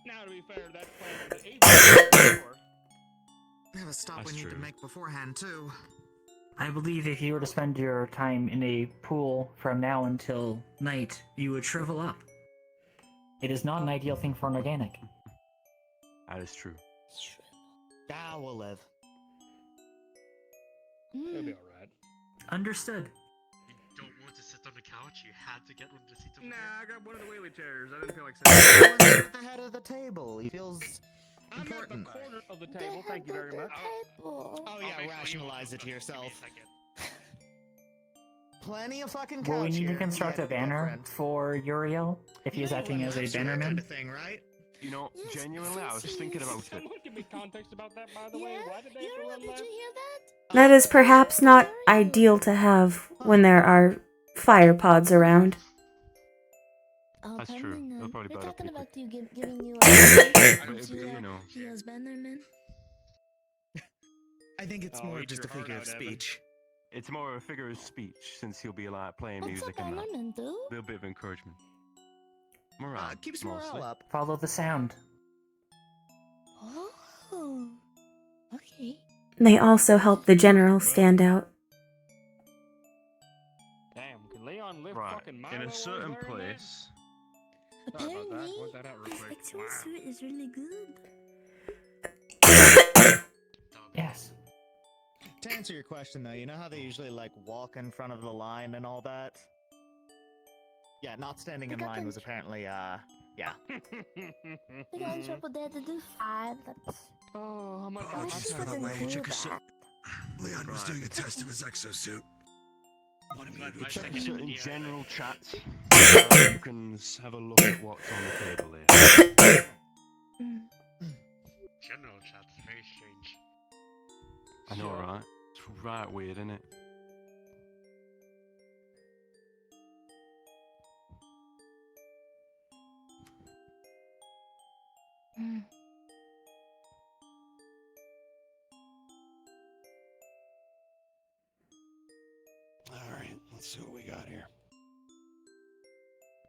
Now, to be fair, that plan was able. We have a stop That's we need to true. make beforehand, too. I believe if you were to spend your time in a pool from now until night, you would shrivel up. It is not an ideal thing for an organic. That is true. Ah, we'll live. It'll be alright. Understood. You don't want to sit on the couch, you had to get one of the seats over Nah, I got one of the wheelie chairs. I didn't feel like Everyone's sitting. at the head of the table. He feels I'm important. at the corner of the table. Thank you very much. Oh yeah, rationalize it to yourself. Plenty of fucking couch Will we need to here. construct a banner for Uriel if he is acting as a bannerman? Kind of thing, right? You know, genuinely, I was just thinking about it. Someone give me context about that, by the way. Why did they have to run left? That is perhaps not ideal to have when there are fire pods around. That's true. They'll probably We're bite up talking people. about you giving you But, you know. he as bannerman. I think it's Oh, more eat just a your heart figure of out, Evan. speech. It's more a figure of speech since he'll be like playing What's a music and that. bannerman do? A little bit of encouragement. Morale. Keeps mostly. morale up. Follow the sound. Oh, okay. They also help the general stand out. Damn, can Leon live Right. fucking Milo In a while he's certain wearing that? place. Sorry about that. Apparently, Work that out real his quick. actual Wow. suit is really good. Yes. To answer your question though, you know how they usually like walk in front of the line and all that? Yeah, not standing in line was apparently yeah. We got in trouble there to do 5. That's... Oh, how much? I wish this wasn't cool. Leon was doing a test of his exosuit. In general chat, you can have a look at what's on the table here. General chat's very strange. I know, right? It's right weird, isn't it? Alright, let's see what we got here.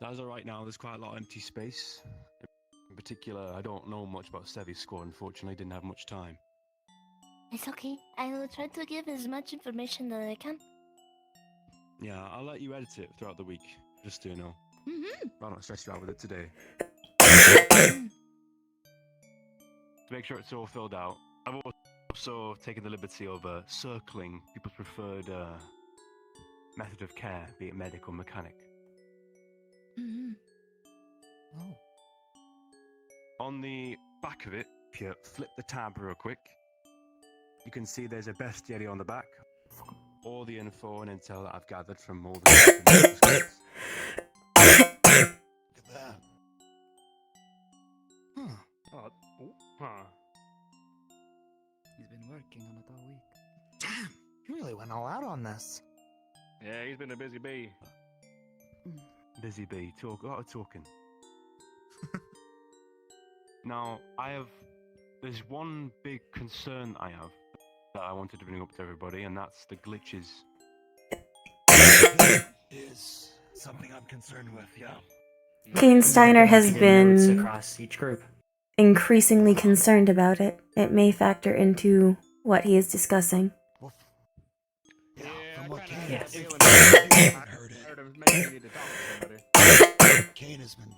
As of right now, there's quite a lot of empty space. In particular, I don't know much about Sevi's squad, unfortunately, didn't have much time. It's okay. I will try to give as much information that I can. Yeah, I'll let you edit it throughout the week, just so you know. I'll not stress you out with it today. To make sure it's all filled out, I've also taken the liberty of circling people's preferred method of care, be it medic or mechanic. Oh. On the back of it, if you flip the tab real quick, you can see there's a bestiary on the back. All the info and intel that I've gathered from all the different squads. Look at that. Huh. He's been working on it all week. Damn, you really went all out on this. Yeah, he's been a busy bee. Busy bee, a lot of talking. Now, there's one big concern I have that I wanted to bring up to everybody, and that's the glitches. Is something I'm concerned with, yeah. Kane Steiner has been across each group. increasingly concerned about it. It may factor into what he is discussing. Yeah, from what Kane Yes. heard it. Kane has been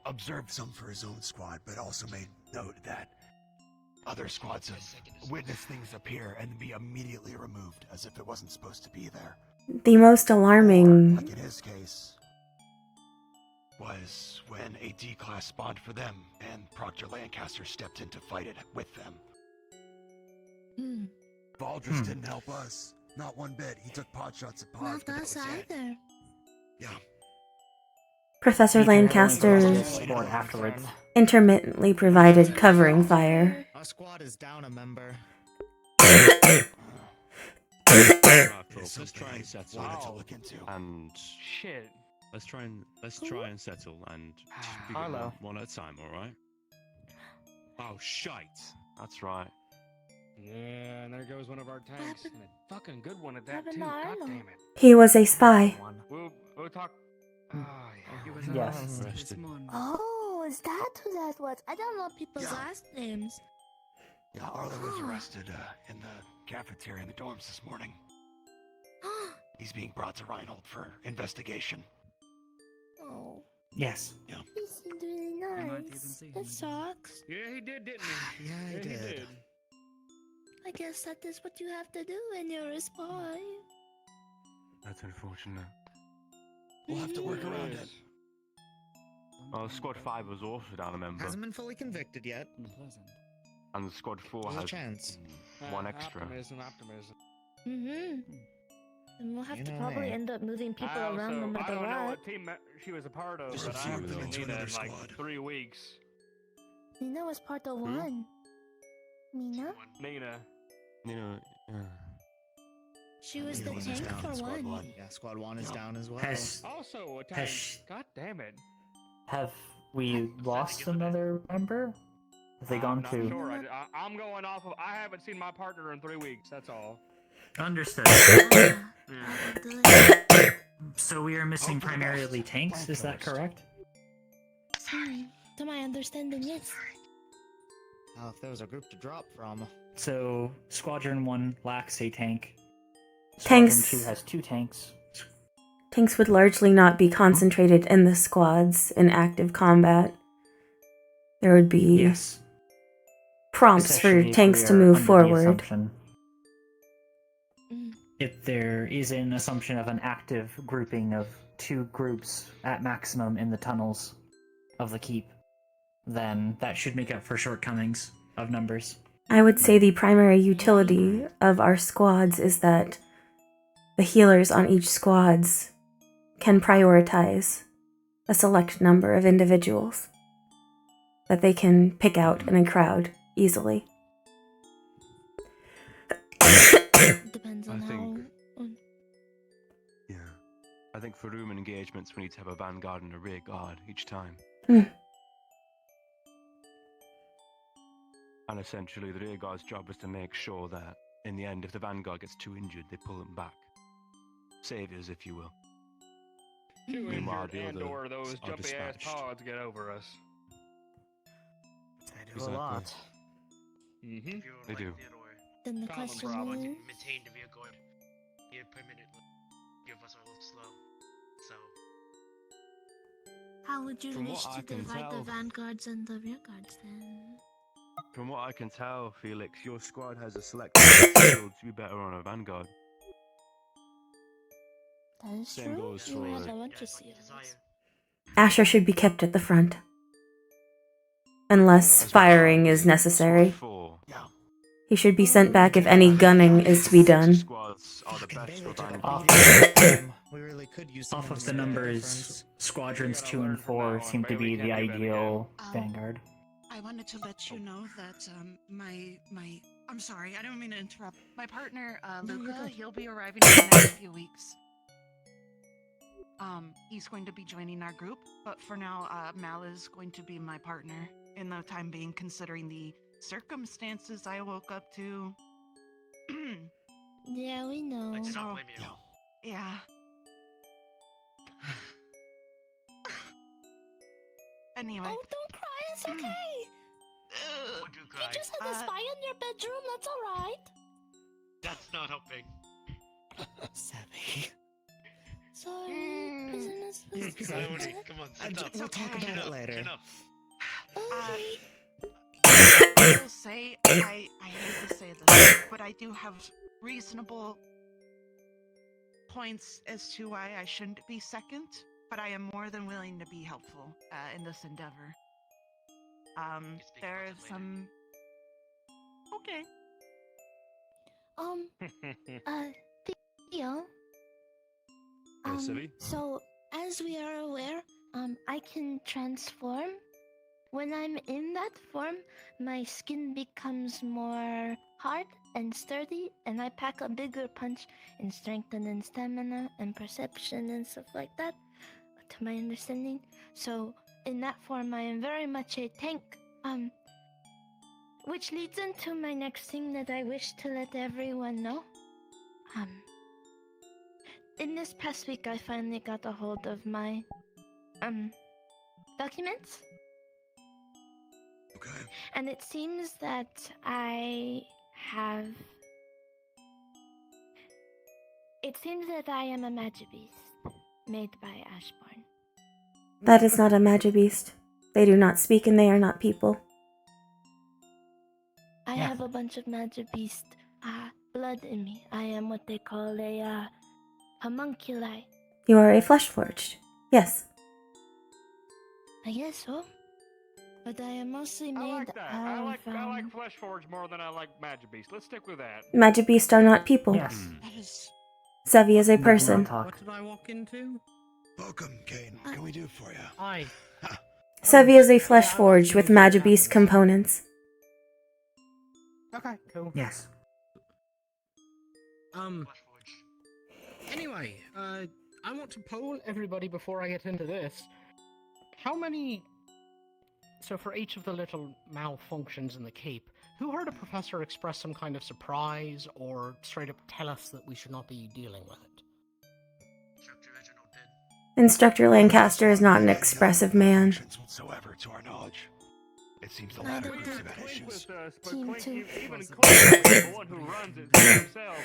observed some for his own squad, but also made note that other squads have witnessed things appear and be immediately removed as if it wasn't supposed to be there. The most alarming... Like in his case, was when a D-class spawned for them, and Proctor Lancaster stepped in to fight it with them. Valdris didn't help us. Not one bit. He took pot shots at pods, Not but that us was it. either. Yeah. Professor Lancaster afterwards. intermittently provided covering fire. Our squad is down a member. folks. Let's try and settle. Wanted to look into. And Shit. let's try and settle and just be Harlow. one at a time. All right. Oh shite. That's right. Yeah, and there goes one of our tanks, and a fucking good one at that happened too. to God Arlo? damn it. He was a spy. We'll talk. Oh yeah. He was Yes. arrested this morning. Oh, is that who that was? I don't know people's last names. Yeah, Arlo was arrested in the cafeteria in the dorms this morning. He's being brought to Reinhold for investigation. Oh, Yes. Yeah. he seemed really might even nice. see That him. sucks. Yeah, he did, didn't he? Yeah, he did. I guess that is what you have to do when you're a spy. That's unfortunate. We'll have to work around it. Well, Squad 5 was also down a member, Hasn't been fully convicted yet. Unpleasant. and Squad 4 There's a has chance. one extra. Optimism. Mm-hmm. And we'll have You to know probably me. end up moving people I around no don't matter know what. what team she was a part of, Just but a I few haven't of them seen to Nina another in like squad. 3 weeks. Nina was part of one. Mina? Nina. You know, She was Nina the was tank down for in Squad one. 1. Yeah, Squad 1 is down as well. Has Also a tank. Has- God damn it. have we lost another member? Have they gone I'm to? not sure. I'm going off of. I haven't seen my partner in 3 weeks. That's all. Understood. Good. So we are missing primarily tanks. Is that correct? To my understanding, yes. Now, if there was a group to drop from, So Squadron 1 lacks a tank. Tanks- Squadron 2 has 2 tanks. Tanks would largely not be concentrated in the squads in active combat. There would be Yes. prompts Especially for if tanks we to are move under the forward. assumption- If there is an assumption of an active grouping of 2 groups at maximum in the tunnels of the keep, then that should make up for shortcomings of numbers. I would say the primary utility of our squads is that the healers on each squads can prioritize a select number of individuals that they can pick out in a crowd easily. Depends on I think- how. yeah. I think for room engagements, we need to have a vanguard and a rear guard each time. Hmm. And essentially, the rear guard's job is to make sure that, in the end, if the vanguard gets too injured, they pull them back. Saviors, if you will. Too Meanwhile, injured the and other or those are jumpy ass dispatched. pods get over us. they do Exactly. a lot. Mm-hmm. They do. Then the Common question problem. is. Maintain the vehicle. You permanently give us a little slow. So How would you From wish what to I can divide the tell- vanguards and the rear guards then? From what I can tell, Felix, your squad has a select skill to be better on a vanguard. That is Same true. goes You for- have a bunch of COs. Asher should be kept at the front. Unless firing is necessary. He should be sent back if any gunning is to be done. Squads are the best for vanguard. We really could use Off someone of to the split numbers, difference. Squadrons 2 and 4 seem to be the ideal vanguard. I wanted to let you know that I'm sorry, I don't mean to interrupt. My partner, Luca, he'll be arriving in the next few weeks. He's going to be joining our group, but for now, Mal is going to be my partner in the time being, considering the circumstances I woke up to. Yeah, we know. So, yeah. Anyway. Oh, don't cry, it's okay. You just had a spy in your bedroom, that's alright. that's not helping. Savvy. Sorry, prisoners. Coyote, come on, sit up. We'll talk about it later. Chin up. I will say, I hate to say this, but I do have reasonable points as to why I shouldn't be second, but I am more than willing to be helpful in this endeavor. There is some... Okay. Theo? Civi? So, as we are aware, I can transform. When I'm in that form, my skin becomes more hard and sturdy, and I pack a bigger punch in strength and in stamina and perception and stuff like that, to my understanding. So, in that form, I am very much a tank. Which leads into my next thing that I wish to let everyone know. In this past week, I finally got a hold of my, documents. Okay. And it seems that I have... It seems that I am a Magibeast, made by Ashbourne. That is not a Magibeast. They do not speak and they are not people. I have a bunch of Magibeast blood in me. I am what they call a homunculi. You are a flesh forged. Yes. I guess so. But I am mostly made I like that. I like of Flesh Forge more than I like Magibeast. Let's stick with that. Magibeast are not people. Yes. Sevi is a They do not person. talk. What did I walk into? Welcome, Kane. What can we do for you? Hi. Sevi is a flesh forged with Magibeast components. Okay, cool. Yes. Anyway, I want to poll everybody before I get into this. How many... So for each of the little malfunctions in the cape, who heard a professor express some kind of surprise or straight up tell us that we should not be dealing with it? Instructor Lancaster is not an expressive man. Whatsoever, to our knowledge. It seems the latter groups have had issues. Even Clink, the one who runs it himself,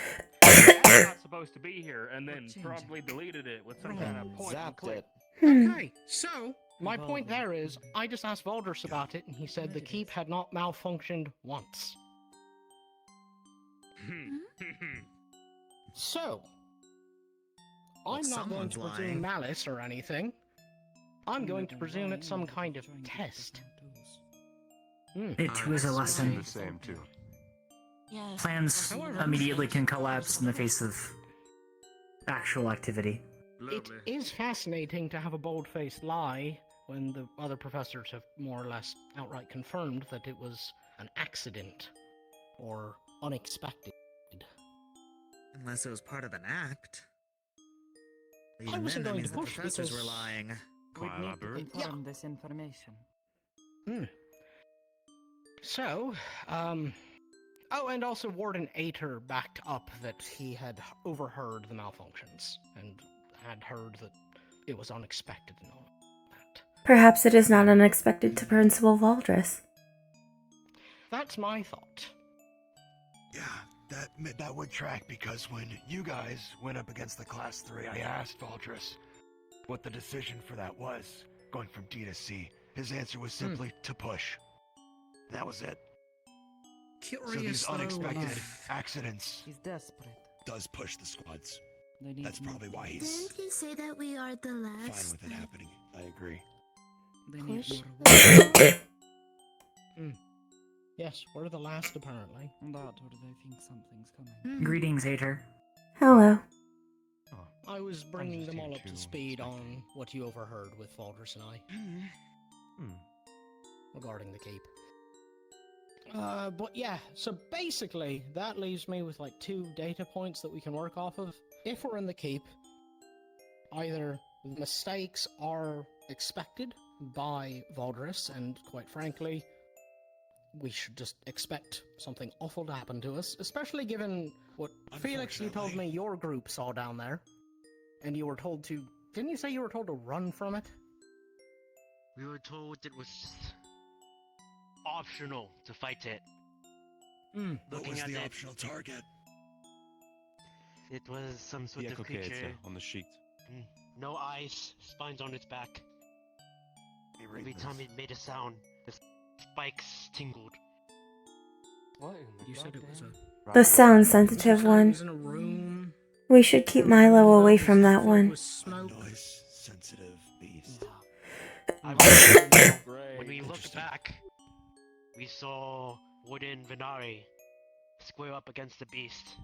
that's not supposed to be here, and then probably deleted it with some kind of point and click. Okay, so my point there is, I just asked Valdris about it, and he said the keep had not malfunctioned once. So, I'm not going to presume malice or anything. I'm going to presume it's some kind of test. It too is a lesson. The same too. Plans immediately can collapse in the face of actual activity. It is fascinating to have a bold-faced lie when the other professors have more or less outright confirmed that it was an accident or unexpected. Unless it was part of an act. I Even wasn't then, that going means to the push professors because were lying. We'd need to confirm this information. So, oh, and also Warden Ater backed up that he had overheard the malfunctions and had heard that it was unexpected and all that. Perhaps it is not unexpected to Principal Valdris. That's my thought. Yeah, that would track because when you guys went up against the Class 3, I asked Valdris what the decision for that was, going from D to C. His answer was simply to push. That was it. Curious, so these though, unexpected accidents He's desperate. does push the squads. That's probably why he's Didn't he say that we are the fine last? with it happening. I agree. Push. Yes, we're the last apparently. That or they think something's coming. Greetings, Ater. Hello. I was bringing them all up to speed on what you overheard with Valdris and I. Regarding the cape. But yeah, so basically, that leaves me with like 2 data points that we can work off of. If we're in the cape, either the mistakes are expected by Valdris, and quite frankly, we should just expect something awful to happen to us, especially given what Felix, you told me your group saw down there. And you were told to... Didn't you say you were told to run from it? We were told it was optional to fight it. What was the optional target? It was some sort of creature. On the sheet. No eyes, spines on its back. Every time it made a sound, the spikes tingled. What? You said it was a... The sound sensitive one. in a room. We should keep Milo away from that one. Noise sensitive beast. When we looked back, we saw Warden Venari square up against the beast.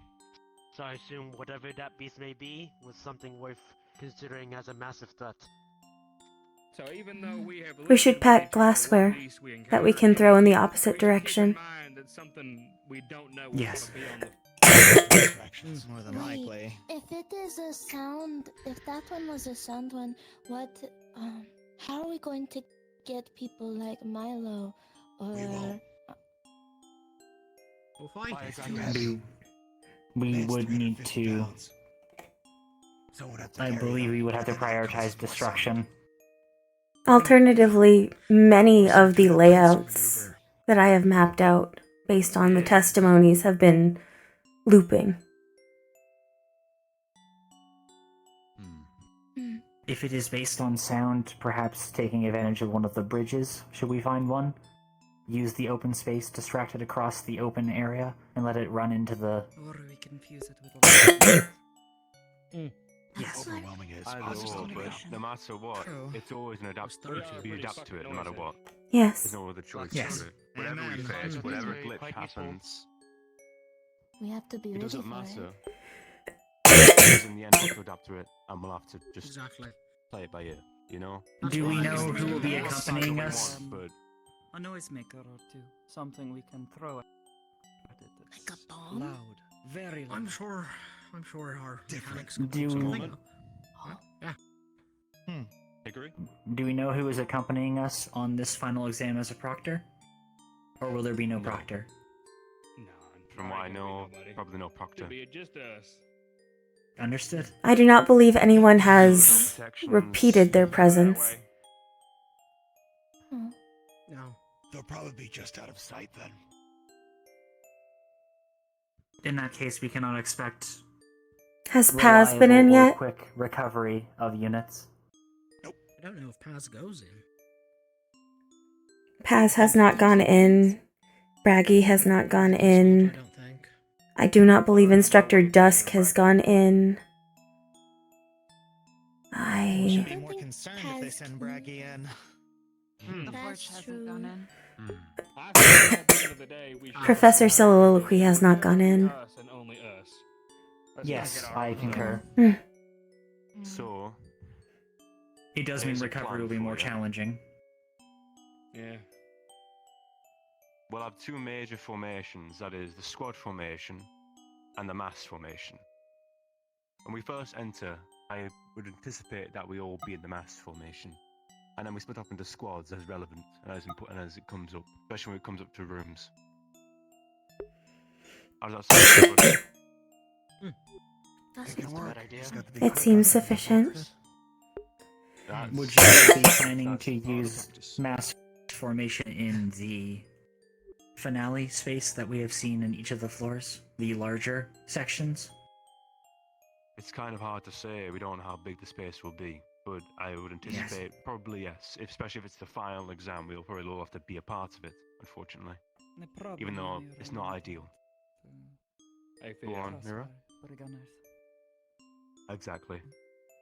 So I assume whatever that beast may be was something worth considering as a massive threat. So even though we have We should pack glassware that we can throw in the opposite direction. that's something we don't know Yes. More than Wait, likely. if it is a sound, if that one was a sound one, how are we going to get people like Milo or? We'll find it. We would need to. I believe we would have to prioritize destruction. Alternatively, many of the layouts that I have mapped out based on the testimonies have been looping. If it is based on sound, perhaps taking advantage of one of the bridges, should we find one? Use the open space, distract it across the open area, and let it run into the... Or we can fuse it with a Yes. Overwhelming is possible, but no matter what, it's always an we adapt to it no matter what. Yes. There's no other choice. Yes. Whatever we face, whatever glitch happens, We have to be it ready doesn't for matter. it. Because in the end, we'll have to adapt to it, and we'll have to just play it by ear, you know? Do we know who will be accompanying us? But a noisemaker or two. Something we can throw at it. Like a bomb? Loud. Very loud. I'm sure our mechanics Do Dickory? Do we know who is accompanying us on this final exam as a proctor? Or will there be no proctor? From what I know, probably no proctor. It'll be just us. Understood. I do not believe anyone has repeated their presence. No. They'll probably be just out of sight then. In that case, we cannot expect... Has Paz been in reliable or yet? quick recovery of units. I don't know if Paz goes in. Paz has not gone in. Braggy has not gone in. I do not believe Instructor Dusk has gone in. We should be more concerned if they send Braggy in. The Forge hasn't gone in. I think at the end of the day, we should Professor Soliloquy has not gone in. us and only us. Let's Yes, not get our I hopes up. concur. So, It does mean There's a recovery plan will be for more you. challenging. Yeah. we'll have two major formations, that is, the squad formation and the mass formation. When we first enter, I would anticipate that we all be in the mass formation. And then we split up into squads as relevant and as important as it comes up, especially when it comes up to rooms. How does that sound, everybody? That's It can work. idea. Just got to be It quick seems on it. sufficient. Would you be planning to use mass formation in the finale space that we have seen in each of the floors? The larger sections? It's kind of hard to say, we don't know how big the space will be, but I would anticipate probably yes, especially if it's the final exam, we'll probably all have to be a part of it, unfortunately. Even though it's not ideal. I Go on, Mira. Briganers. Exactly.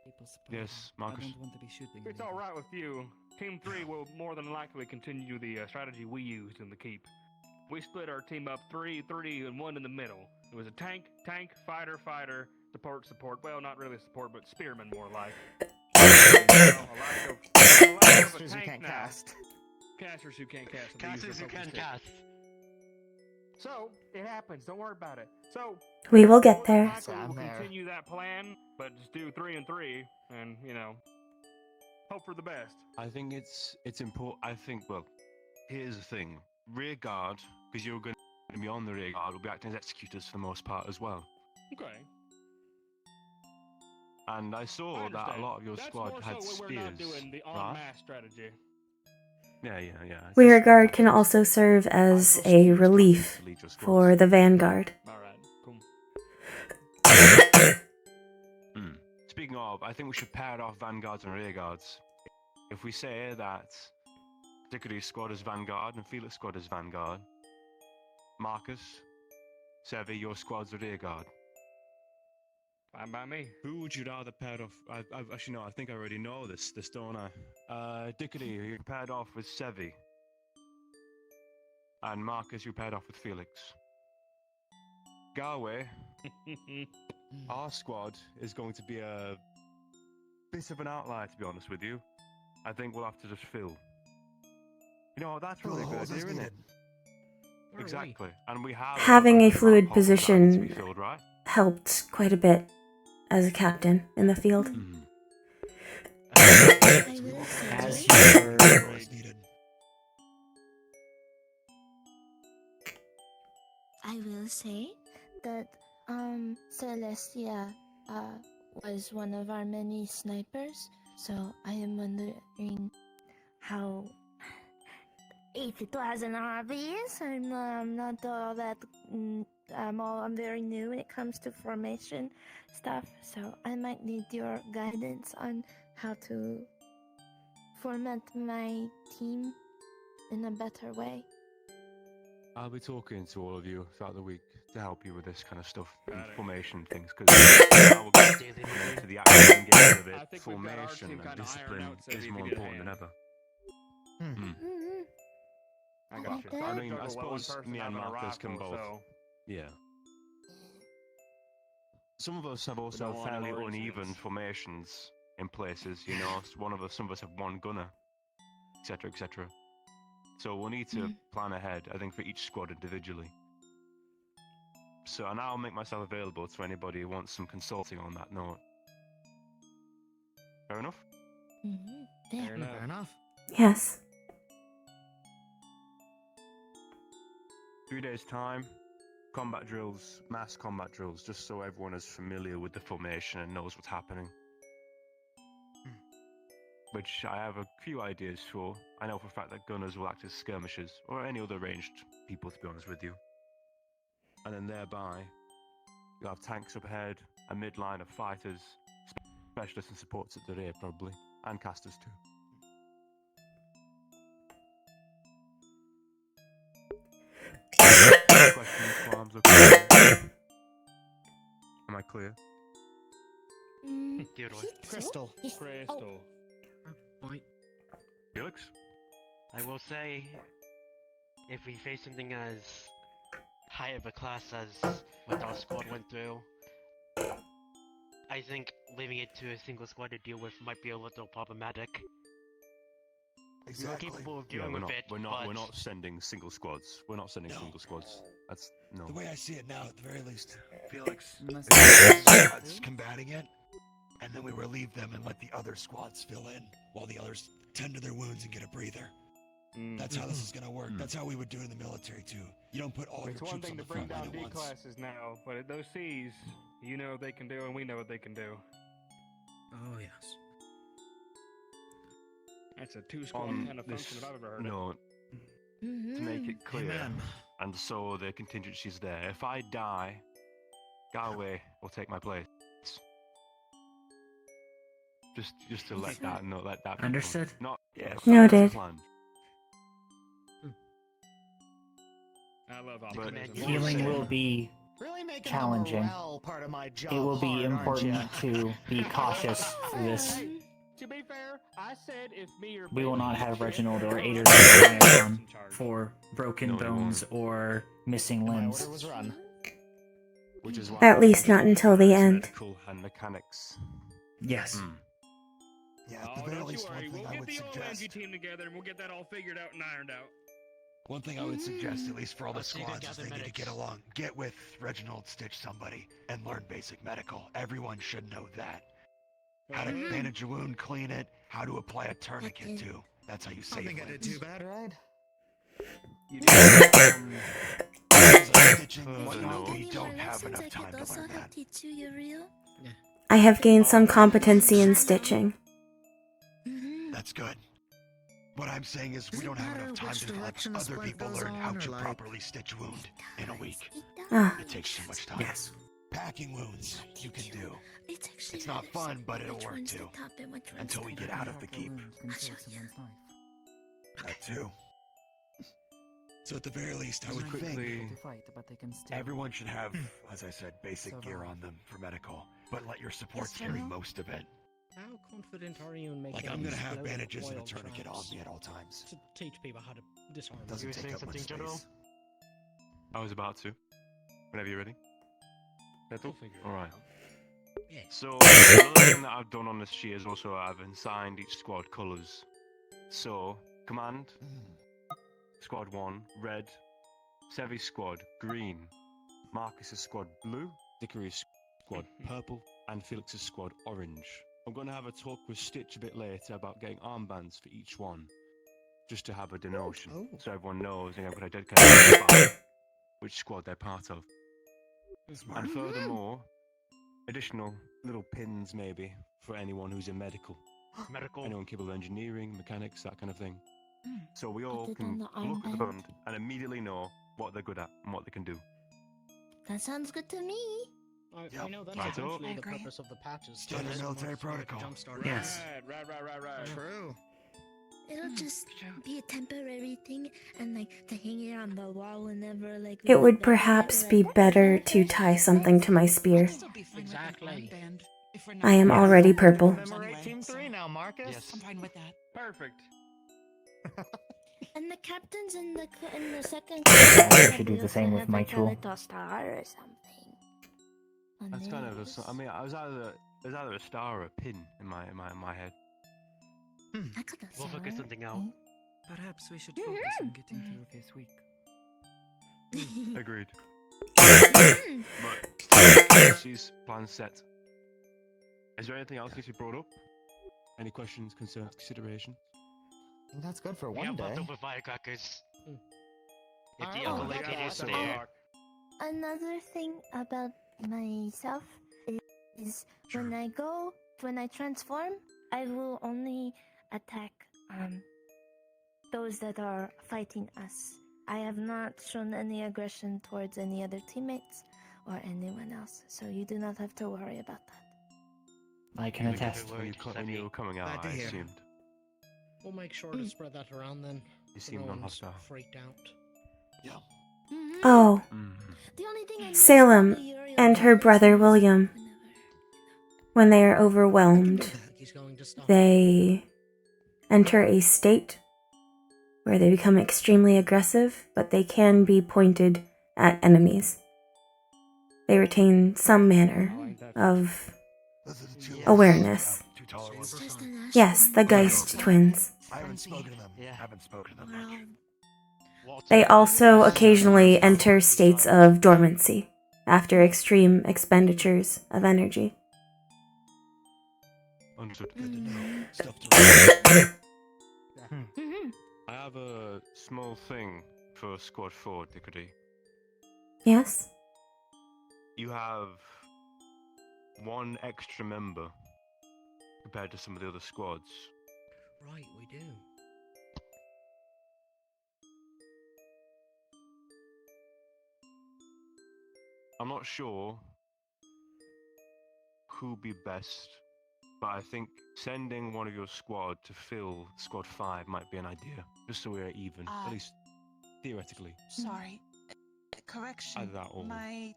People spy Yes, them. Marcus. I don't want to be shooting. If it's all right with you, Team 3 will more than likely continue the strategy we used in the keep. We split our team up 3, and 1 in the middle. It was a tank, fighter, support. Well, not really support, but spearman more like. Casters who can't cast. Casters who can't cast. Casters who can cast. So, it happens. Don't worry about it. So, We will get there. likely we'll continue that plan, but just do 3 and 3, and, hope for the best. I think it's important. Well, here's the thing: rear guard, because you're going to be on the rear guard, will be acting as executors for the most part as well. Okay. And I saw that a lot of your That's squad more had so when we're not spears, doing the en right? masse strategy. Yeah. It's Rear just- guard can also serve as a relief for the vanguard. Alright, cool. Speaking of, I think we should pair off vanguards and rear guards. If we say that Dickory's squad is vanguard and Felix squad is vanguard, Marcus, Sevi, your squad's the rear guard. Fine by me. Who would you rather pair off? Actually, no, I think I already know this, don't I? Dickory, you're paired off with Sevi. And Marcus, you paired off with Felix. Galway, our squad is going to be a bit of an outlier, to be honest with you. I think we'll have to just fill. You know, that's Fill really the good holes idea, as isn't needed. it? Exactly. And we have Having a fluid holes that need to be position filled, right? helped quite a bit as a captain in the field. As your I will say that Celestia was one of our many snipers, so I am wondering how if it was an obvious. I'm not all that. I'm very new when it comes to formation stuff, so I might need your guidance on how to format my team in a better way. I'll be talking to all of you throughout the week to help you with this kind of stuff, information things, because now we're going to the actual engagement of it. Formation and discipline is more important than ever. I got you. I mean, I suppose me and Marcus can both. Yeah. Some of us have also fairly uneven formations in places. You know, some of us have one gunner, etc., etc. So we'll need to plan ahead, I think, for each squad individually. So, and I'll make myself available to anybody who wants some consulting on that note. Fair enough? Fair enough. Yes. 3 days' time, combat drills, mass combat drills, just so everyone is familiar with the formation and knows what's happening. Which I have a few ideas for. I know for a fact that gunners will act as skirmishers, or any other ranged people, to be honest with you. And then thereby, you'll have tanks up ahead, a midline of fighters, specialists and supports at the rear probably, and casters too. Questions, qualms, or concerns? Am I clear? Crystal. Felix? I will say, if we face something as high of a class as what our squad went through, I think leaving it to a single squad to deal with might be a little problematic. Exactly. We're capable of Yeah, dealing we're with not. it, We're but not sending single squads. We're not sending single squads. That's no. The way I see it now, at the very least, Felix, squads combating it, and then we relieve them and let the other squads fill in while the others tend to their wounds and get a breather. That's how this is gonna work. That's how we would do it in the military too. You don't put all your It's one troops thing on the to bring front line down at D once. classes now, but at those C's, you know what they can do, and we know what they can do. Oh yes. That's a two-squad kind of function if I've ever heard No, to make it clear, Amen. and so the contingency's there. If I die, Galway will take my place. Just to let that be Understood. Not Noted. planned. I love But optimism. Healing will be Really making the challenging. morale part of my job It will be hard, aren't ya? important to be cautious for this. To be fair, I said if me or We will not have Bailey Reginald or shit, Ader rely on for broken No, you bones or missing limbs. Order was run. Which is why At least not until the end. medical and mechanics. Yes. Yeah, at Oh, the very don't you least, worry. one thing We'll I get would the old suggest. Angie team together and we'll get that all figured out and ironed out. One thing I would suggest, at least for all the I'll see you to squads, is gather they need to medics. get along. Get with Reginald, Stitch somebody, and learn basic medical. Everyone should know that. How to bandage a wound, clean it, how to apply a tourniquet too. That's how you I save think I did limbs. too bad, right? We don't have enough time to learn that. I have gained some competency in stitching. That's good. What I'm saying is we don't have enough time to help other people learn how to properly stitch a wound in a week. Ah. It takes too much time. Yes. Packing wounds, you can do. It's not fun, but it'll work too. Until we get out of the keep. That too. So at the very least, I would think everyone should have, as I said, basic gear on them for medical. But let your supports carry most of it. How confident are you in making Like I'm gonna have explodable bandages and a oil tourniquet on traps me at all times. to teach people how to disarm. Doesn't take up much space. I was about to. Whenever you're ready. Settle? Alright. So, another thing that I've done on this sheet is also I've assigned each squad colours. So, command, squad 1, red, Sevi's squad, green, Marcus's squad, blue, Dickory's squad, purple, and Felix's squad, orange. I'm going to have a talk with Stitch a bit later about getting armbands for each one, just to have a denotion, so everyone knows and I'm going to dedicate which squad they're part of. And furthermore, additional little pins maybe for anyone who's in medical. Anyone capable of engineering, mechanics, that kind of thing. So we all can look at the band and immediately know what they're good at and what they can do. That sounds good to me. I know that's Right, essentially I the agree. purpose of the patches. Standard military protocol. Yes. Right. True. It'll just be a temporary thing, and like to hang it on the wall whenever like. It would perhaps be better to tie something to my spear. Exactly. I am already purple. Commemorate Team 3 now, Marcus. Yes. I'm fine with that. Perfect. And the captains in the second. I should do the same with my tool. A little star or something. That's kind of I mean, I was either a star or a pin in my head. We'll figure something out. Perhaps we should focus on getting through this week. Agreed. But she's plan set. Is there anything else that you brought up? Any questions, concerns, considerations? I think that's good for We one have day. leftover firecrackers. If the Oh, other lady is okay. there. Another thing about myself is when I transform, I will only attack those that are fighting us. I have not shown any aggression towards any other teammates or anyone else, so you do not have to worry about that. I can attest. When you were coming out, I assumed. We'll make sure to spread that around then. You so seem no one's non-hostile. freaked out. Yeah. Oh, The only thing I know Salem is Uriel and her brother William. When they are overwhelmed, they enter a state where they become extremely aggressive, but they can be pointed at enemies. They retain some manner of awareness. Yes, the Geist twins. I haven't spoken to them. Haven't spoken to them much. They also occasionally enter states of dormancy after extreme expenditures of energy. Understood. I have a small thing for Squad 4, Dickory. Yes? You have one extra member compared to some of the other squads. Right, we do. I'm not sure who'd be best, but I think sending one of your squad to fill Squad 5 might be an idea, just so we're even, at least theoretically. Sorry. Correction. Either that or... My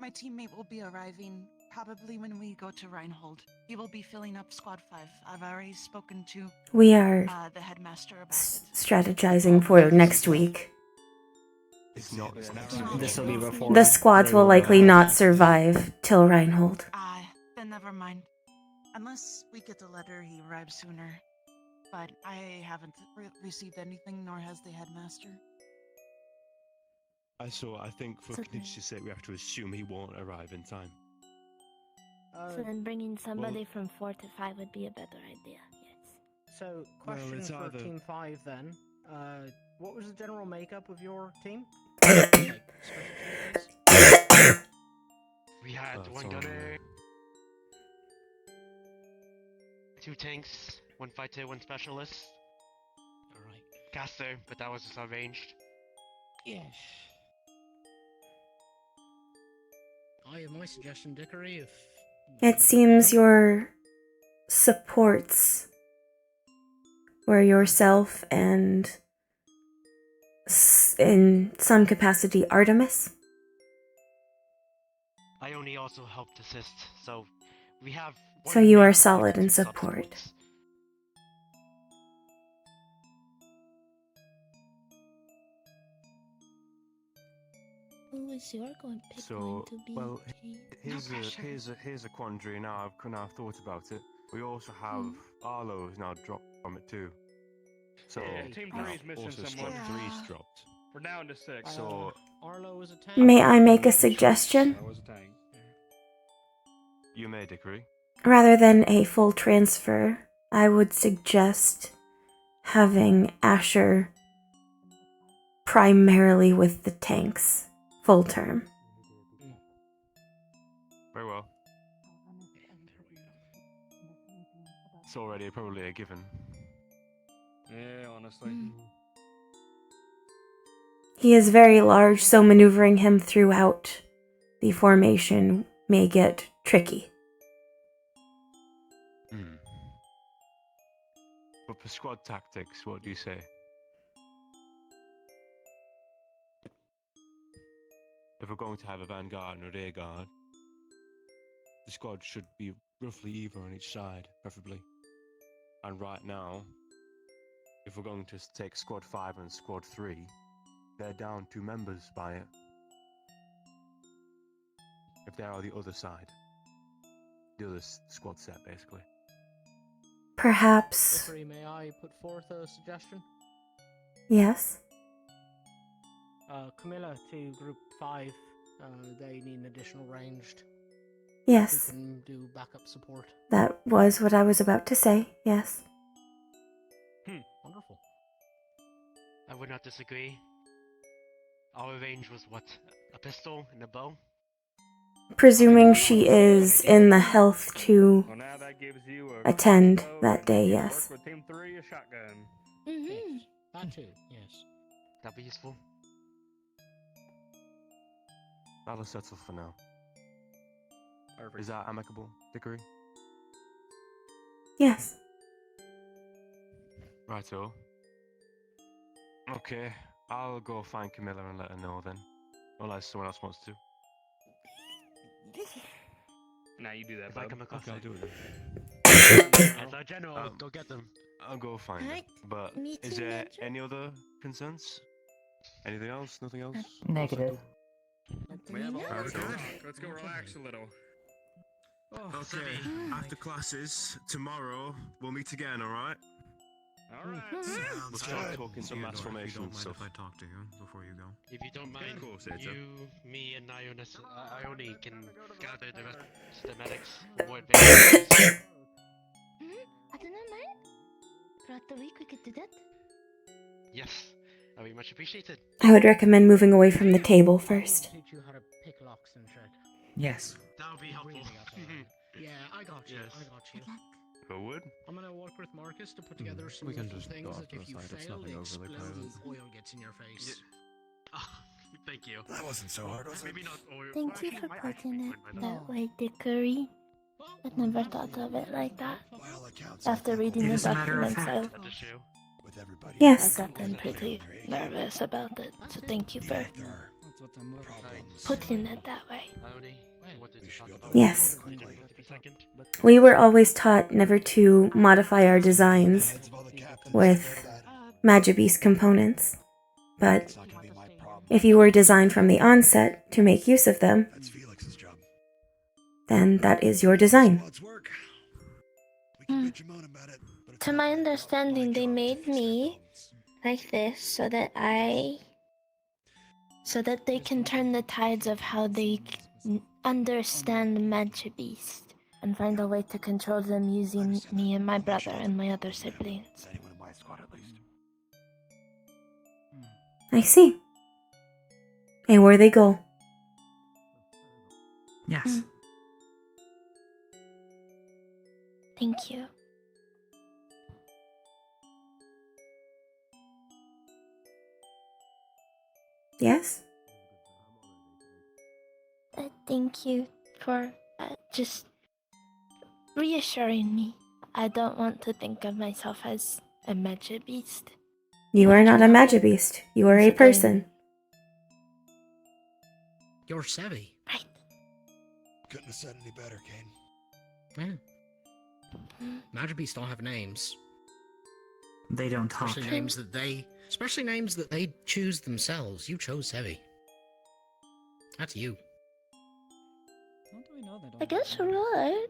teammate will be arriving probably when we go to Reinhold. He will be filling up Squad 5. I've already spoken to We are the headmaster about it. strategizing for next week. It's not This will be before. The squads will likely not survive till Reinhold. Then never mind. Unless we get the letter, he arrives sooner. But I haven't received anything, nor has the headmaster. I think for contingency's sake, we have to assume he won't arrive in time. So then bringing somebody from 4 to 5 would be a better idea, yes. So, question for Team 5 then. What was the general makeup of your team? We had one gunner, 2 tanks, 1 fighter, 1 specialist. Alright. Caster, but that was just arranged. Yes. I have my suggestion, Dickory, if... It seems your supports were yourself and, in some capacity, Artemis. I only also helped assist, so we have... So you are solid in support. Who is your going to be? Well, here's a quandary now. I've thought about it. We also have Arlo who's now dropped from it too. So Yeah, Team 3's missing also someone. Squad 3's dropped. We're down to 6. So Arlo is a tank. May I make a suggestion? I was a tank. you may, Dickory. Rather than a full transfer, I would suggest having Asher primarily with the tanks, full term. Very well. It's already probably a given. Yeah, honestly. He is very large, so maneuvering him throughout the formation may get tricky. But for squad tactics, what do you say? If we're going to have a vanguard and a rear guard, the squad should be roughly even on each side, preferably. And right now, if we're going to take squad 5 and squad 3, they're down 2 members by it. If they're on the other side. The other squad set, basically. Perhaps. Dickory, may I put forth a suggestion? Yes? Camilla to group 5, they need an additional ranged. Yes. Who can do backup support. That was what I was about to say, yes. Wonderful. I would not disagree. Our range was what? A pistol and a bow? Presuming she is in the health to Well, now that gives you a attend crossbow that and day, you yes. Work with Team 3 a shotgun. Mm-hmm. That too, yes. That'd be useful. That'll settle for now. Perfect. Is that amicable, Dickory? Yes. Righto. Okay, I'll go find Camilla and let her know then. Unless someone else wants to. Now you do that, If I bub. come across Okay, I'll it. do it then. As our general, go get them. I'll go find her. Alright, But me is too, there Major. any other concerns? Anything else? Nothing else? Negative. We have a No. hard Okay. talk. Let's go relax a little. Okay, after classes, tomorrow, we'll meet again, alright? Alright. We'll start talking some mass formation and stuff. I talk to you before you go? If you don't mind, Of course, Edzo. you, me, and Ione can gather the rest of the medics more advanced. I do not mind. Throughout the week, we could do that. Yes, that would be much appreciated. I would recommend moving away from the table first. Teach you how to pick locks and shit. Yes. That would be helpful. Yeah, I got you. Yes. I got you. Forward? I'm gonna work with Marcus to put together some We can little just things go off that to the if you side, it's fail, nothing they overly explode and private. oil gets in your face. Oh, thank you. That wasn't so hard, was it? Maybe not oil. Thank you for I actually putting it find myself- that way, Dickory. I never thought of it like that. By all accounts, After reading the As a matter of documents, fact. That's a shoe. with everybody. I Yes. got them pretty nervous about it. So thank you for There That's what I'm working problems. putting it that way. Ione, what did you talk about? Yes. Quickly. Second. We were always taught never to modify our designs Heads of all the captains with said that Magibeast components. But it's not gonna be my problem. if you were designed from the onset to make use of them, That's Felix's job. then that is your design. Squad's work. We can bitch and moan about it, but it's To not my my understanding, they job to made fix their me problems. like this so that they can turn the tides of how they understand Magibeast and find a way to control them using me and my brother and my other siblings. Is anyone in my squad at least? I see. A worthy goal. Yes. Thank you. Yes? Thank you for just reassuring me. I don't want to think of myself as a Magibeast. You are not a Magibeast. You are a person. You're Sevi. Right. Couldn't have said any better, Kane. Yeah. Magibeasts don't have names. They don't talk. Especially names that they choose themselves. You chose Sevi. That's you. How do we know they don't I guess you're right.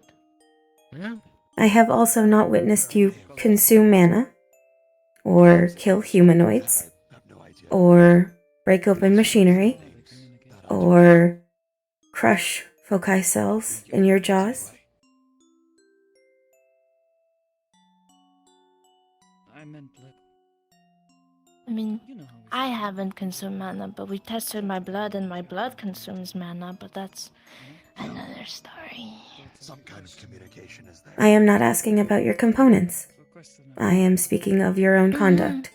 Yeah. I have also not witnessed you consume mana or kill humanoids, or break open machinery, or crush foci cells in your jaws. I meant I mean, I haven't consumed mana, but we tested my blood and my blood consumes mana, but that's another story. Some kind of communication is there. I am not asking about your components. I am speaking of your own conduct.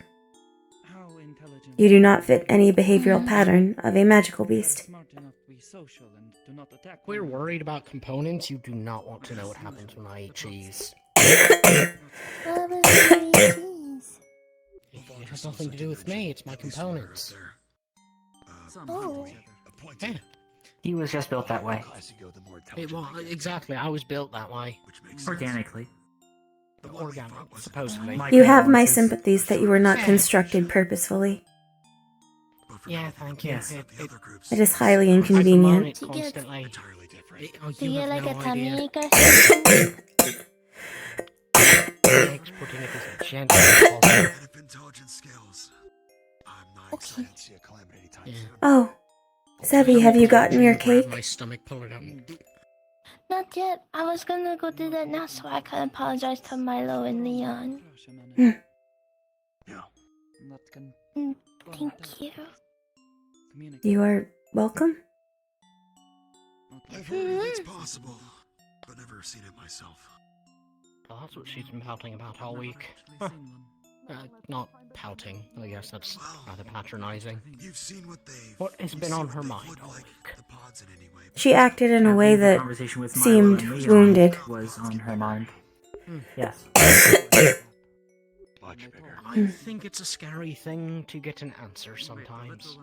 You do not fit any behavioral pattern of a magical beast. We're worried about components. You do not want to know what happens when I eat cheese. It has nothing to do with me. It's my components. Oh. Yeah. He was just built that way. Well, exactly. I was built that way. Organically. Organic, supposedly. You have my sympathies that you were not constructed purposefully. Yeah, thank you. Yes. It is highly inconvenient. Do you You get have like no a tummy idea. ache or something? Jake's putting it as a gentle Okay. Oh, Sevi, have you gotten your cake? My stomach, pull it out. Not yet. I was gonna go do that now so I can apologize to Milo and Leon. Thank you. You are welcome. I've heard it's possible, but never seen it myself. Well, that's what she's been pouting about all week. Not pouting. I guess that's rather patronizing. You've seen what they've... What has been on her mind all week? She acted in a way The that conversation with Milo seemed and Leon wounded. was on her mind. Yes. I think it's a scary thing to get an answer sometimes.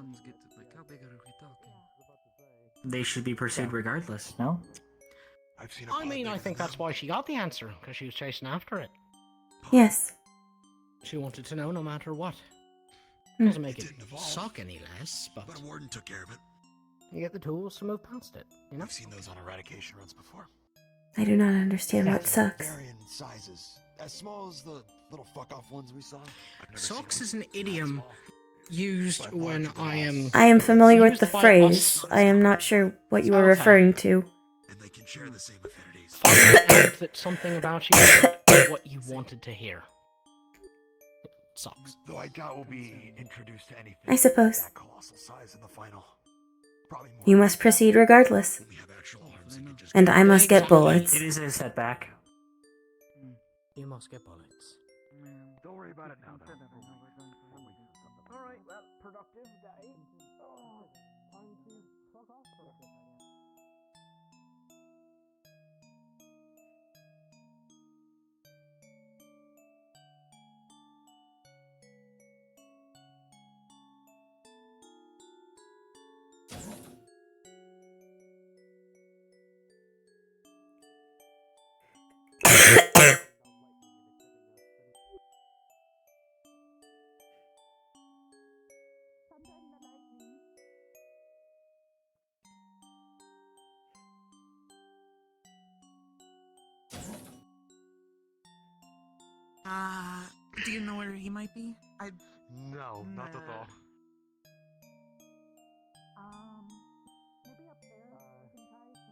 They should be pursued regardless, no? I mean, I think that's why she got the answer, because she was chasing after it. Yes. She wanted to know no matter what. Hmm. Doesn't make it suck any less, but Warden took care of it. you get the tools to move past it, you know? I've seen those on eradication runs before. I do not understand what sucks. Varying sizes. As small as the little fuck-off ones we saw. Socks is an idiom used when I am... I am familiar with used the by phrase. us. I am not sure what you were referring to. And they can share the same affinities. Finding out that something about you isn't what you wanted to hear. It sucks. Though I doubt we'll be introduced to anything I suppose. that colossal size in the final. Probably more. You must proceed regardless. And I must get bullets. It is a setback. You must get bullets. Don't worry about it now, though. Alright, well, productive day. Time to fuck off for a bit, I guess. Do you know where he might be? No, not at all. Maybe up there.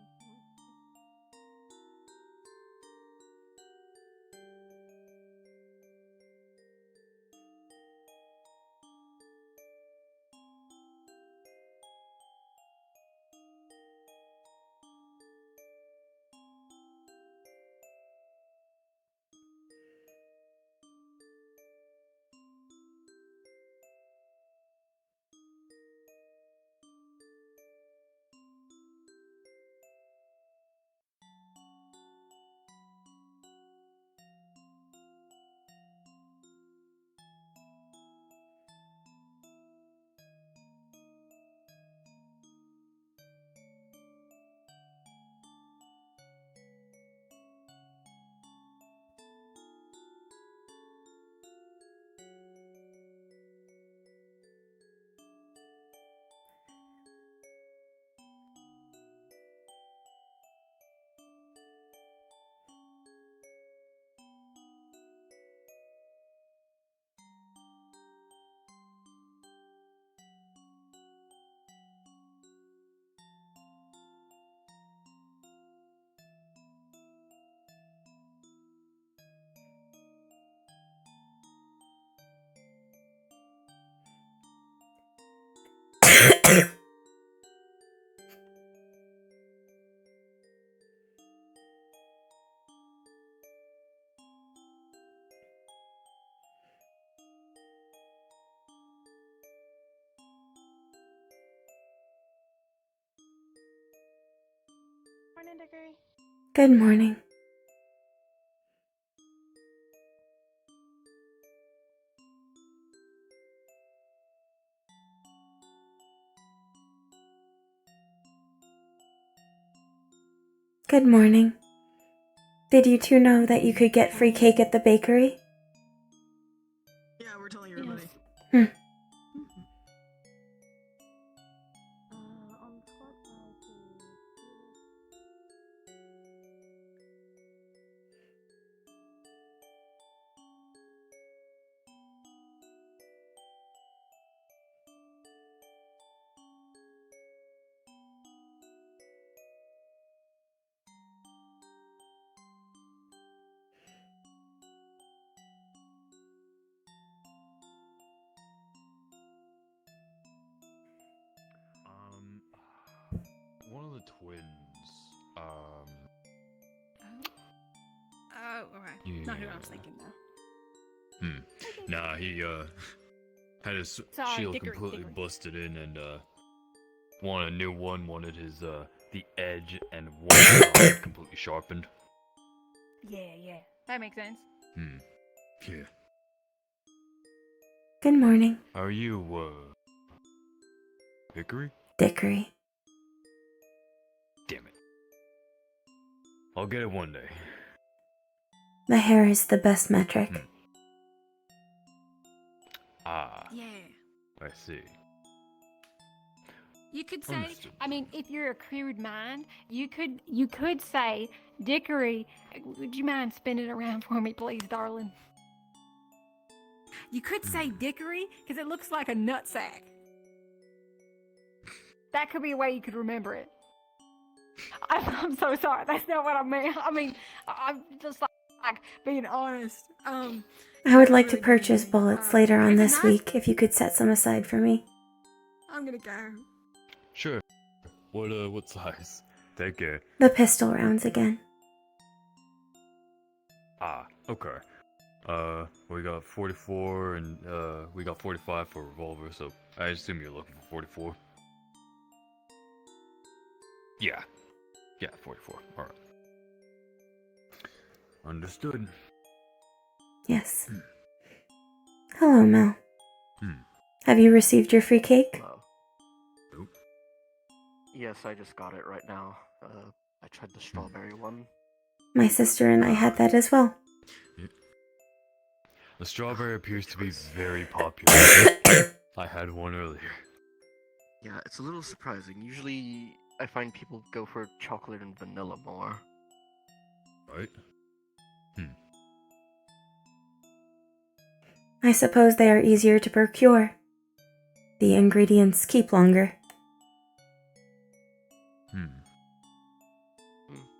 Morning, Dickory. Good morning. Good morning. Did you two know that you could get free cake at the bakery? Yeah, we're telling everybody. Hmm. One of the twins, Oh, alright. Not who I was thinking, though. Nah, he, had his Sorry, shield Dickory, completely Dickory. busted in and, wanted a new one, wanted his, the edge and one side completely sharpened. Yeah. That makes sense. Yeah. Good morning, How are you, Dickory? Dickory. Damn it. I'll get it one day. The hair is the best metric. Ah, Yeah. I see. You could say, Understood. I mean, if you're a crude mind, you could say, Dickory, would you mind spinning it around for me, please, darling? You could say Dickory, because it looks like a nutsack. That could be a way you could remember it. I'm so sorry. That's not what I meant. I mean, I'm just like being honest. I would like to really purchase good. bullets later on Is it this nice? week if you could set some aside for me. I'm gonna go. Sure. What size? Take care. The pistol rounds again. Ah, okay. We got 44 and, we got 45 for a revolver, so I assume you're looking for 44. Yeah. Yeah, 44. Alright. Understood. Yes. Hello, Mel. Have you received your free cake? Hello. Nope. Yes, I just got it right now. I tried the strawberry one. My sister and I had that as well. The strawberry appears to be very popular. I had one earlier. Yeah, it's a little surprising. Usually, I find people go for chocolate and vanilla more. Right? I suppose they are easier to procure. The ingredients keep longer.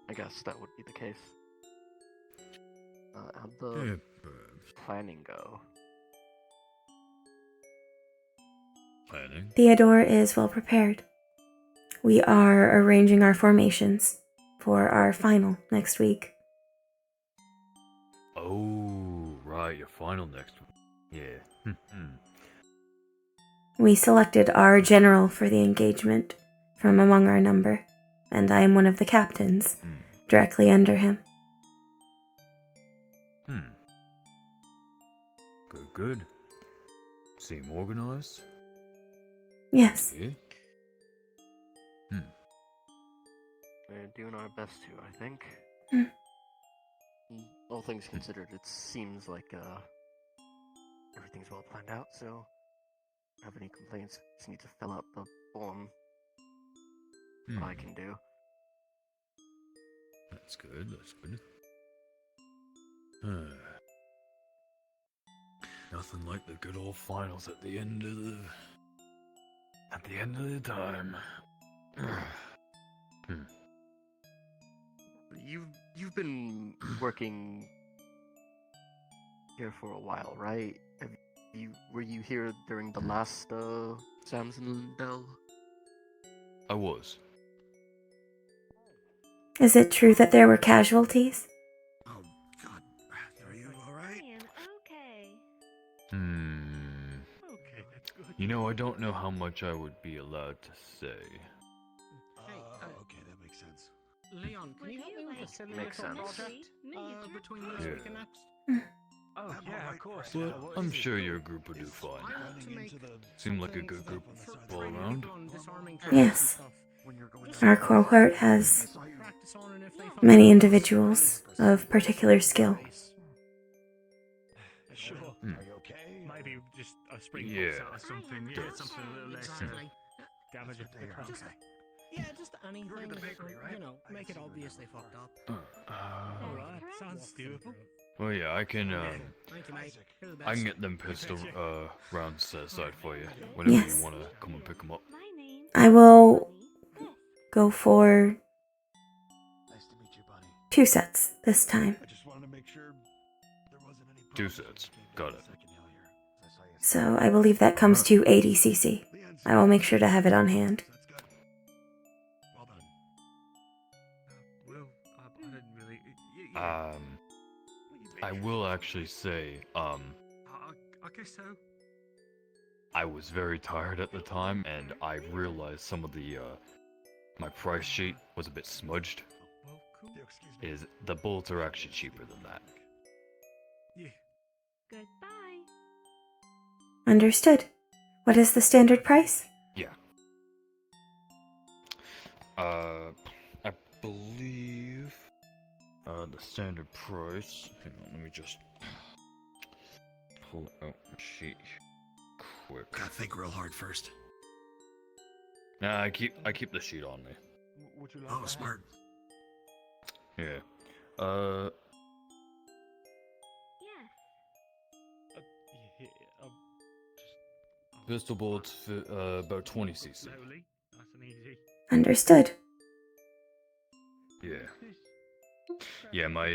I guess that would be the case. How'd the planning go? Planning? Theodore is well prepared. We are arranging our formations for our final next week. Oh, right, your final next week. Yeah. We selected our general for the engagement from among our number, and I am one of the captains, directly under him. Good. Seem organized? Yes. Yeah? We're doing our best to, I think. All things considered, it seems like everything's well planned out, so if you have any complaints, just need to fill out the form. What I can do. That's good, that's good. Nothing like the good old finals at the end of the time. You've been working here for a while, right? Were you here during the last Samson Bell? I was. Is it true that there were casualties? Are you alright? Okay, that's good. You know, I don't know how much I would be allowed to say. Okay, that makes sense. Leon, can you help me with a silly Makes little sense. project between this Yeah. week and next? Oh, yeah, of course. Well, I'm sure your group will do fine. I want to make Seem like a things good group for all training around. people on disarming traps Yes. and stuff. Our cohort has Practice on, and if they find many out individuals of particular skill. Sure. Hmm. Are you okay? Maybe just a spring Yeah. set or something. Yeah, something a little less Exactly. damage of the cross. Yeah, just anything. You're the bakery, that, right? You know, make it obvious they fucked up. Alright, sounds doable. Well, yeah, I can Thank you, mate. You're the best. I can get them pistol rounds set aside for you whenever Yes. you want to come and pick them up. I will go for 2 sets this time. I just wanted to make sure there wasn't any 2 sets. Got it. So I believe that comes to 80 cc. I will make sure to have it on hand. Well done. Well, I didn't really. I will actually say, I guess so. I was very tired at the time, and I realized some of the my price sheet was a bit smudged. Well, cool. Is the bullets are actually cheaper than that? Yeah. Goodbye. Understood. What is the standard price? Yeah. I believe the standard price. Hang on, let me just pull out the sheet quick. Gotta think real hard first. Nah, I keep the sheet on me. Would you like Oh, that? smart. Yeah. Yeah, Pistol bullets about 20 cc. slowly. Nice and easy. Understood. Yeah. Yeah, my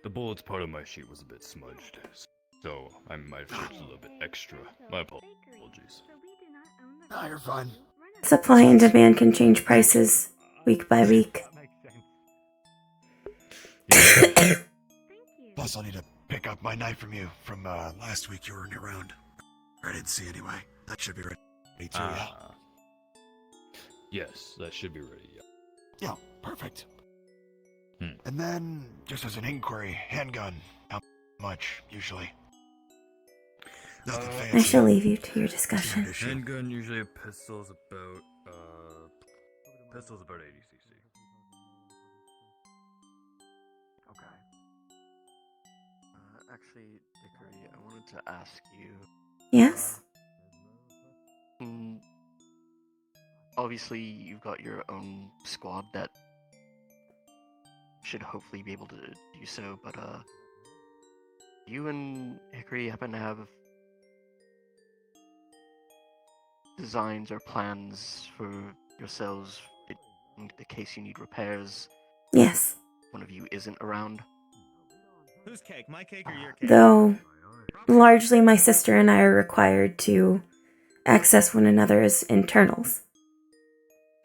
the bullets part of my sheet was a bit smudged, so I might have used a little bit extra. My apologies. Nah, you're fine. Supply and demand can change prices week by week. Plus, I'll need to pick up my knife from you from last week. You weren't around. Or I didn't see anyway. That should be ready too. Yeah. Yes, that should be ready. Yeah. Yeah. Perfect. And then, just as an inquiry, handgun. How much usually? Nothing fancy. I shall leave you to your discussion. Handgun usually a pistol's about 80 cc. Okay. Actually, Dickory, I wanted to ask you. Yes? Obviously, you've got your own squad that should hopefully be able to do so, but you and Hickory happen to have designs or plans for yourselves in the case you need repairs? Yes. One of you isn't around. Whose cake? My cake or your cake? Though, largely my sister and I are required to access one another's internals.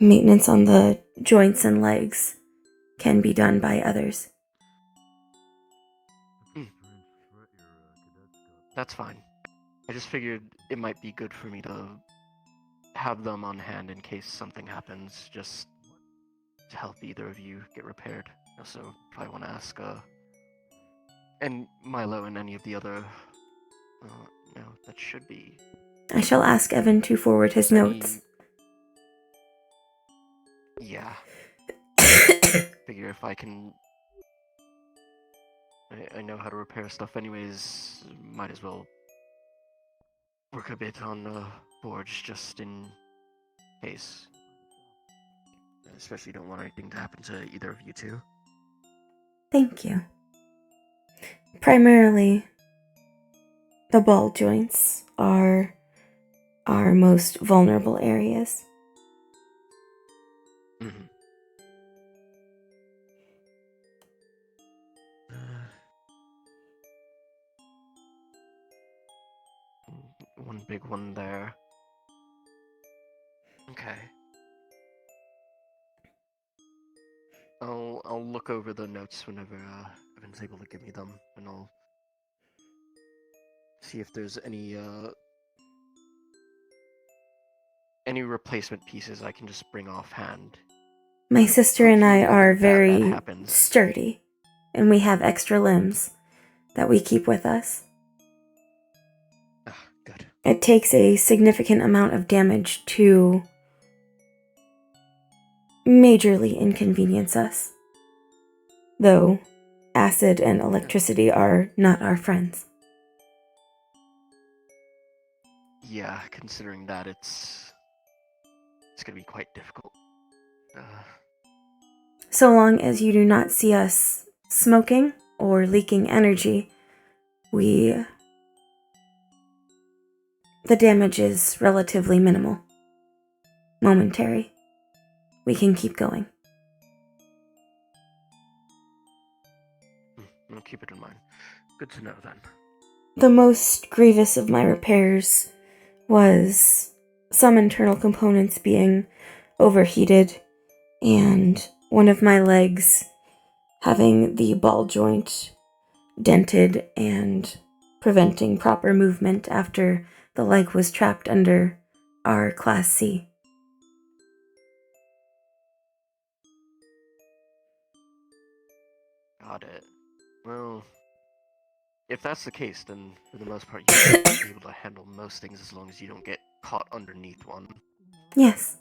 Maintenance on the joints and legs can be done by others. That's fine. I just figured it might be good for me to have them on hand in case something happens, just to help either of you get repaired. I also probably want to ask, and Milo and any of the other, no, that should be. I shall ask Evan to forward his notes. Yeah. Figure if I can. I know how to repair stuff anyways, might as well work a bit on the forge just in case. Especially don't want anything to happen to either of you two. Thank you. Primarily, the ball joints are our most vulnerable areas. Mm-hmm. One big one there. Okay. I'll look over the notes whenever Evan's able to give me them, and I'll see if there's any replacement pieces I can just bring offhand My sister and I are very happens. sturdy, and we have extra limbs that we keep with us. Good. It takes a significant amount of damage to majorly inconvenience us, though acid and electricity are not our friends. Yeah, considering that, it's gonna be quite difficult. So long as you do not see us smoking or leaking energy, the damage is relatively minimal. Momentary. We can keep going. I'll keep it in mind. Good to know then. The most grievous of my repairs was some internal components being overheated and one of my legs having the ball joint dented and preventing proper movement after the leg was trapped under our Class C. Got it. Well, if that's the case, then for the most part, you should be able to handle most things as long as you don't get caught underneath one. Yes.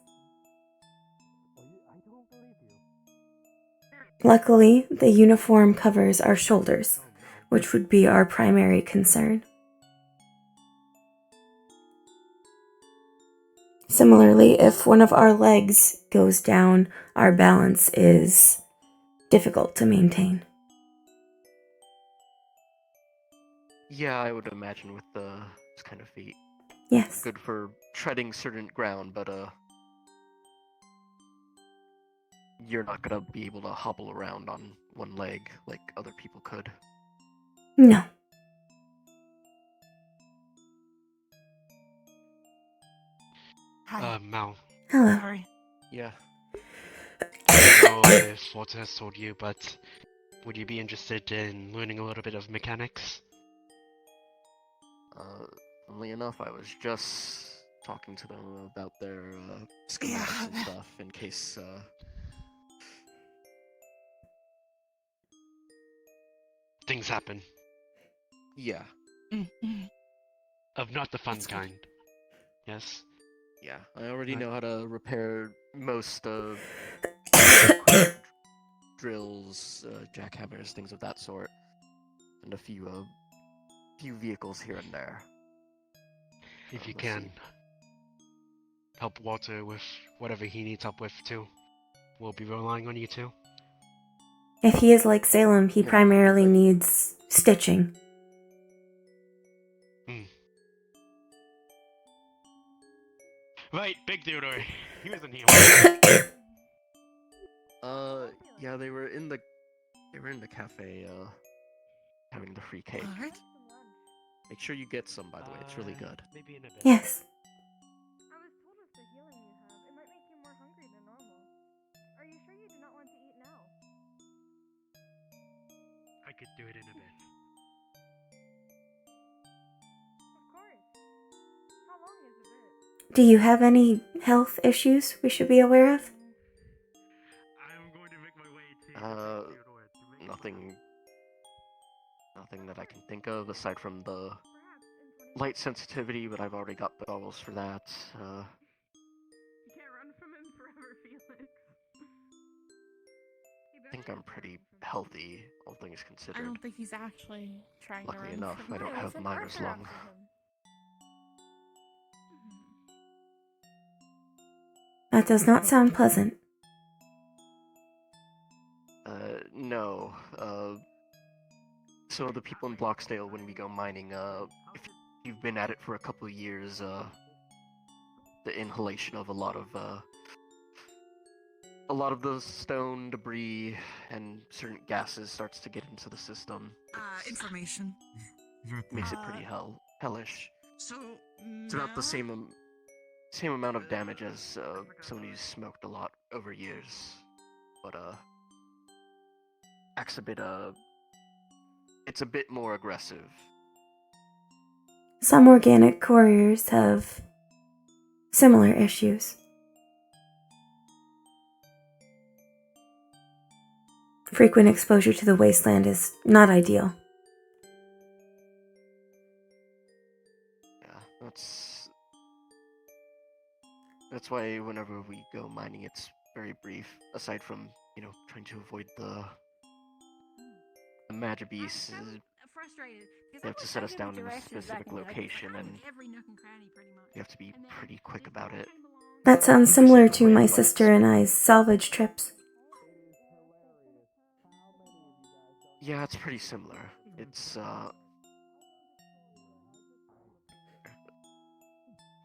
Luckily, the uniform covers our shoulders, which would be our primary concern. Similarly, if one of our legs goes down, our balance is difficult to maintain. Yeah, I would imagine with this kind of feet. Yes. Good for treading certain ground, but you're not gonna be able to hobble around on one leg like other people could. No. Mal. Hello. Sorry. Yeah. I don't know if Walter has told you, but would you be interested in learning a little bit of mechanics? Funnily enough, I was just talking to them about their schematics and stuff in case Things happen. Yeah. Of not the fun kind. Yes? Yeah, I already know how to repair most of drills, jackhammers, things of that sort, and a few vehicles here and there. If you can, help Walter with whatever he needs help with too. We'll be relying on you too. If he is like Salem, he primarily needs stitching. Right, big Dickory. He was in here. Yeah, they were in the cafe, having the free cake. Alright. Make sure you get some, by the way. It's really good. Maybe in a bit. Yes. I could do it in a bit. Do you have any health issues we should be aware of? Nothing that I can think of aside from the light sensitivity, but I've already got bottles for that. I think I'm pretty healthy, all things considered. I don't think he's actually trying to Luckily run enough, from I don't have mine as long. That does not sound pleasant. No. So the people in Bloxdale, when we go mining, if you've been at it for a couple of years, the inhalation of a lot of the stone debris and certain gases starts to get into the system. Information. Makes it pretty hellish. So It's about the same amount of damage as someone who's smoked a lot over years, but acts a bit it's a bit more aggressive. Some organic couriers have similar issues. frequent exposure to the wasteland is not ideal. Yeah, that's why whenever we go mining, it's very brief. Aside from trying to avoid the magic beasts, they have to set us down in a specific location, and you have to be pretty quick about it. That sounds similar to my sister and I's salvage trips. Yeah, it's pretty similar. It's let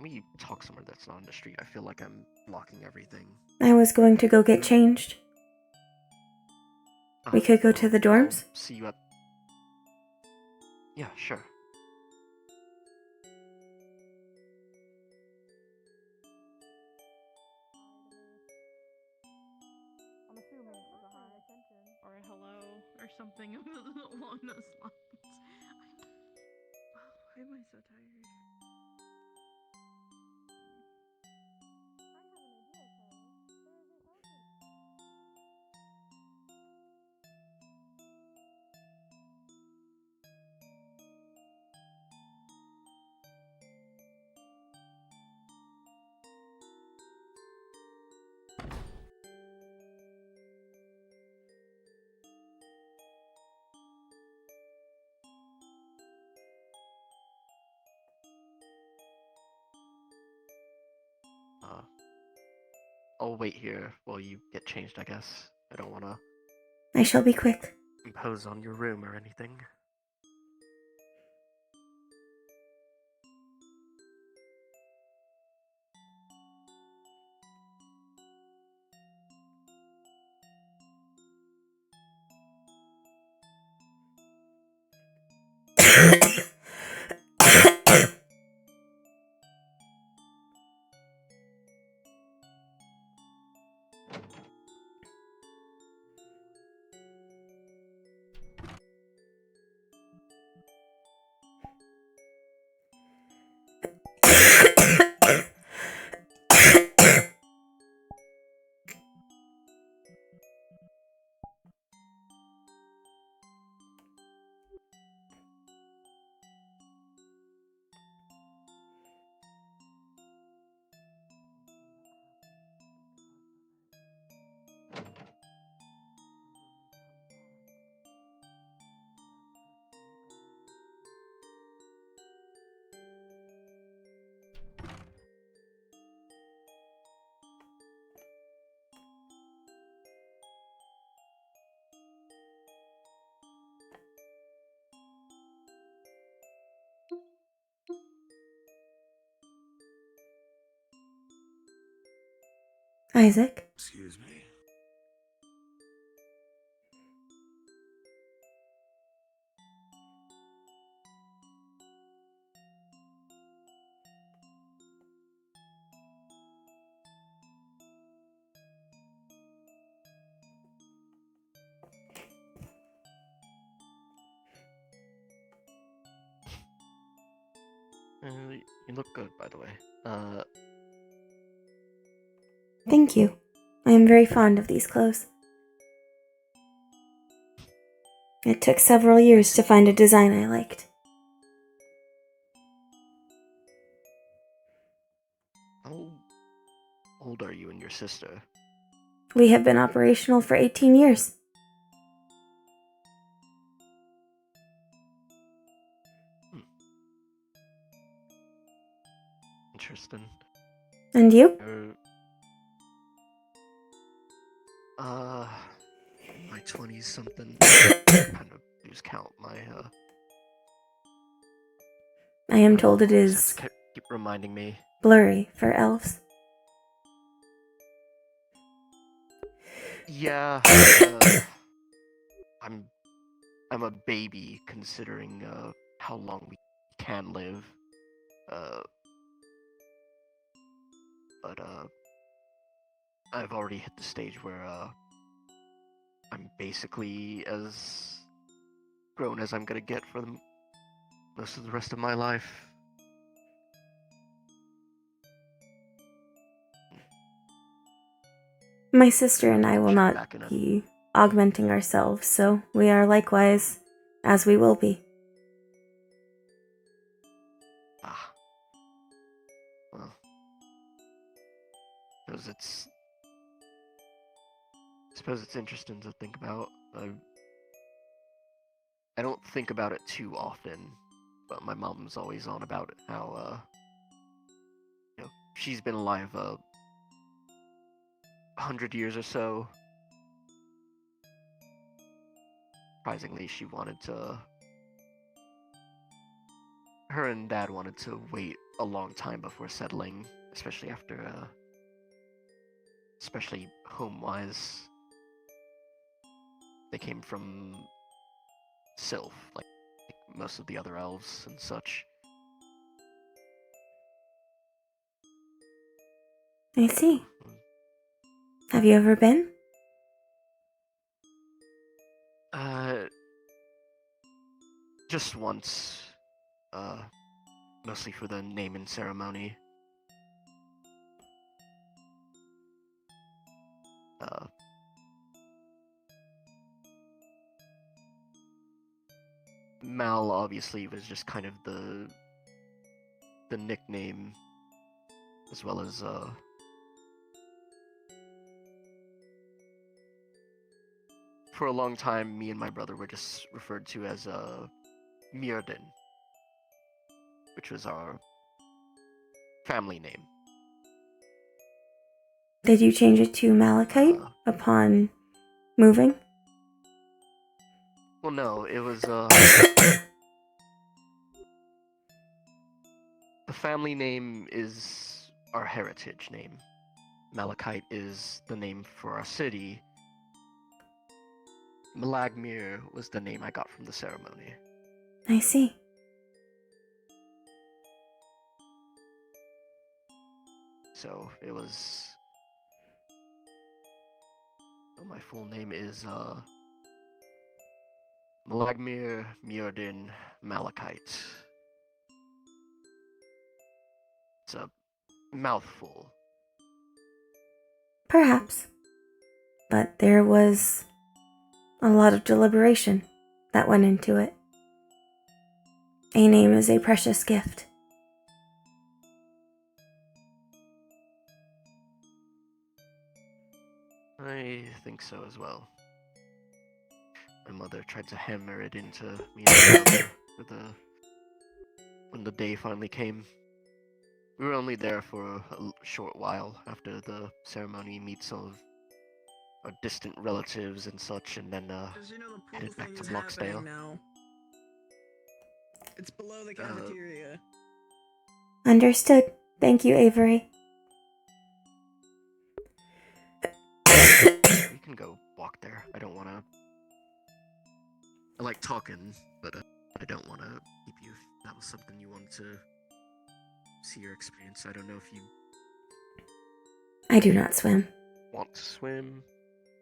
me talk somewhere that's not on the street. I feel like I'm blocking everything. I was going to go get changed. We could go to the dorms? I'll see you at... Yeah, sure. I'm assuming it was a high attention. Or a hello, or something along those lines. Why am I so tired? I'll wait here while you get changed, I guess. I don't want to I shall be quick. impose on your room or anything. Isaac? Excuse me. You look good, by the way. Thank you. I am very fond of these clothes. It took several years to find a design I liked. How old are you and your sister? We have been operational for 18 years. Interesting. And you? My 20s something. Kind of lose count. I am told it Just is keep reminding me. blurry for elves. Yeah. I'm a baby considering how long we can live. But I've already hit the stage where I'm basically as grown as I'm gonna get for the most of the rest of my life. My sister and I will not be augmenting ourselves, so we are likewise as we will be. Ah. Well. I suppose it's interesting to think about. I don't think about it too often, but my mom's always on about it, how, she's been alive 100 years or so. Surprisingly, her and Dad wanted to wait a long time before settling, especially especially home-wise. They came from Sylph, like most of the other elves and such. I see. Have you ever been? Just once. Mostly for the naming ceremony. Mal obviously was just kind of the nickname, as well as for a long time, me and my brother were just referred to as Mirden, which was our family name. Did you change it to Malachite upon moving? Well, no, it was the family name is our heritage name. Malachite is the name for our city. Malagmir was the name I got from the ceremony. I see. So it was. So my full name is Malagmir Mirden Malachite. It's a mouthful. Perhaps. But there was a lot of deliberation that went into it. A name is a precious gift. I think so as well. My mother tried to hammer it into me and my brother when the day finally came. We were only there for a short while after the ceremony, meet some of our distant relatives and such, and then headed back to Bloxdale. Now. It's below the cafeteria. Understood. Thank you, Avery. We can go walk there. I don't want to. I like talking, but I don't want to keep you. If that was something you wanted to see your experience. I don't know if you I do not swim. want to swim.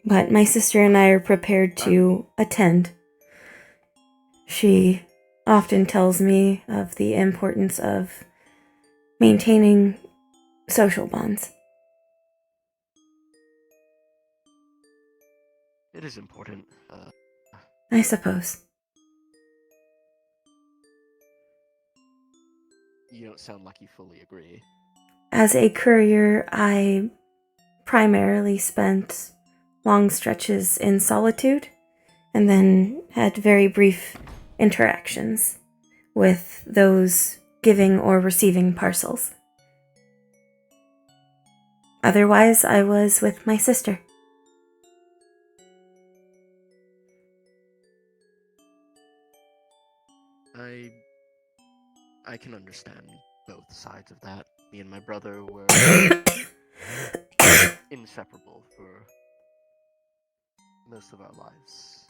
But my sister and I are prepared to attend. She often tells me of the importance of maintaining social bonds. It is important. I suppose. You don't sound like you fully agree. As a courier, I primarily spent long stretches in solitude and then had very brief interactions with those giving or receiving parcels. Otherwise, I was with my sister. I can understand both sides of that. Me and my brother were inseparable for most of our lives.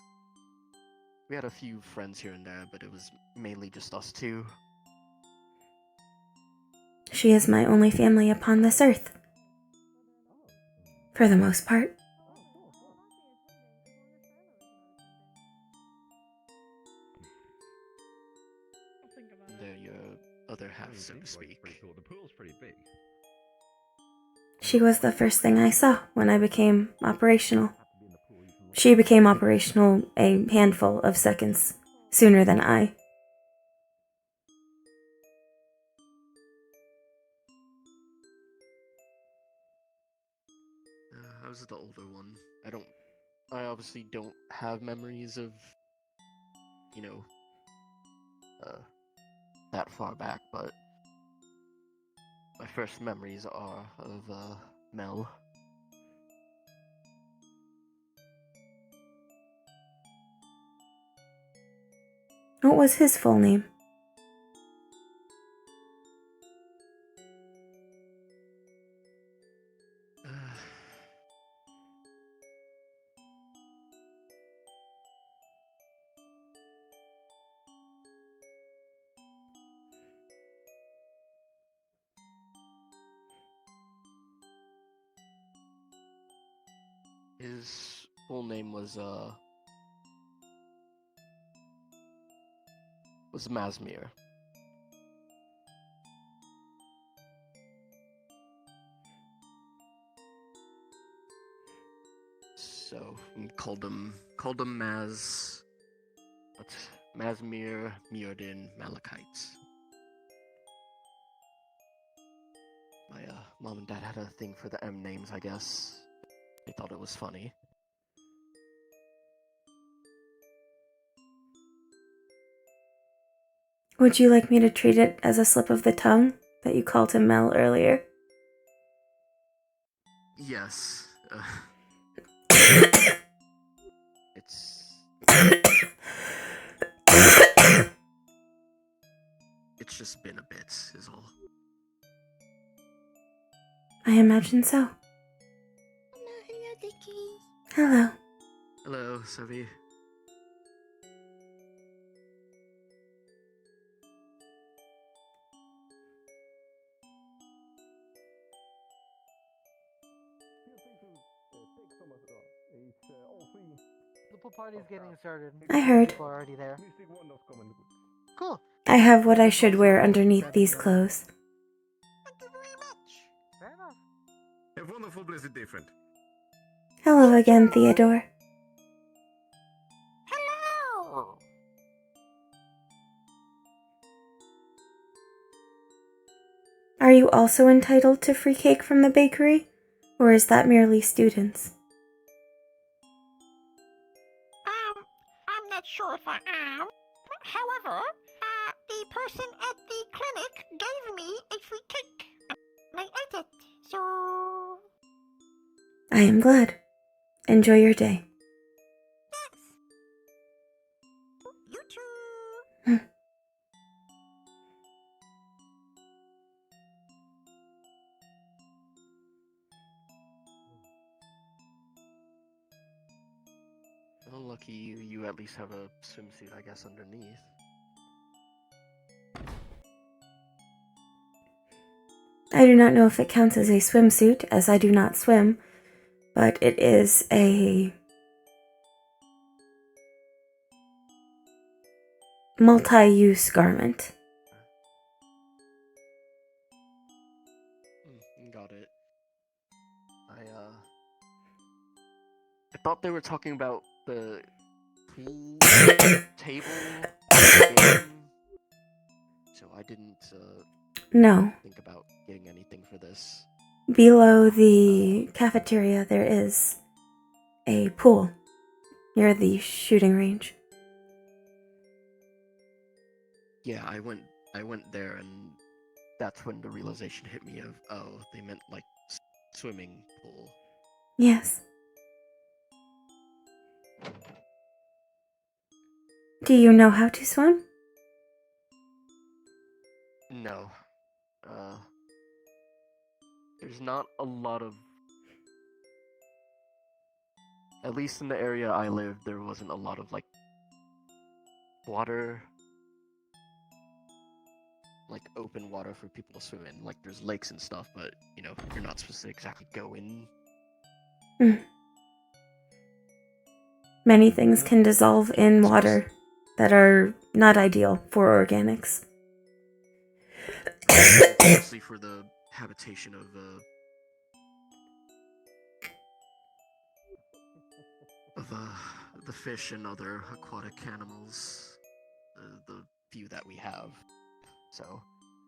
We had a few friends here and there, but it was mainly just us two. She is my only family upon this earth. For the most part. They're your other half, so to speak. The pool's pretty big. She was the first thing I saw when I became operational. She became operational a handful of seconds sooner than I. I was the older one. I obviously don't have memories of, you know, that far back, but my first memories are of, Mel. What was his full name? His full name was Masmir. So called him Masmir Muradin Malachites. My mom and dad had a thing for the M names, I guess. They thought it was funny. Would you like me to treat it as a slip of the tongue that you called him Mel earlier? Yes. It's just been a bit, is all. I imagine so. Hello, Dickory. Hello. Hello, Savi. The pool party's getting started. I heard. People are already there. Cool. I have what I should wear underneath these clothes. Fair enough. A wonderful, blessed day, friend. Hello again, Theodore. Hello! Are you also entitled to free cake from the bakery? Or is that merely students? I'm not sure if I am. However, the person at the clinic gave me a free cake. And I ate it, so... I am glad. Enjoy your day. You too! Well, lucky you at least have a swimsuit, I guess, underneath. I do not know if it counts as a swimsuit, as I do not swim, but it is a multi-use garment. Got it. I thought they were talking about the pool table game, so I didn't No. think about getting anything for this. Below the cafeteria, there is a pool near the shooting range. Yeah, I went there, and that's when the realization hit me of, oh, they meant like swimming pool. Yes. Do you know how to swim? No. There's not a lot of... At least in the area I lived, there wasn't a lot of, like, water... like, open water for people to swim in. Like, there's lakes and stuff, but, you know, you're not supposed to exactly go in. Many things can dissolve in water that are not ideal for organics. Mostly for the habitation of the fish and other aquatic animals, the few that we have. So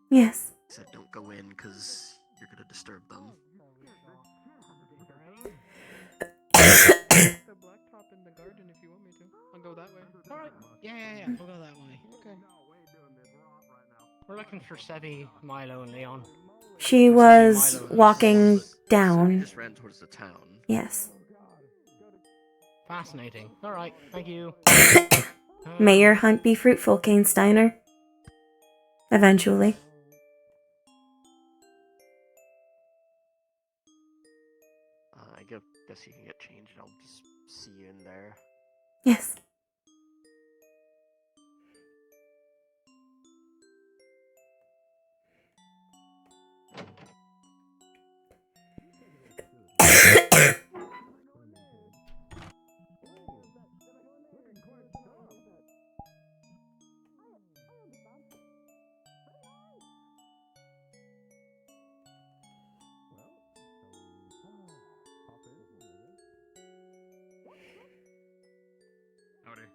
Yes. I said don't go in because you're gonna disturb them. The blacktop in the garden if you want me to. I'll go that way. Alright. Yeah. We'll go that way. Okay. We're looking for Sebi, Milo, and Leon. She was walking down. Just ran towards the town. Yes. Fascinating. Alright, thank you. May your hunt be fruitful, Kane Steiner. Eventually. I guess you can get changed and I'll just see you in there. Yes. Howdy.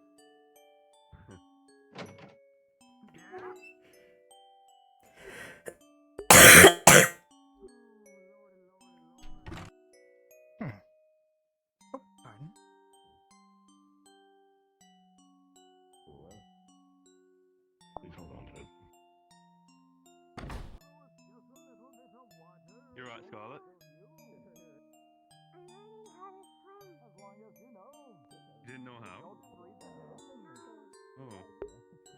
Pardon? Please hold on to it. You're right, Scarlet. You didn't know how? Oh.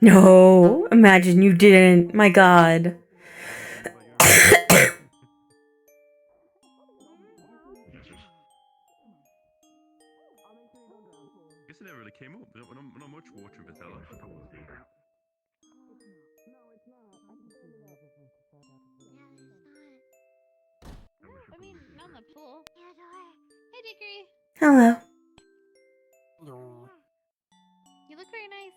No, imagine you didn't. My god. Guess it never really came up. Not much water in Patella. I mean, not in the pool. Hey, Dickory. Hello. You look very nice.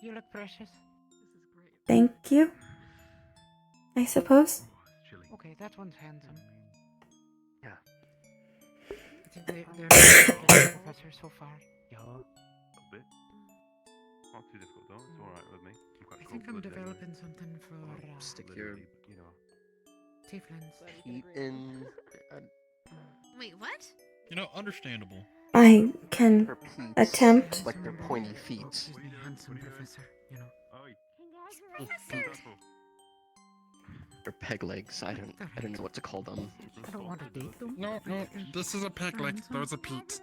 You look precious. Thank you. I suppose. Okay, that one's handsome. Yeah. I think they're the professor so far. Yeah. A little bit. Not too difficult though. It's alright with me. I'm quite I think I'm cold-blooded anyway. developing something for Stick your You know. tieflings. feet in. Wait, what? You know, understandable. I can Her feet, attempt. like their pointy feet. Excuse me, handsome professor. You know. Or peg legs. I don't know what to call them. I don't want to date them. No, this is a peg leg. Those are Pete.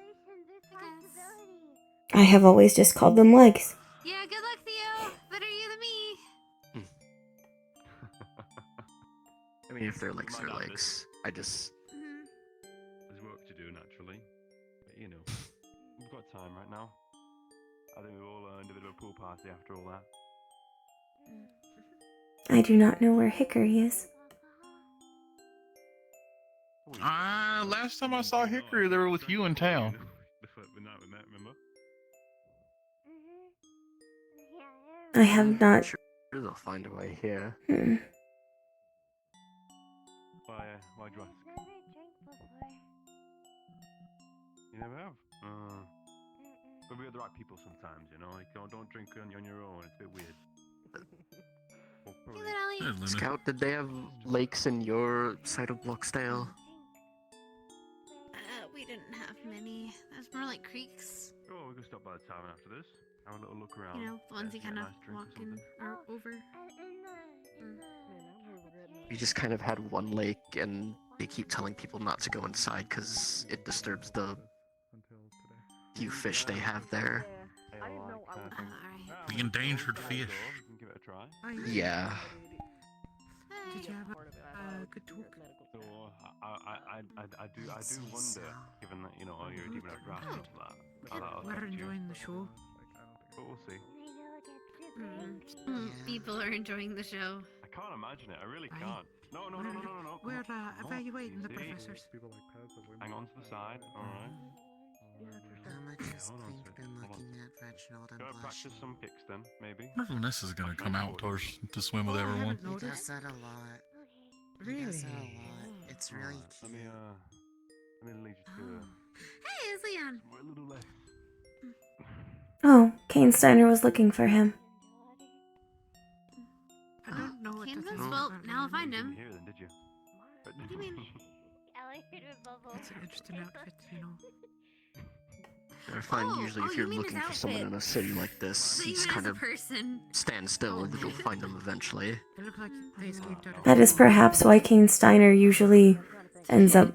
I have always just called them legs. Yeah, good luck, Theo. Better you than me. I mean, if their legs are legs, I just. There's work to do naturally. But you know, we've got time right now. I think we've all earned a bit of a pool party after all that. I do not know where Hickory is. Last time I saw Hickory, they were with you in town. The night we met, remember? I have not. Sure, they'll find a way here. Why'd you ask? You never have? But we're the right people sometimes, you know? Like, don't drink on your own, it's a bit weird. Scout, did they have lakes in your side of Bloxdale? We didn't have many. That was more like creeks. Oh, we can stop by the tavern after this. Have a little look around. You know, the ones you get a kind of nice drink or walk in or over. We just kind of had one lake, and they keep telling people not to go inside because it disturbs the few fish they have there. The endangered fish. Give it a try. Yeah. Did you have a good talk? So I do wonder, given that you know you're even a draft of that. We're enjoying the show. But we'll see. People are enjoying the show. I can't imagine it. I really can't. No. We're evaluating the professors. Hang on to the side. All right. How much has Pink been looking at Reginald and Go blushing? practice some kicks then, maybe. Vanessa's gonna come outdoors to swim with everyone. He does that a lot. He does that a lot. It's really cute. Let me lead you to Hey, it's Leon. Oh, Kane Steiner was looking for him. I don't know what to Canvas? think. Well, now I'll find him. Here then, did you? What do you mean? It's an interesting outfit, you know. I find usually if you you're mean his looking for someone in a city like this, Not he's even kind as a of person. stand still, but you'll find them eventually. They look like they escaped out of That is perhaps why Kane Steiner usually ends up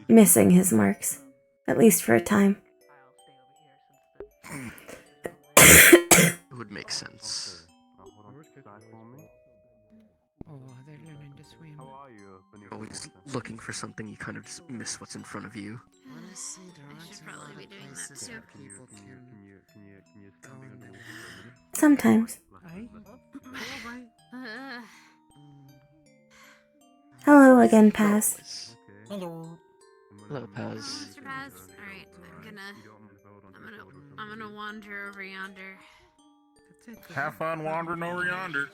missing his marks, at least for a time. It would make sense. Oh, they're learning to swim. Always looking for something, you kind of just miss what's in front of you. Honestly, I should probably be doing that too. Sometimes. Uh, Hello again, Paz. Hello. Hello, Paz. Mr. Paz. Alright, I'm gonna wander over yonder. Have fun wandering over yonder.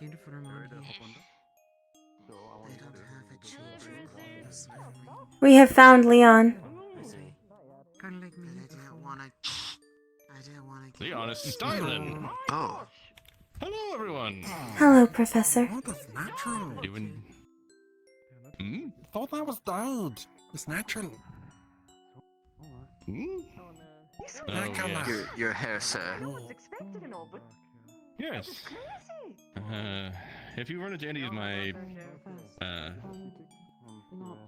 We have found Leon. Kind of like me. I didn't want to. Leon is styling. Oh. Hello, everyone. Hello, Professor. That's natural. Even. Hmm? Thought that was died. It's natural. Hmm? Your hair, sir. Yes. If you run into any of my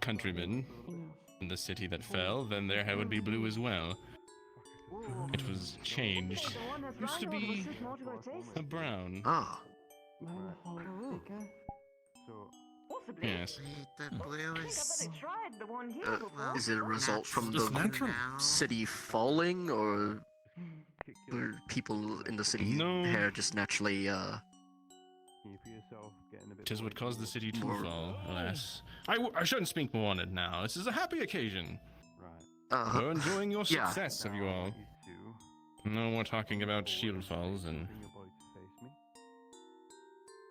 countrymen in the city that fell, then their hair would be blue as well. It was changed. Used to be a brown. Ah. Yes. Is it a result from the city falling, or were people in the city hair just naturally, Tis what caused the city to fall, alas. I shouldn't speak more on it now. This is a happy occasion. We're enjoying your success of you all. No more talking about shield falls and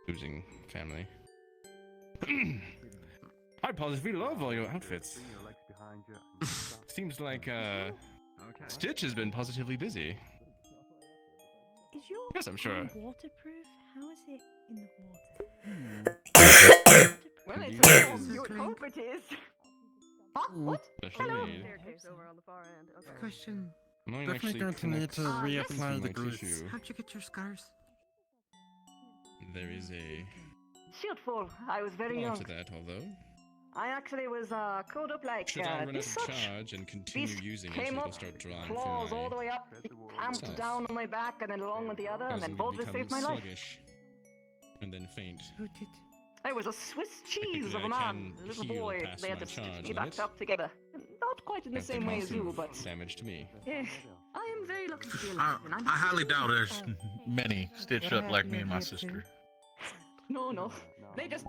losing family. I positively love all your outfits. Seems like Stitch has been positively busy. Is your Yes, I'm sure. waterproof? How is it in the water? Well, it's you would hope it is. What? Hello. Question. Definitely going to need to reapply the grease. How'd you get your scars? There is a Shieldfall. I was very law young. to that, although. I actually was caught up like Should I run out this of such. charge and continue Beast using it, came it'll up, start drawing claws from all the my way up, amped self. down on my back, and then along with the other, and then causing me to both become saved my life. sluggish and then faint. Who did? I was a Swiss cheese of a I man, can a little heal boy. past They had my to stitch charge me on back it. up together. Not quite in the After same way as you, causing but damage to me. I am very lucky to be I alive. and I'm highly doubt there's many stitched up like me and my sister. No. They just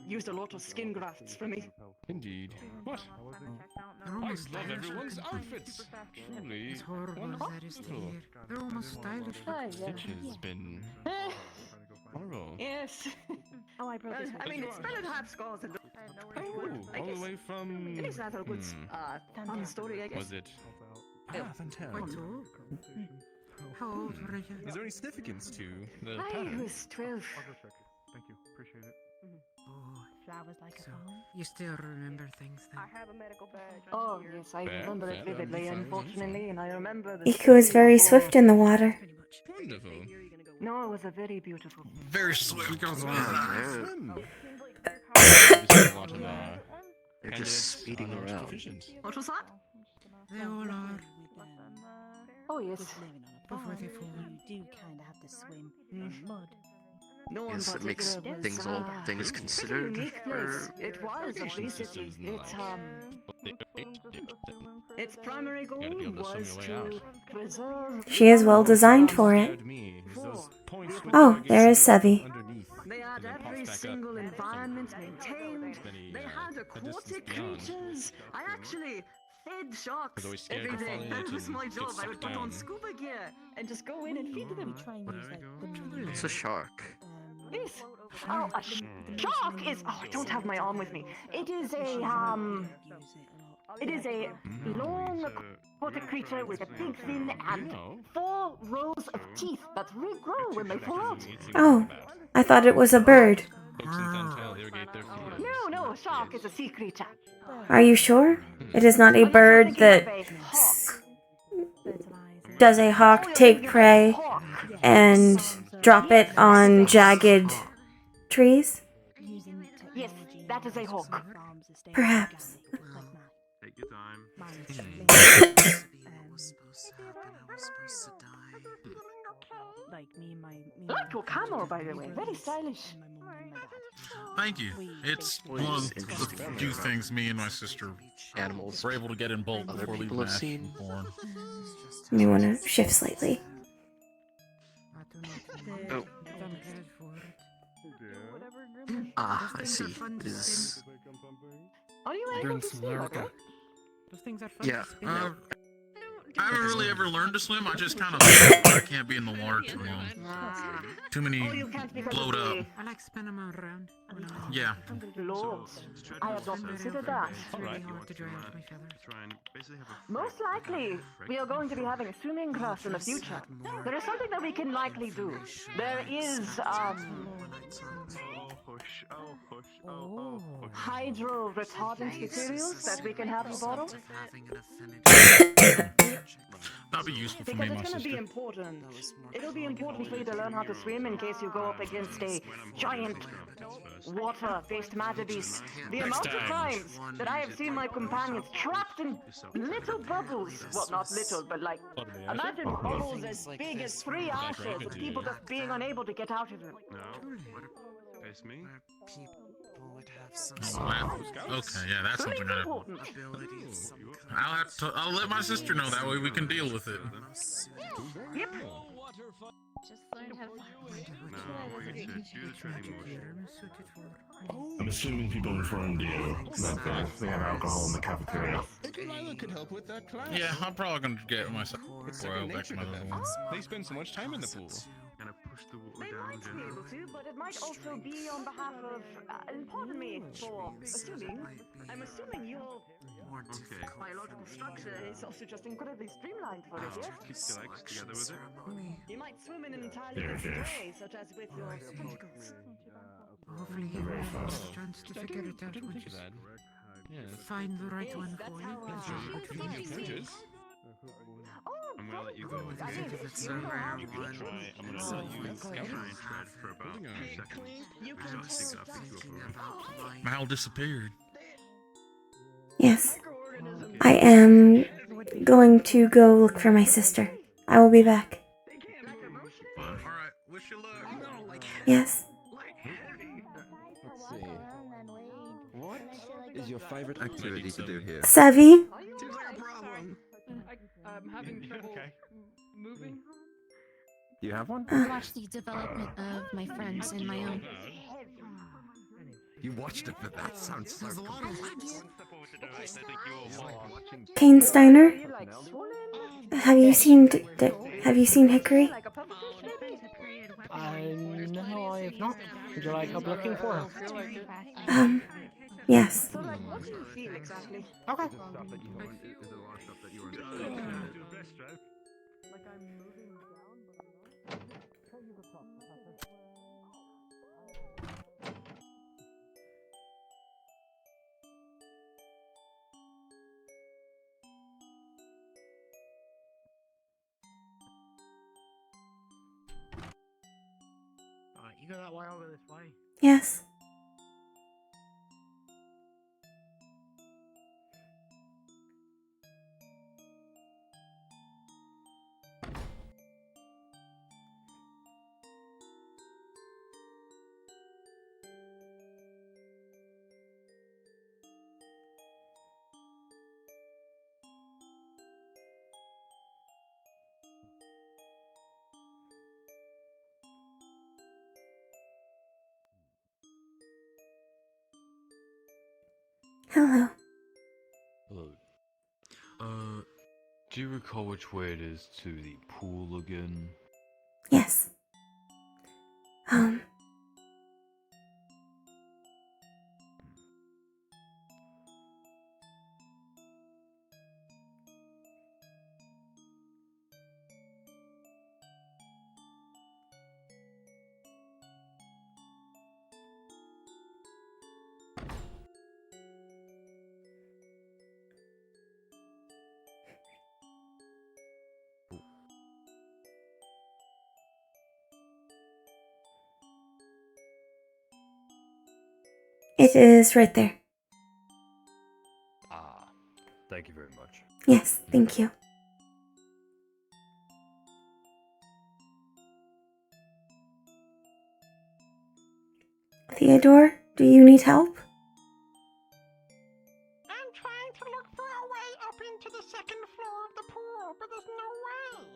used a lot of skin grafts for me. Indeed. What? They're I almost love stylish. everyone's outfits. Truly As horrible wonderful. as that is to hear. They're almost stylish. Stitch has been horrible. Yes. Oh, I broke Well, this. I mean, it's better to have scars than Oh, all the way from. It is rather a good fun story, I guess. Was it? Path and Town. Quite so. How old were you? Is there any significance to the I pattern? was 12. Thank you. Appreciate it. Oh, Flowers like so you still remember things then? I have a medical badge. Oh, yes, I Fair, remember it fair, vividly, fair, unfortunately, and I remember the. Iku is very swift in the water. Wonderful. No, it was a very beautiful. Very swift goes on. They're just speeding around. What was that? They all are. Oh, yes. Before they fall. You do kind of have to swim in mud. No one Yes, it makes particular was, things all things pretty considered. unique place. Or It was, at least its primary goal Gotta be able to swim was your way to out. preserve. She is well designed for it. Oh, there is Sevi. They had every single environment maintained. They had aquatic creatures. I actually fed sharks always scared every to fall day. in That it was and my get job. I would sucked put on down. scuba gear and just go in and feed them. It's a shark. Yes. Oh, a shark is. Oh, I don't have my arm with me. It is a It is a long, aquatic creature with a big fin and 4 rows of teeth that regrow when they fall out. Oh, I thought it was a bird. No, a shark is a sea creature. Are you sure? It is not a bird that does a hawk take prey and drop it on jagged trees? Yes, that is a hawk. Perhaps. Take your time. Like your camel, by the way. Very stylish. Thank you. It's one of the few things me and my sister were able to get in bulk before leaving Ashborn. You want to shift slightly. Oh. Ah, I see. Is Are you able to swim at all? Those things are fun. yeah. I haven't really ever learned to swim. I just kind of I can't be in the water too long. Too many blowed up. I like spinning them around. Yeah. Lord, I have not considered that. Most likely, we are going to be having a swimming class in the future. There is something that we can likely do. There is, hydro retardant materials that we can have you borrow. That'd be useful for Because me and my it's going to be sister. important. It'll be important for you to learn how to swim in case you go up against a giant water-based mother beast. The amount of times that I have seen my companions trapped in little bubbles. Well, not little, but like, imagine bubbles as big as 3 ashes and people just being unable to get out of them. No. Face me. Oh, wow. Okay, yeah, that's something I'll let my sister know, that way we can deal with it. Yep. Just learn how I'm assuming people informed you that they have alcohol in the cafeteria. could help with that class. Yeah, I'm probably gonna get myself before I go back to my little one. They spend so much time in the pool. Gonna push the water They down might be gently. able to, but it might also be on behalf of, and pardon me for assuming, I'm assuming your biological structure is also just incredibly streamlined for it, yes? Keep your legs together with it. You might swim in an entirely different way, such as with your tentacles. Hopefully you will have a chance to figure it out once you find the right one for you. I'm gonna let you go with it. I'm gonna let you try and tread for about 2 seconds. I think I'll pick you up. Mal disappeared. Yes. I am going to go look for my sister. I will be back. Alright, wish you luck. Yes. Let's see. What is your favorite activity to do here? Savvy? I'm having trouble moving. Do you have one? Watch the development of my friends and my own. You watched it, but that sounds so complex. Kane Steiner? Have you seen Hickory? No, I have not. Would you like help looking for her? Yes. What do you feel exactly? Okay. You go that way, I'll go this way. Yes. Hello. Hello. Do you recall which way it is to the pool again? Yes. It is right there. Ah, thank you very much. Yes, thank you. Theodore, do you need help? I'm trying to look for a way up into the second floor of the pool, but there's no way.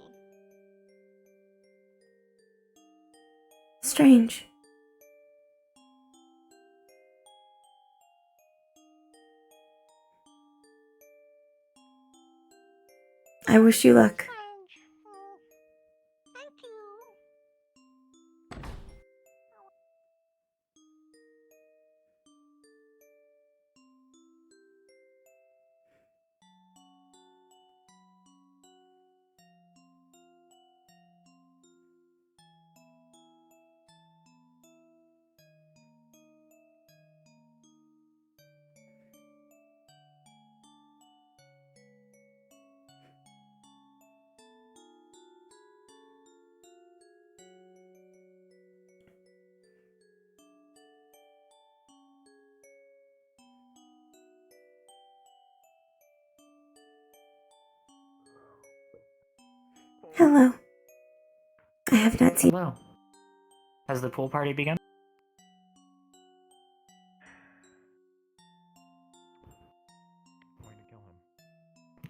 Strange. I wish you luck. Thank you. Hello. I have not seen. Hello. Has the pool party begun?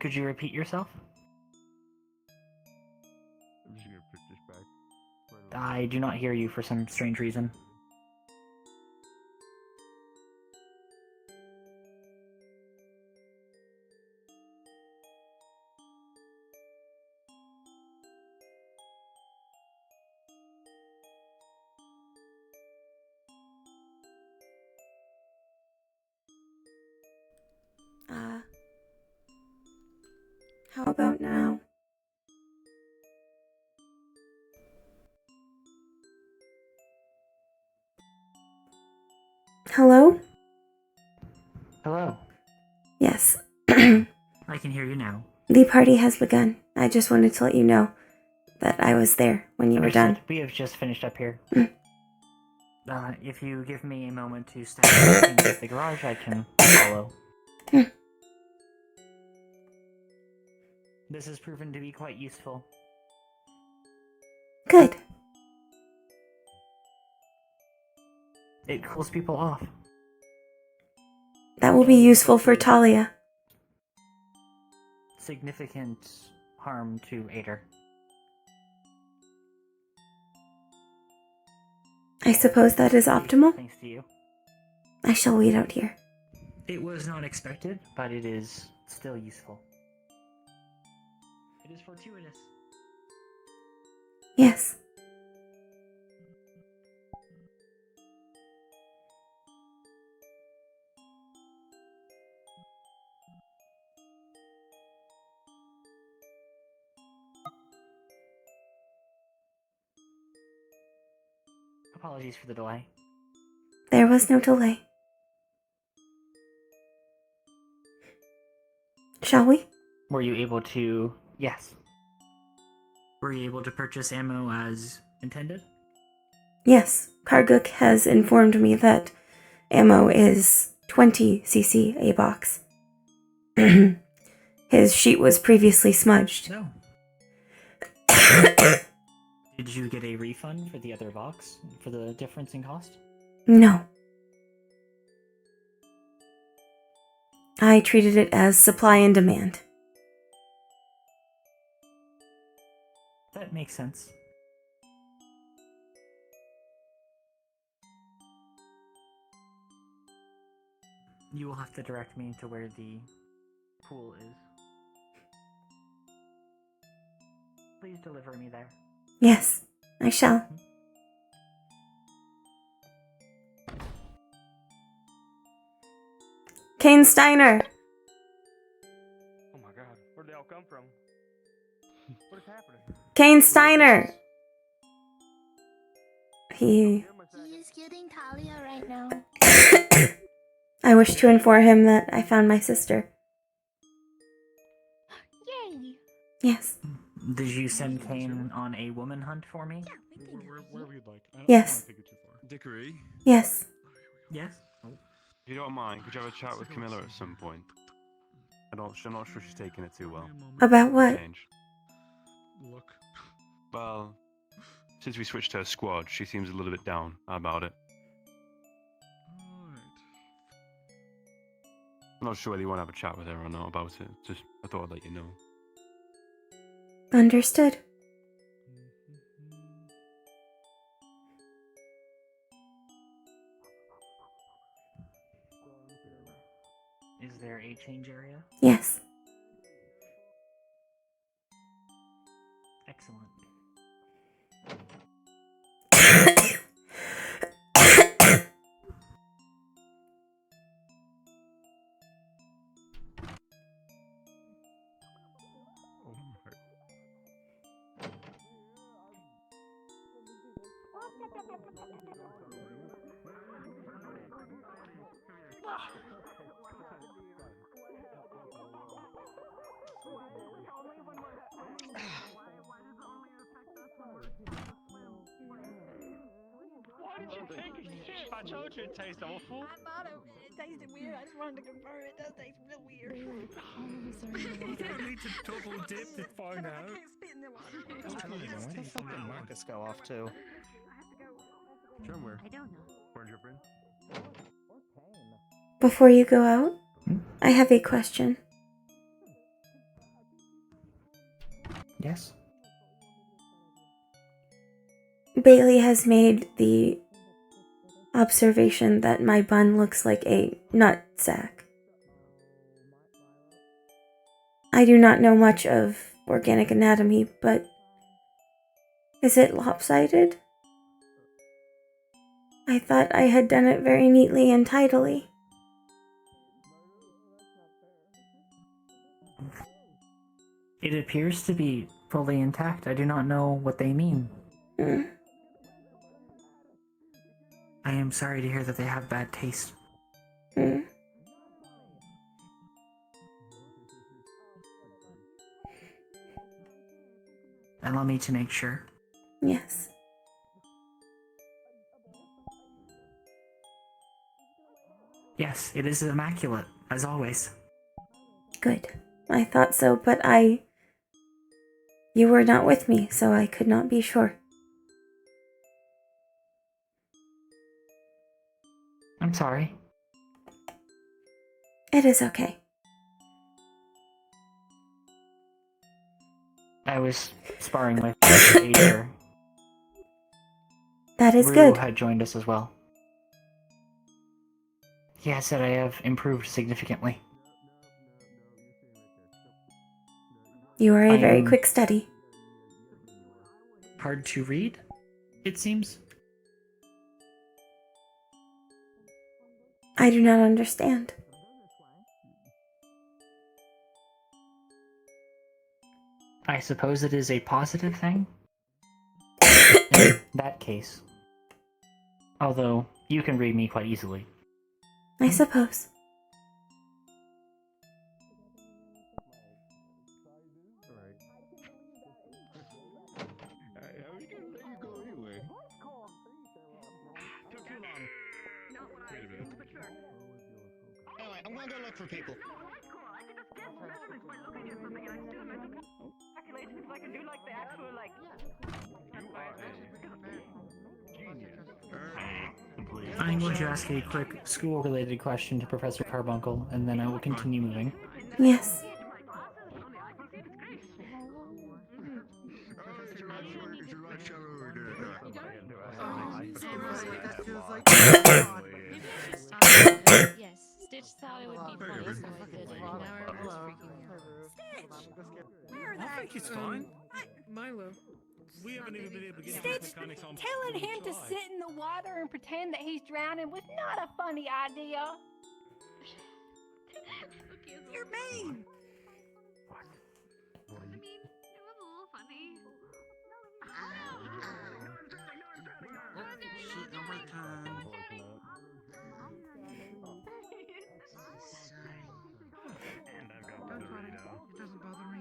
Could you repeat yourself? I'm just gonna put this back. I do not hear you for some strange reason. How about now? Hello? Hello. Yes. I can hear you now. The party has begun. I just wanted to let you know that I was there when you were done. We have just finished up here. Mm. If you give me a moment to step into the garage, I can follow. Mm. This has proven to be quite useful. Good. It cools people off. That will be useful for Talia. Significant harm to Ader. I suppose that is optimal. Thanks to you. I shall wait out here. It was not expected, but it is still useful. It is fortuitous. Yes. Apologies for the delay. There was no delay. Shall we? Were you able to... Yes. Were you able to purchase ammo as intended? Yes. Karguk has informed me that ammo is 20cc a box. His sheet was previously smudged. No. Did you get a refund for the other box? For the difference in cost? No. I treated it as supply and demand. That makes sense. You will have to direct me to where the pool is. Please deliver me there. Yes, I shall. Kane Steiner! Oh my god, where'd they all come from? What is happening? Kane Steiner! He is getting Talia right now. I wish to inform him that I found my sister. Yay! Yes. Did you send Kane on a woman hunt for me? Wherever you'd like. Yes. Dickory. Yes. Yes? you don't mind, could you have a chat with Camilla at some point? I'm not sure she's taking it too well. About what? Change. Look. Well, since we switched her squad, she seems a little bit down about it. I'm not sure whether you want to have a chat with her or not about it. Just, I thought I'd let you know. Understood. Is there a change area? Yes. Excellent. Why did you take a shit? I told you it tasted awful. I thought it tasted weird. I just wanted to confirm it does taste real weird. You don't need to double dip to find out. I can't spit in the water. Where the fuck did Marcus go off to? John, where? I don't know. Where'd your friend? Before you go out, I have a question. Yes? Bailey has made the observation that my bun looks like a nut sack. I do not know much of organic anatomy, but is it lopsided? I thought I had done it very neatly and tidily. It appears to be fully intact. I do not know what they mean. I am sorry to hear that they have bad taste. Allow me to make sure. Yes. Yes, it is immaculate, as always. Good. I thought so, but you were not with me, so I could not be sure. I'm sorry. It is okay. I was sparring with Acer. That is Rue good. had joined us as well. He has said I have improved significantly. You are a I very am quick study. Hard to read, it seems. I do not understand. I suppose it is a positive thing? In that case. Although, you can read me quite easily. I suppose. Anyway, I'm gonna go look for people. Calculations I can do like the actual like. I'm going to ask a quick school-related question to Professor Carbuncle, and then I will continue moving. Yes. Yes, Stitch thought it would be funny, so I did it. Now everyone's freaking out. I think it's fine. Milo. We haven't even been able to get Stitch, mechanics on. telling him to sit in the water and pretend that he's drowning was not a funny idea. You're mean. I mean, it was a little funny. Shit, no more time. Don't worry, it doesn't bother me.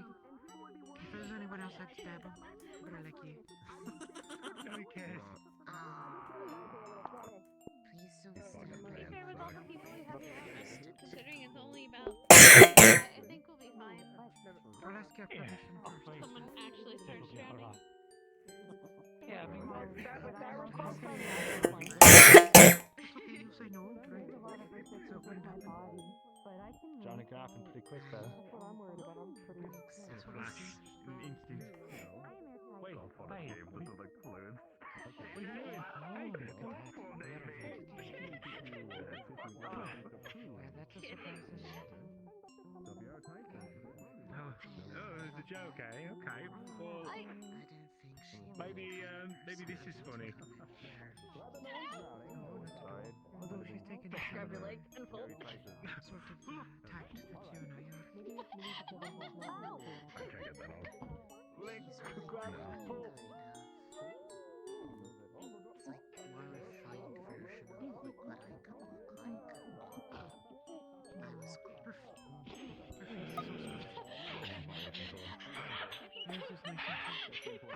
If there's anyone else I'd stab him, but I like you. Who cares? Please fair with all the people we have here, and considering it's only about I think we'll be fine. Someone actually starts drowning. Yeah, Johnny can happen pretty quick though. Instant. Wait, hey. What are you doing? Oh, it's a joke, eh? Okay. Well, maybe this is funny. Grab your leg and pull. Sort of tact that you and I are. I can't get that on. It's really grab and pull. It's like more refined version of what I could look like. I was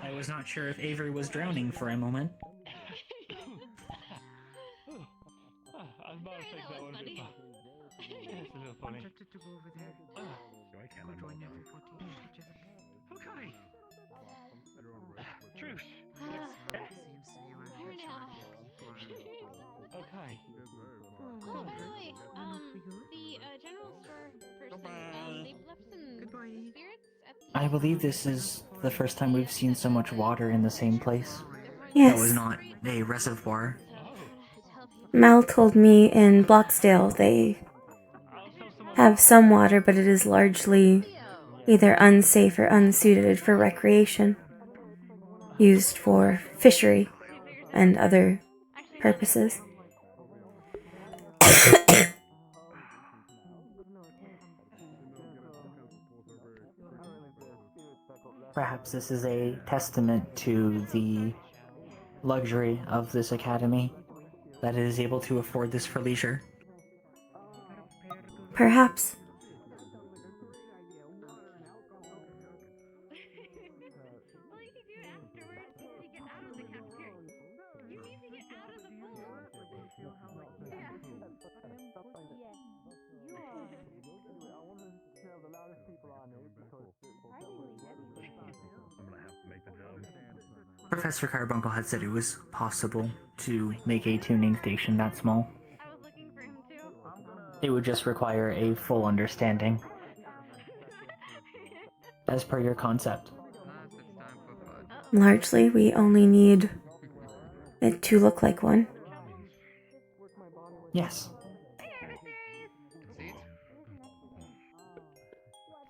I was not sure if Avery was drowning for a moment. I might have taken that one a bit back. It's a little funny. tempted to go over there. I can Go join everybody. Okay. Truce. Seems to be where Fair enough. Okay. Oh, by the way, the general store person, they've left some spirits at the... I believe this is the first time we've seen so much water in the same place. Yes. That was not a reservoir. Mal told me in Bloxdale they have some water, but it is largely either unsafe or unsuited for recreation, used for fishery and other purposes. Perhaps this is a testament to the luxury of this academy, that it is able to afford this for leisure. Perhaps. Professor Carbuncle had said it was possible to make a tuning station that small. It would just require a full understanding. As per your concept. Largely, we only need it to look like one. Yes.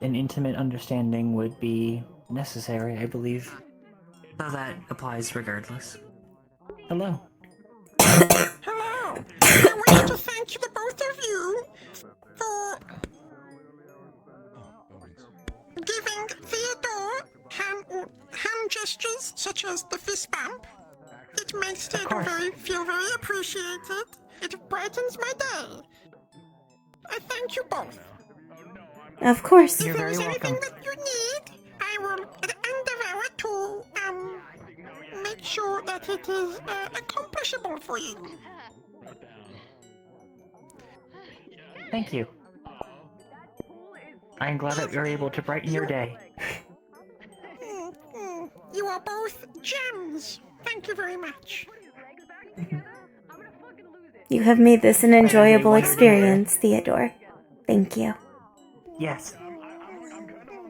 An intimate understanding would be necessary, I believe. So that applies regardless. Hello. Hello! I wanted to thank the both of you for giving Theodore hand gestures such as the fist bump. It makes Theodore feel very appreciated. It brightens my day. I thank you both. Of course. If there is anything that you need, I will endeavor to make sure that it is accomplishable for you. Thank you. I am glad that we were able to brighten your day. You are both gems. Thank you very much. You have made this an enjoyable experience, Theodore. Thank you. Yes.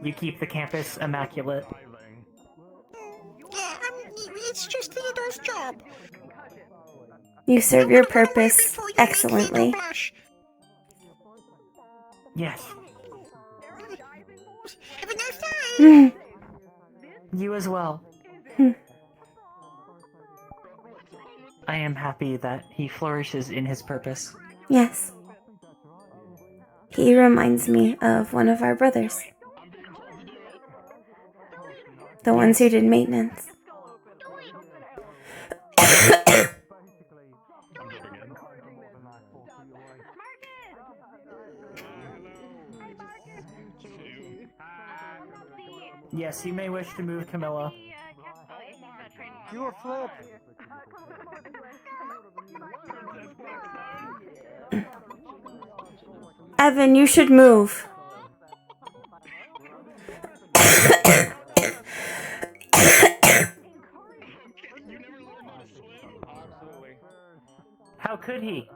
You keep the campus immaculate. Yeah, it's just Theodore's job. You serve your purpose excellently. Yes. Have a nice time. You as well. I am happy that he flourishes in his purpose. Yes. He reminds me of one of our brothers. The ones who did maintenance. Yes, you may wish to move, Camilla. Do a flip. Evan, you should move. How could he?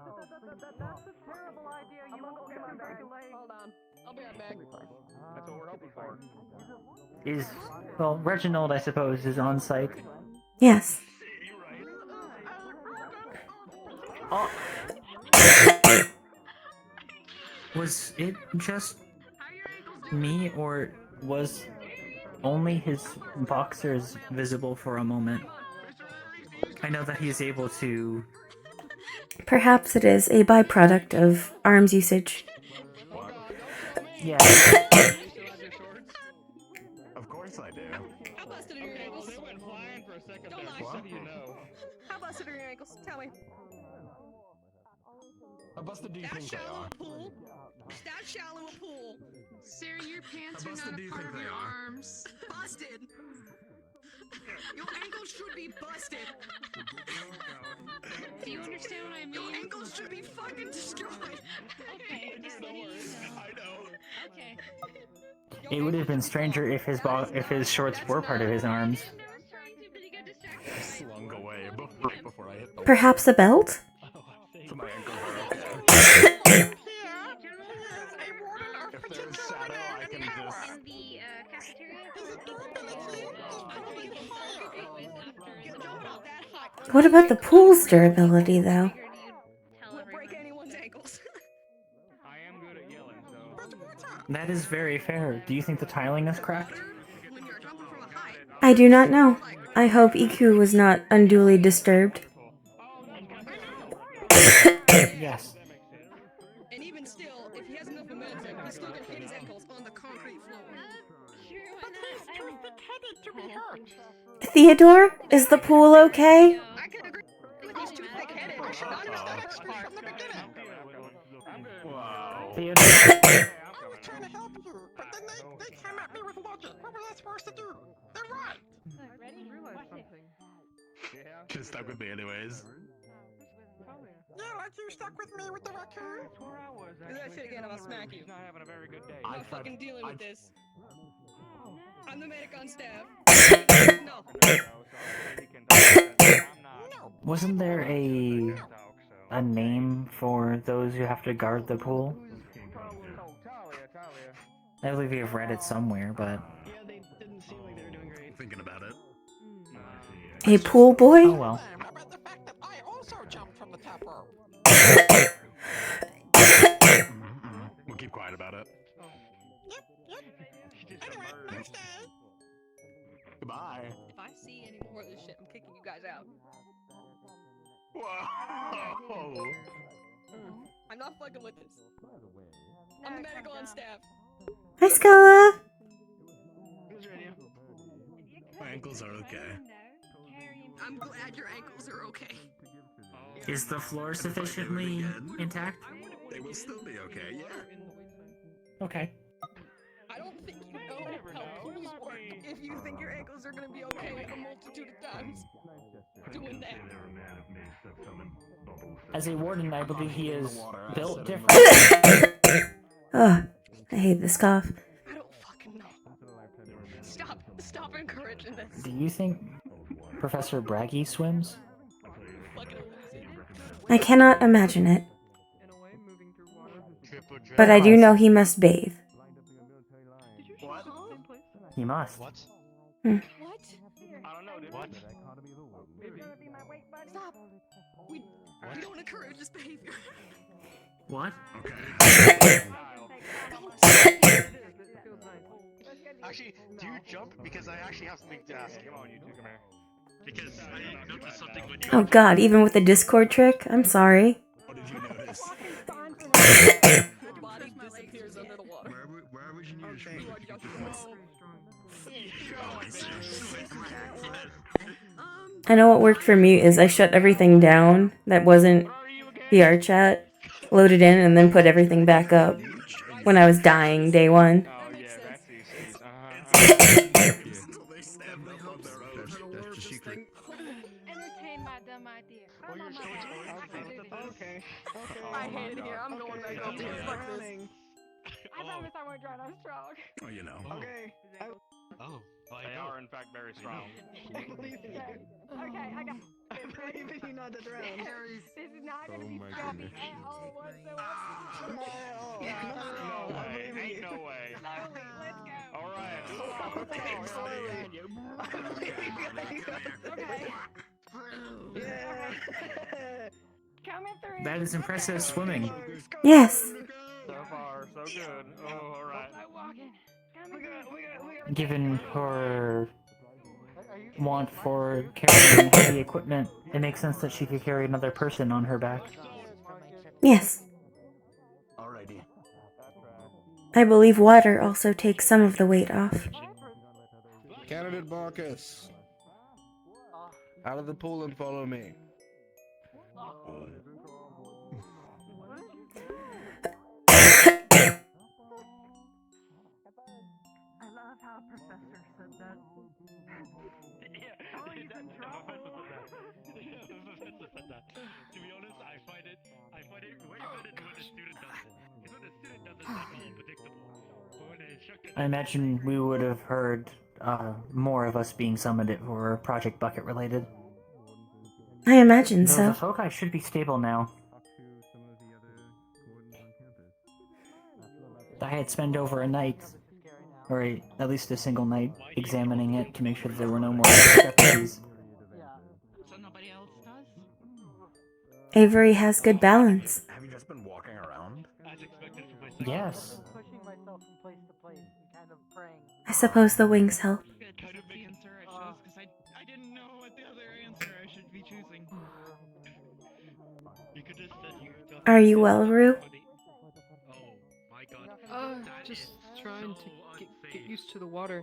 Well, Reginald, I suppose, is on site. Yes. Oh. Was it just me, or was only his boxers visible for a moment? I know that he's able to... Perhaps it is a byproduct of arms usage. Yeah. Of course I do. How busted are your ankles? They went flying for a second there. Just so you know. How busted are your ankles? Tell me. How busted do you think they are? Pool? That shallow a pool. Sarah, your pants How are busted not do a you part think of they your are? arms. Busted. Your ankles should be busted. Do you understand what I mean? Your ankles should be fucking destroyed. Okay, just letting you know. I know. Okay. It would have been stranger if his shorts were part of his arms. Slung away before I hit the Perhaps a belt? So my ankles are okay. If there's shadow, I can just... In the cafeteria? What about the pool's durability, though? That is very fair. Do you think the tiling is cracked? I do not know. I hope Iku was not unduly disturbed. Yes. And even still, if he has enough momentum, he's still gonna hit his ankles on the concrete floor. But he's too thick-headed to be hurt. Theodore, is the pool okay? I can agree with he's too thick-headed. I should not have started this part from the beginning. Wow. Theodore. I was trying to help you, but then they came at me with logic. What was I supposed to do? They're right. Should've stuck with me anyways. Yeah, like you stuck with me with the raccoon. Do that shit again, I'm gonna smack you. I'm not fucking dealing with this. I'm the medic on staff. No. Wasn't there a name for those who have to guard the pool? I believe you've read it somewhere, but... Thinking about it. A pool boy? Oh well. I also jumped from the top rope. We'll keep quiet about it. Yep. Anyway, next day. Goodbye. If I see any more of this shit, I'm kicking you guys out. Whoa! I'm not fucking with this. I'm the medical on staff. Hi, Scala. My ankles are okay. I'm glad your ankles are okay. Is the floor sufficiently intact? They will still be okay, yeah. Okay. I don't think you know how pools work if you think your ankles are gonna be okay a multitude of times. Doing that. As a warden, I believe he is built different. Ugh, I hate this cough. I don't fucking know. Stop encouraging this. Do you think Professor Braggy swims? I cannot imagine it. But I do know he must bathe. He must. What? Hmm. What? I don't know, dude. What? Stop. We don't encourage this behavior. What? Actually, do you jump? Because I actually have something to ask you. Because I noticed something when you... Oh god, even with the Discord trick? I'm sorry. What did you notice? Body disappears under the water. Where would you need I know what worked for me is I shut everything down that wasn't VR chat, loaded in, and then put everything back up when I was dying day one. Entertain my dumb idea. Come on, my boy. I can do this. I hate it here. I'm going back up here. Fuck this. I promise I won't drown. I'm strong. Oh, you know. Okay. Oh, They are in fact very strong. I believe in you. Okay, I got. I believe in you not to drown. This is not gonna Oh be my scary goodness. at all whatsoever. Not at all. No Not at all. I way. believe in Ain't you. no way. Slowly, let's go. All right. Okay. Yeah. Coming through. That is impressive swimming. Yes. So far, so good. Oh, all right. I'm walking. Coming through. Given her want for carrying heavy equipment, it makes sense that she could carry another person on her back. Yes. Alrighty. I believe water also takes some of the weight off. Candidate Marcus, out of the pool and follow me. I love how Professor said that. To be honest, I find it way better than when a student does it. Because when a student does it, that's all predictable. But when a instructor I imagine we would have heard more of us being summoned if we were Project Bucket related. I imagine Though so. the foci should be stable now. I had spent over a night, or at least a single night, examining it to make sure that there were no more discrepancies. So nobody else does? Avery has good balance. Have you just been walking around? as expected from my Yes. Pushing myself from place to place and kind of praying. I suppose the wings help. Good, that's the answer I chose, because I didn't know what the other answer I should be choosing. You could just said you just Are you well, Rue? Oh my god. Just trying to get used to the water.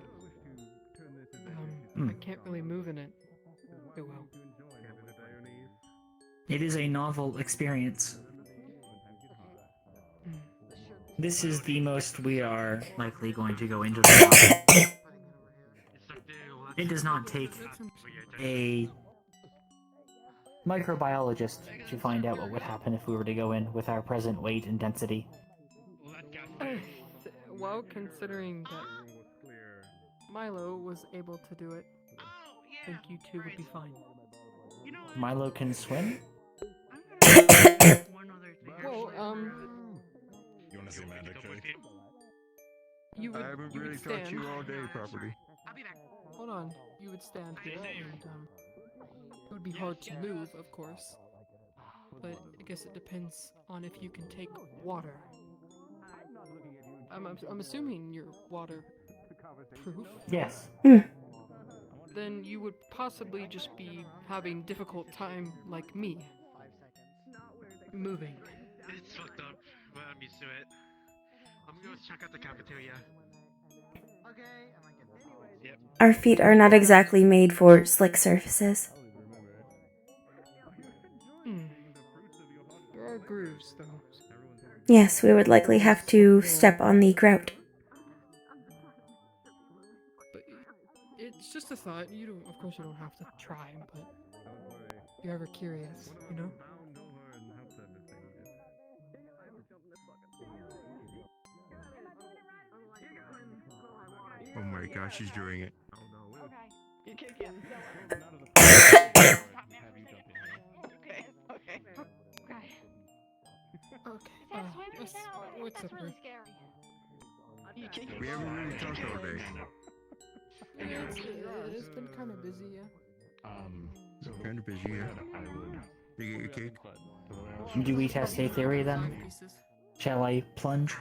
Hmm. I can't really move in it too well. It is a novel experience. This is the most we are likely going to go into the water. It does not take a microbiologist to find out what would happen if we were to go in with our present weight and density. Well, considering that Milo was able to do it, I think you two would be fine. Milo can swim? Well, You want to see magic trick? you would, I haven't you really would taught stand. you all day properly. Hold on, you would stand here, and it would be hard to move, of course. But I guess it depends on if you can take water. I'm assuming you're water-proof. Yes. Then you would possibly just be having difficult time like me. Moving. It's fucked up, but I'm used to it. I'm gonna go check out the cafeteria. Okay, am I continuing? Yep. Our feet are not exactly made for slick surfaces. There are grooves, though. Yes, we would likely have to step on the grout. But it's just a thought. You don't, of course, you don't have to try, but if you're ever curious, you know. Oh my gosh, she's doing it. You kick in. Okay. Okay. What's up, Ruth? You kick in. We haven't really talked all day. It's been kind of busy, yeah. Kind of busy, yeah. You get your cake? Do we test a theory then? Shall I plunge?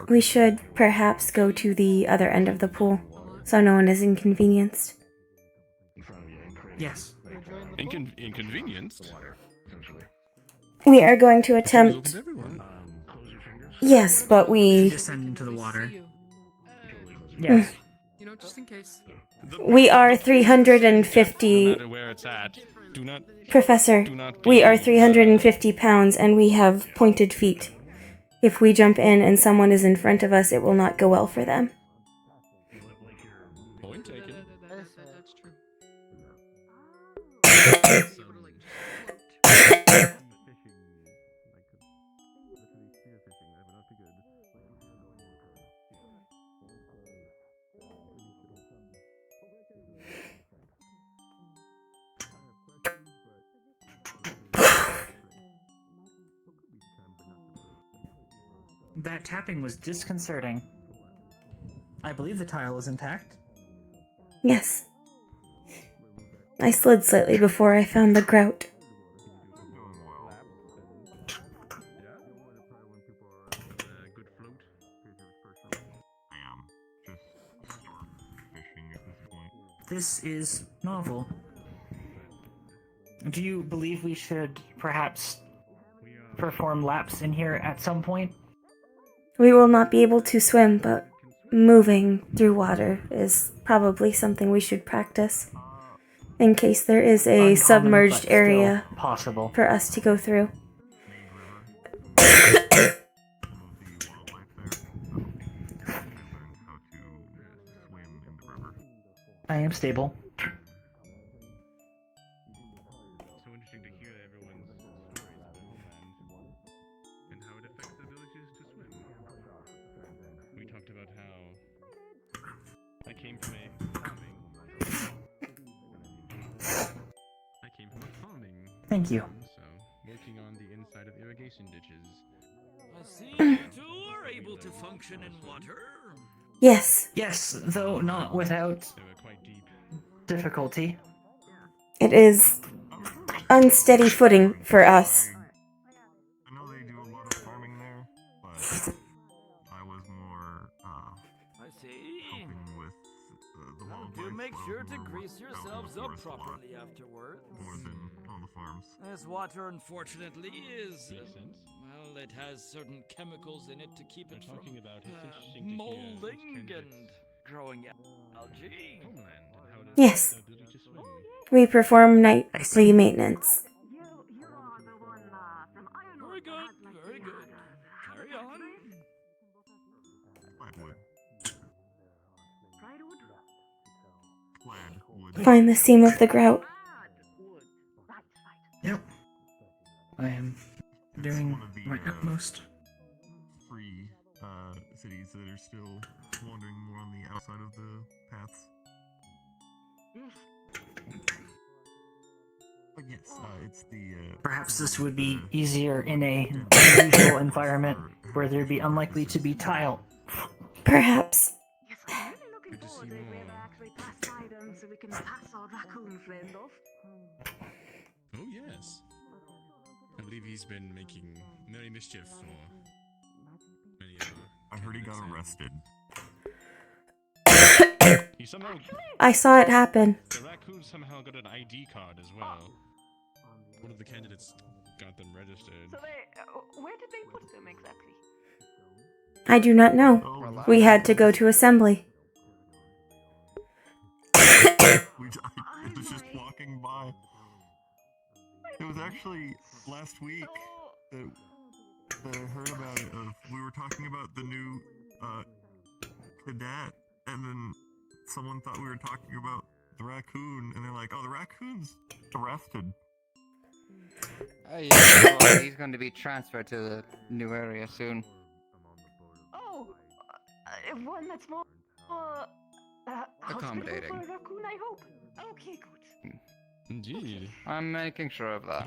We should perhaps go to the other end of the pool, so no one is inconvenienced. Yes. Inconvenienced? We are going to attempt... Yes, but we... Descend into the water. Yes. You know, just in case. We are 350... No matter where it's at, do not... Professor, do not we be- are 350 pounds and we have pointed feet. If we jump in and someone is in front of us, it will not go well for them. Point taken. That's true. That tapping was disconcerting. I believe the tile is intact. Yes. I slid slightly before I found the grout. Good float. I am just fishing at this point. This is novel. Do you believe we should perhaps perform laps in here at some point? We will not be able to swim, but moving through water is probably something we should practice. In case there is a Uncommon, submerged but still area possible for us to go through. I am stable. So interesting to hear everyone's stories about homeland and how it affects their abilities to swim. We talked about how I came from a farming. Thank you. So working on the inside of irrigation ditches. I see you two are able to function in water. Yes. Yes, though not without difficulty. It is unsteady footing for us. I know they do a lot of farming there, but I was more I see. helping with the wildlife. Do make while sure we to were grease out in the yourselves up forest a lot, properly afterwards. more than on the farms. This water, unfortunately, is well, it has certain chemicals in it to keep it from talking about it's interesting to hear molding and growing algae. Homeland and how it Yes. affects their ability to swim. We perform nightly maintenance. Very good, very good. Carry on. Find the seam of the grout. Yep. I am doing One of the my utmost. free cities that are still wandering more on the outside of the paths. But yes, it's the Perhaps this would be easier in a unusual environment where there'd be unlikely to be tile. Perhaps. Good to see more. So we can pass our raccoon friend off. Oh yes. I believe he's been making merry mischief for many of our I heard he got arrested. He somehow I saw it happen. the raccoon somehow got an ID card as well. One of the candidates got them registered. So where did they put them exactly? I do not know. We had to go to assembly. It was just walking by. It was actually last week that I heard about it. We were talking about the new cadet, and then someone thought we were talking about the raccoon, and they're like, "Oh, the raccoon's arrested." Yeah, well, he's going to be transferred to the new area soon. Oh, one that's more Accommodating. hospitable for a raccoon, I hope. Okay, good. Indeed. I'm making sure of that.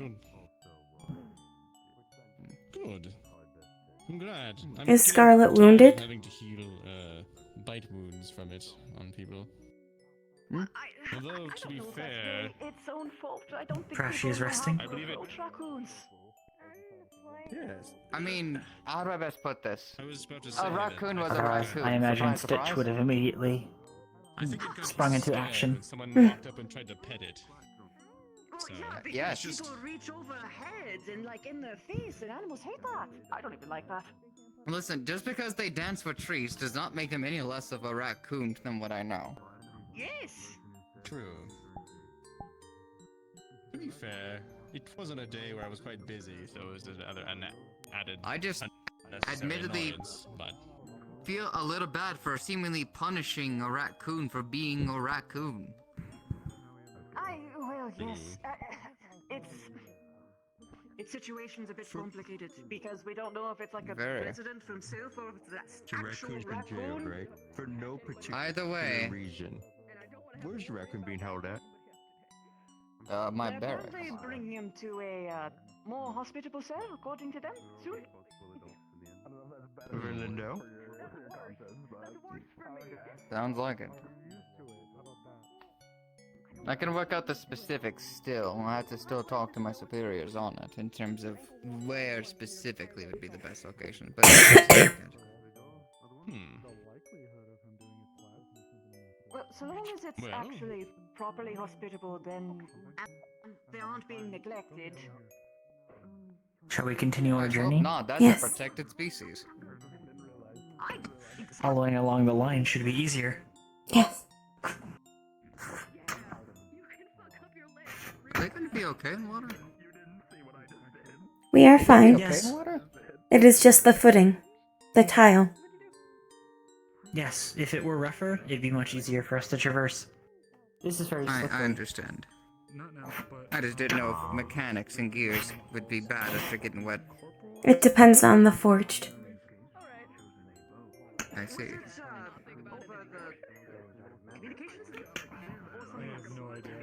Good. I'm glad. Is Scarlet wounded? Having to heal bite wounds from it on people. Although to be fair, Its own fault. I don't think Perhaps people she's know resting. how I believe it. approach raccoons. Yes. I mean, how do I best put this? I was about to A say raccoon that was a Otherwise, raccoon. I imagine Surprise, Stitch surprise. would have immediately I think it got sprung into scared action. when someone walked up and tried to pet it. So, Yes. it's just People reach over heads and like in their face, and animals hate that. I don't even like that. Listen, just because they dance with trees does not make them any less of a raccoon than what I know. Yes. true. To be fair, it wasn't a day where I was quite busy, so it was another added. I just unnecessary admittedly annoyance, but feel a little bad for seemingly punishing a raccoon for being a raccoon. Well, yes. Its situation's a bit complicated because we don't know if it's like a Very. resident from South or if it's that The actual raccoon's been raccoon. jailed, right? For no particular Either way. reason. Where's the raccoon being held at? My They're barracks. probably bringing him to a more hospitable cell, according to them, soon. Lindo? Sounds like it. I can work out the specifics still. I have to still talk to my superiors on it in terms of where specifically would be the best location. But Well, so long as it's actually properly hospitable, then they aren't being neglected. Shall we continue our journey? No, that's a protected species. Following along the line should be easier. Yes. Are they going to be okay in water? We are fine. Yes. It is just the footing. The tile. Yes, if it were rougher, it'd be much easier for us to traverse. This is very slippery. I understand. I just didn't know if mechanics and gears would be bad after getting wet. It depends on the forged. I see. I have no idea.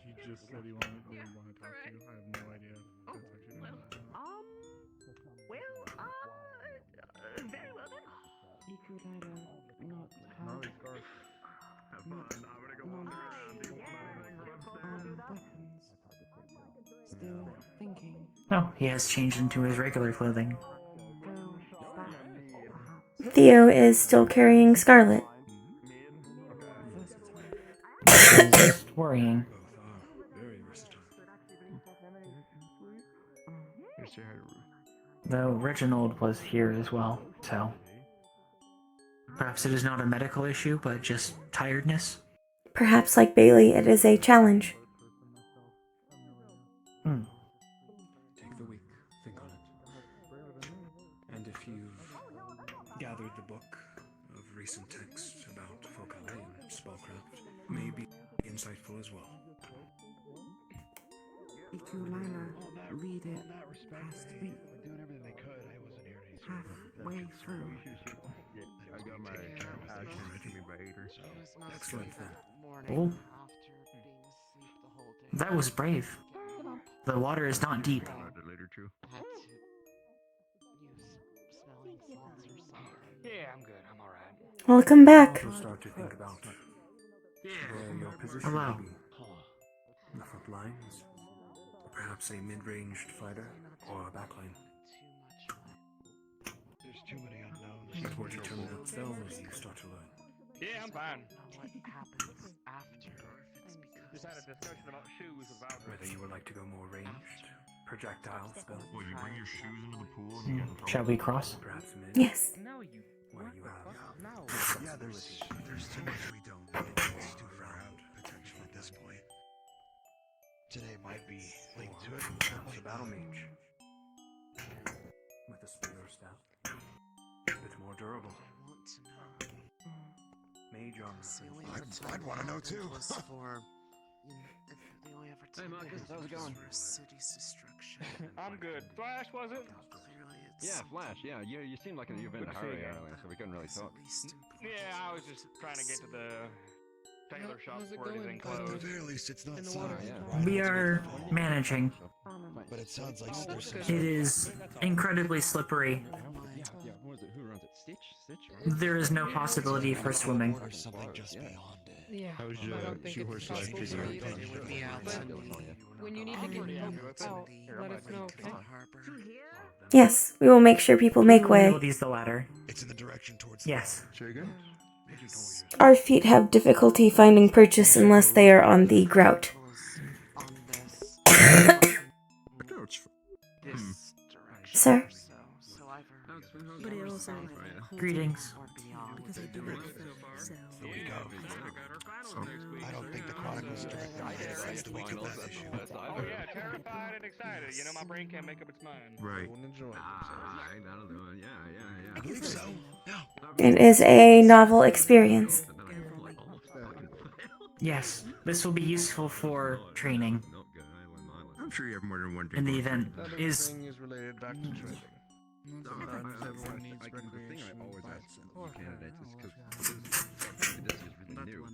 He just said he wanted to talk to you. I have no idea. Very well then. He could either not have still thinking. No, he has changed into his regular clothing. Theo is still carrying Scarlet. It's worrying. Though Reginald was here as well, so... Perhaps it is not a medical issue, but just tiredness? Perhaps like Bailey, it is a challenge. Take the week, think on it. And if you've gathered the book of recent texts about Focale and spellcraft, may be insightful as well. Read it last week. Halfway through. I got my action to me by 8. Excellent then. Oh. That was brave. The water is not deep. Later too. Yeah, I'm good. I'm alright. Welcome back. You'll start to think about where your position Hello. will be. In the front lines, perhaps a mid-ranged fighter or a backline. There's too many unknowns. That will determine what spells you start to learn. Yeah, I'm fine. What happens after? Just had a discussion about shoes with Valkyrie. Whether you would like to go more ranged, projectile spells. Well, you bring your shoes into the pool and you get in trouble. Shall we cross? Perhaps mid. Yes. No, you. Where you have Yeah, there's too much we don't know around potentially at this point. Today might be linked to it. perhaps a battle mage. With a spear or staff. A bit more durable. Mage armor. I'd want to know too. Hey Marcus, how's it going? City's destruction. I'm good. Flash, was it? Yeah, Flash. Yeah, you seemed like you've been in a hurry earlier, so we couldn't really talk. Yeah, I was just trying to get to the tailor shop how's it before going? anything At the closed. very least, it's not In the solid. water. We are managing. But it sounds like there's some It is incredibly slippery. Yeah, who is it? Who runs it? Stitch? There is no possibility for swimming. or something just beyond it. Yeah, How's I your don't think shoehorse it's life possible treating for you? you to when you need to get help out, let us know, okay? Yes, we will make sure people make We way. will use the ladder. It's in the direction towards Yes. Sure good? Our feet have difficulty finding purchase unless they are on the grout. Sir? Greetings. the week of. So I don't think the Chronicles directly the week of that issue. Oh yeah, terrified and excited. You know, my brain can't make up its mind. Right. That'll do it. Yeah. I believe so. No. It is a novel experience. Yes, this will be useful for training. I'm sure you have more than one In the event is Everything is related back to trading. Sometimes everyone needs recreation. The thing I always ask candidates is because this is really new.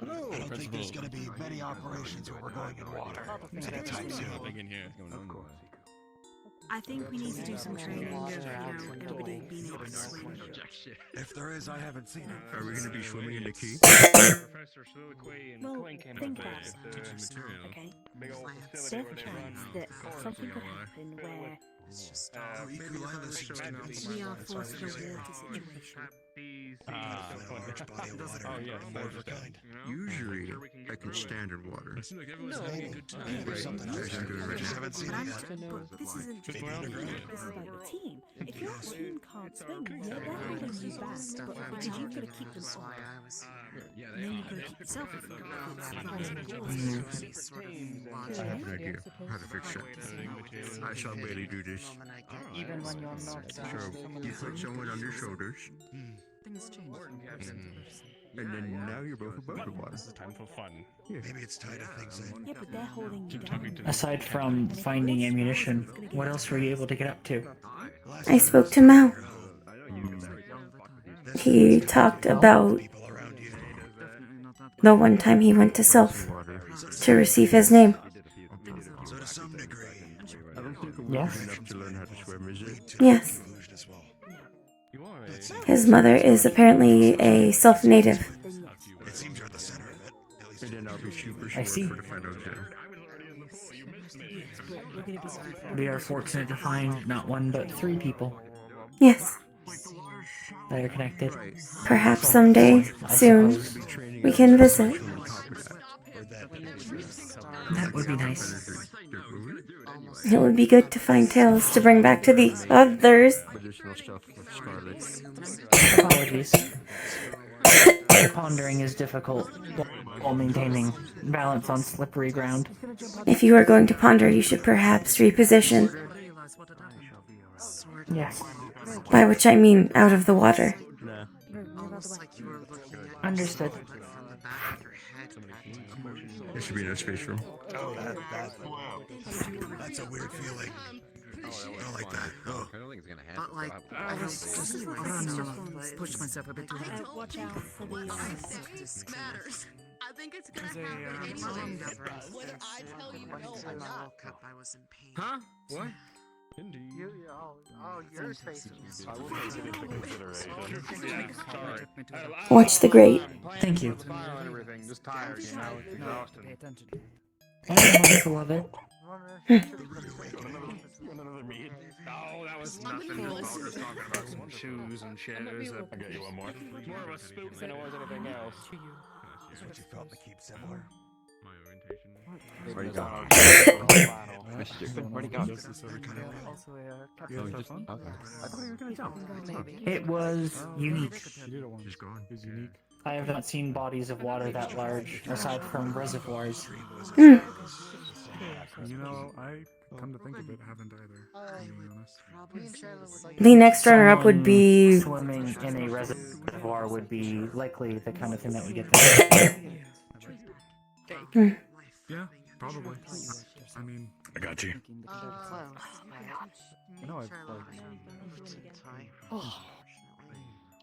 I don't think there's going to be many operations where we're going in water anytime soon. Nothing in here. I think we need to do some training of, everybody being able to swim. If there is, I haven't seen it. Are we gonna be swimming in the key? Professor Soliloquy and Well, Clink came think up about with it, material. okay? Big old There's facility a where they chance run that courses something could and happen where maybe we are forced to a water situation. Oh yeah, usually I can stand in water. Seems like everyone's having a good time. Right. Sometimes I haven't seen But, it yet. but this isn't Just this around is the about the team. If your team can't swim, yeah, they're holding you back. But because you've got to keep them up, and then you've got to keep yourself fit. I have an idea how to fix it. I saw Bailey do this. Even when you're not. So you put someone on your shoulders, Things change. and then now you're both above the water. This is time for fun. Maybe it's tied to things in. Yeah, but they're holding you down. Aside from finding ammunition, what else were you able to get up to? I spoke to Mao. He talked about the one time he went to Self to receive his name. So to some degree, Yes. Enough to learn how to swim, is it? Yes. His mother is apparently a Self native. It seems you're at the center of it. And then I'll be super I see. for the final exam. We are fortunate to find not one but 3 people Yes. that are connected. Perhaps someday, soon, we can visit. That would be nice. It would be good to find tales to bring back to the others. Additional stuff with Scarlet. Apologies. Pondering is difficult while maintaining balance on slippery ground. If you are going to ponder, you should perhaps reposition. Yes. By which I mean out of the water. Understood. There should be no space room. That's a weird feeling. I don't like that. Oh. I don't think it's gonna happen. But like, I was just, I don't know, pushed myself a bit too hard. Watch out for the matters. I think it's gonna happen anyway. Whether I tell you no or not. Huh? What? Indeed. Yours faces. Watch the grate. Thank you. and everything, just tired, you know, it's exhausting. I'm mindful of it. Another mead. Oh, that was nothing. We were just talking about some shoes and shit. It was I got you one more. more of a spook than it was anything else. Is what you felt to keep similar? My orientation. Where'd he go? Where'd he go? It was unique. She's gone. I have not seen bodies of water that large, aside from reservoirs. Hmm. You know, I come to think of it, haven't either. To be honest. The next runner-up would be... Swimming in a reservoir would be likely the kind of thing that we get there. Hmm. Yeah, probably. I mean, I got you. no, I've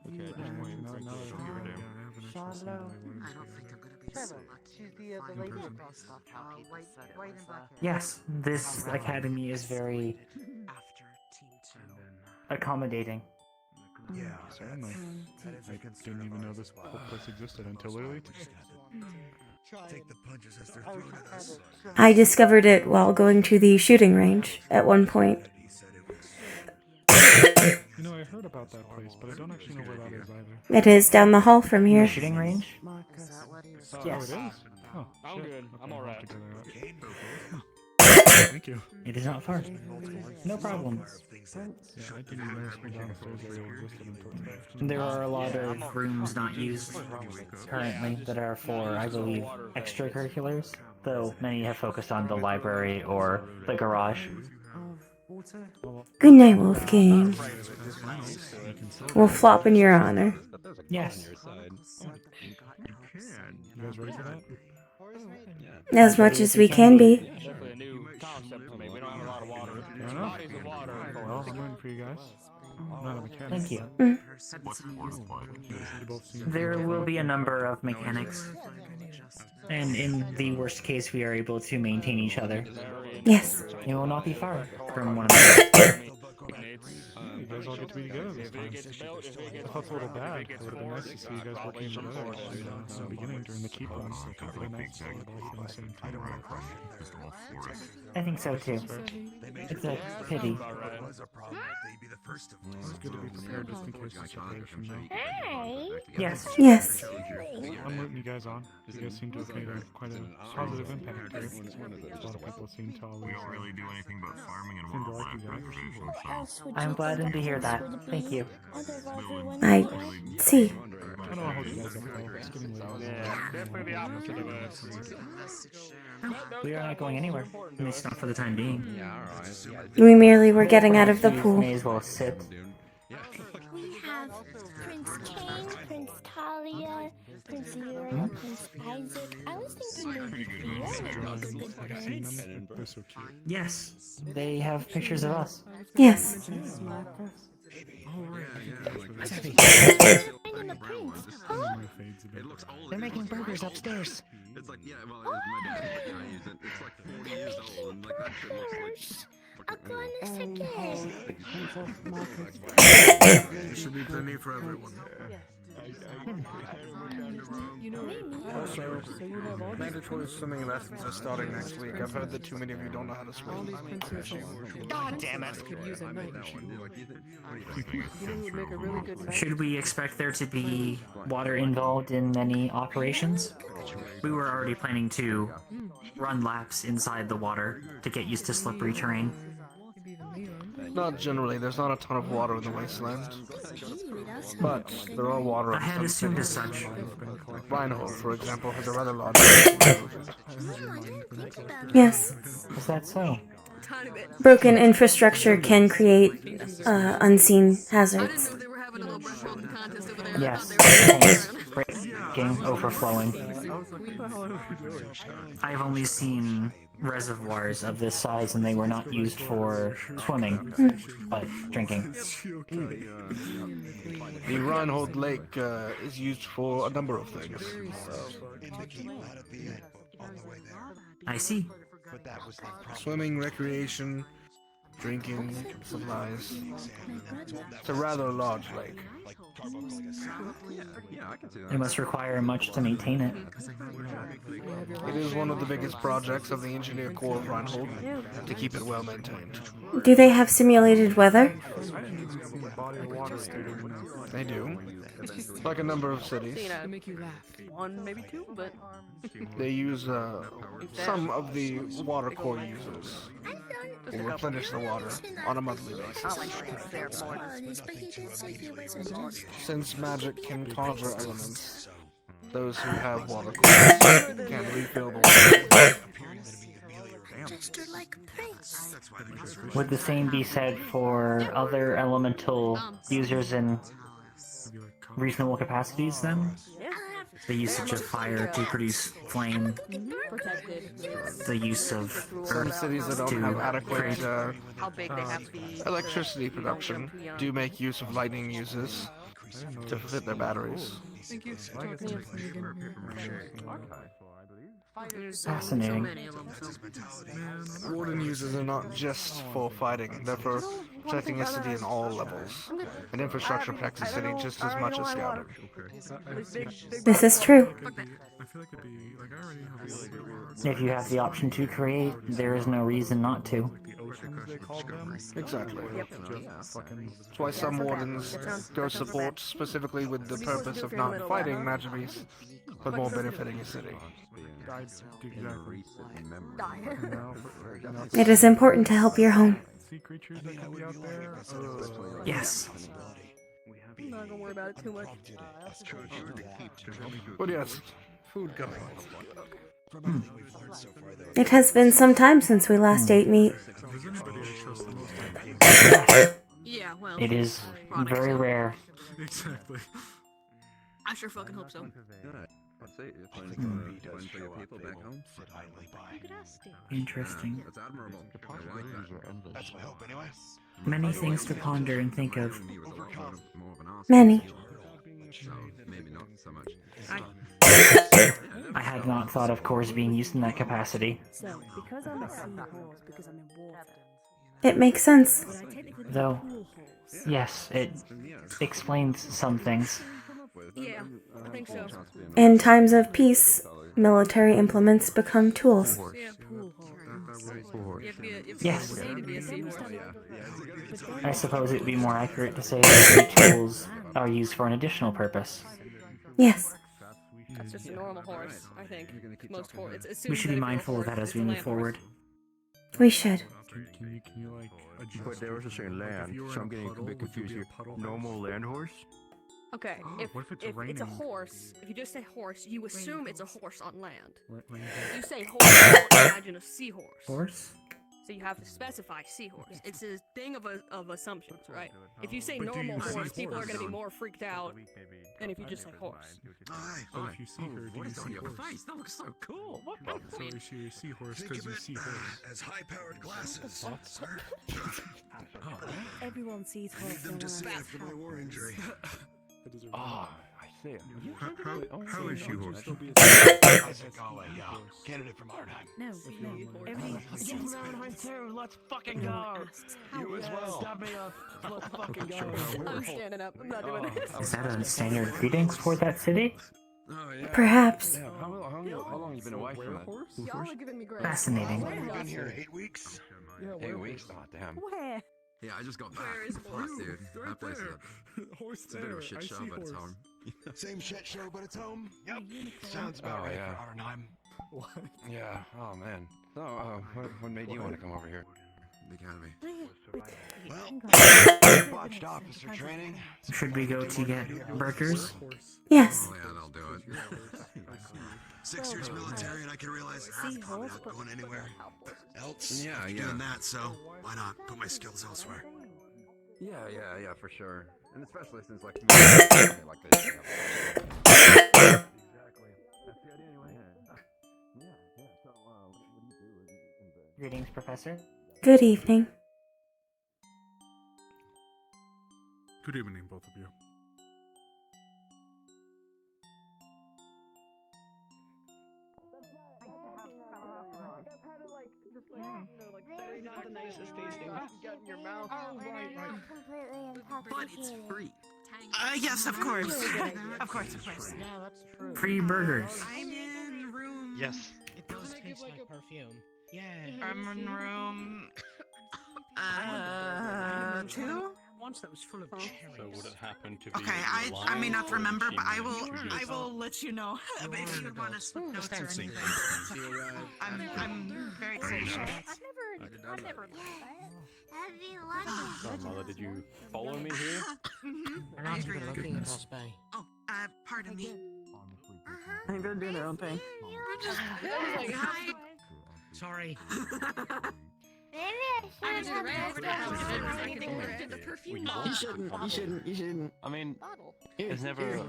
Okay, at this point, no, Frank no, goes yeah, over I there. haven't actually seen my words. I don't think I'm gonna be so lucky. She's the lady across how people said it was, Yes, this academy is very accommodating. Yeah, certainly. I didn't even know this whole place existed until literally today. Take the punches as they're thrown at us. I discovered it while going to the shooting range at one point. You know, I heard about that place, but I don't actually know where that is either. It is down the hall from The here. shooting range? Oh, Yes. it is? Oh, I'm shit. good. I'm Okay, alright. have to go there. Thank you. It is not far. No problem. Yeah, I didn't know this downstairs area existed until today. There are a lot of rooms not used currently that are for, I believe, extracurriculars, though many have focused on the library or the garage. Good night, Wolfgang. We'll flop in your honor. Yes. You guys ready for that? As much as we can be. Definitely a new concept to me. We don't have a lot of water. Fair enough. Bodies of water. Well, I'm waiting for you guys. Not a mechanic. Thank you. What's fortified? There will be a number of mechanics. And in the worst case, we are able to maintain each other. Yes. You will not be far from one another. You guys all get to be together this time. I felt a little bad. It would have been nice to see you guys working together in the beginning during the keep run. It would have been nice to see you both in the same time. I think so too. It's a pity. It's good to be prepared just in case of separation, though. Yes. Yes. I'm rooting you guys on. You guys seem to have made quite a positive impact here. A lot of people seem to always... We don't really do anything but farming and seem to like wildlife you guys. preservation, I'm glad to hear that. Thank you. I see. I don't want to hold you guys up, though. It's getting late. Yeah, definitely the opposite of us. We are not going anywhere. At least not for the time being. We merely were getting out of the pool. May as well sit. We have Prince Kane, Prince Talia, Prince Euro, Prince Isaac. I was thinking maybe Fiona would make a good prince. Yes, they have pictures of us. Yes. And the prince, huh? They're making burgers upstairs. It's like, yeah, well, my dad, it's like 40 years old, and like that shit looks like... There should be plenty for everyone. Also, mandatory swimming lessons are starting next week. I've heard that too many of you don't know how to swim. God damn it. Could use a knife. You know who would make a really good knife? Should we expect there to be water involved in any operations? We were already planning to run laps inside the water to get used to slippery terrain. Not generally, there's not a ton of water in the wasteland. But there are water I had assumed as such. Reinhold, for example, has a rather large... Yes. Is that so? Broken infrastructure can create unseen hazards. Yes. Tanks breaking, overflowing. I've only seen reservoirs of this size and they were not used for swimming, but drinking. The Reinhold Lake is used for a number of things. I see. Swimming, recreation, drinking, supplies. It's a rather large lake. It must require much to maintain it. It is one of the biggest projects of the Engineer Corps of Reinhold to keep it well maintained. Do they have simulated weather? They do. Like a number of cities. They make you laugh. One, maybe two, but... They use some of the water core users will replenish the water on a monthly basis. Since magic can conjure elements, those who have water cores can refill the water. Would the same be said for other elemental users in reasonable capacities then? The usage of fire to produce flame, the use of Some earth cities that don't to have adequate create electricity production do make use of lightning uses to fit their batteries. Thank you. Fascinating. Warden users are not just for fighting, they're for protecting a city in all levels. And infrastructure protects a city just as much as scouting. This is true. If you have the option to create, there is no reason not to. Exactly. That's why some wardens go support specifically with the purpose of not fighting magic beasts, but more benefiting a city. It is important to help your home. Yes. I'm not gonna worry about it too much. But yes, food going. It has been some time since we last ate meat. Yeah, well. It is very rare. Exactly. I sure fucking hope so. That's it. Find for your people back home. Interesting. That's admirable. I like that. That's my hope, anyway. Many things to ponder and think of. Many. So maybe not so much. I had not thought of cores being used in that capacity. So, because I'm a seahorse, because I'm in water. It makes sense. Would I technically be a Though, pool horse? yes, it explains some things. Yeah, I think so. In times of peace, military implements become tools. Yeah, pool horse. You have to be a Yes. to be a seahorse. I suppose it would be more accurate to say that the tools are used for an additional purpose. Yes. That's just a normal horse, I think. Most horses. We should be mindful of that as we move forward. We should. Can you like adjust? But there was a certain land, so I'm getting a bit confused here. Normal land horse? Okay, if, What if it's it's a raining? horse, if you just say horse, you assume it's a horse on land. Rain You say horse, you don't imagine a seahorse. Horse? So you have to specify seahorse. It's a thing of assumptions, right? If you say But do normal you see horse, people are horse? going to be more freaked out than if you just say horse. So if you see her, do you see horse? face? That looks so cool. What So is she a seahorse Think because of you it see horse? as high-powered glasses, sir. Everyone sees I need horse them when to one see gets after my war injury. Ah, I see. How is she horse? Isaac Galloway, yeah. Candidate from Arnhem. No, everything. Let's fucking go. You as well. Stop me up. Let's fucking go. I'm standing up. I'm not doing it. Is that a standard greeting for that city? Oh yeah. Perhaps. Yeah. How long have you been away from that? Y'all are giving me grace. Fascinating. I've been here 8 weeks. 8 weeks. Oh damn. Where? Yeah, I just got back. Where is Fuck, dude. That place is Horse it's a bit of a shit I show, see but it's horse. home. Same shit show, but it's home. Yep. Sounds about right yeah. for Arnhem. What? Yeah. Oh man. So, what made you want to come over here? The academy. Well, botched officer training. Should we go to get burgers? Yes. Oh yeah, that'll do it. 6 years military, and I can realize I'm probably not going anywhere else. Yeah, after yeah. doing that, so why not put my skills elsewhere? Yeah, for sure. And especially since like like this. Exactly. That's the idea anyway. Yeah. So, what do you do in the... Greetings, Professor. Good evening. Good evening, both of you. Not the nicest tasting. Got in your mouth. Completely But it's intoxicated. free. Yes, of course. Of course. Yeah, that's true. Free burgers. I'm in room. Yes. It does taste like perfume. Yeah. I'm in room. 2? Once that was full of cherries. So would it happen to be? Okay, I may not remember, but I will let you know if you want to swap notes or anything. I'm very excited. I've never. So, Mother, did you follow me here? We're not even looking at us, Bay. Oh, pardon me. I think they're doing their own thing. Sorry. Maybe I should have You shouldn't. I mean, there's never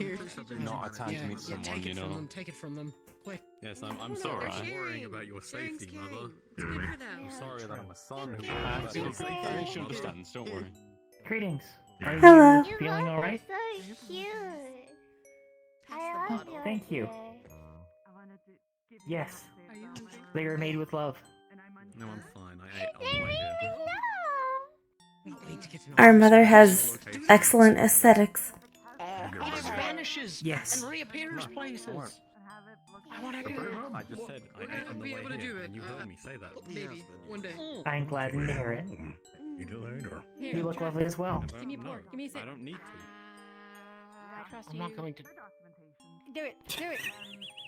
not a time to meet someone, take you it know. from them. Take it from them. Quick. Yes, I'm sorry. I'm worrying about your safety, Mother. I'm sorry that I'm a son who she understands. Don't worry. Greetings. Are Hello. you feeling all right? so cute. I love you. Thank you. Yes. They were made with love. No, I'm fine. I ate all the way here. Our mother has excellent aesthetics. It vanishes. Yes. And reappears places. I want to do it. I just said I ate on the way here, and you heard me say that. Maybe one day. I'm glad to hear it. You do later. Here, You look lovely as well. give me a pork. Give me a sip. I don't need to. I trust I'm you. not going to. Do it. Do it.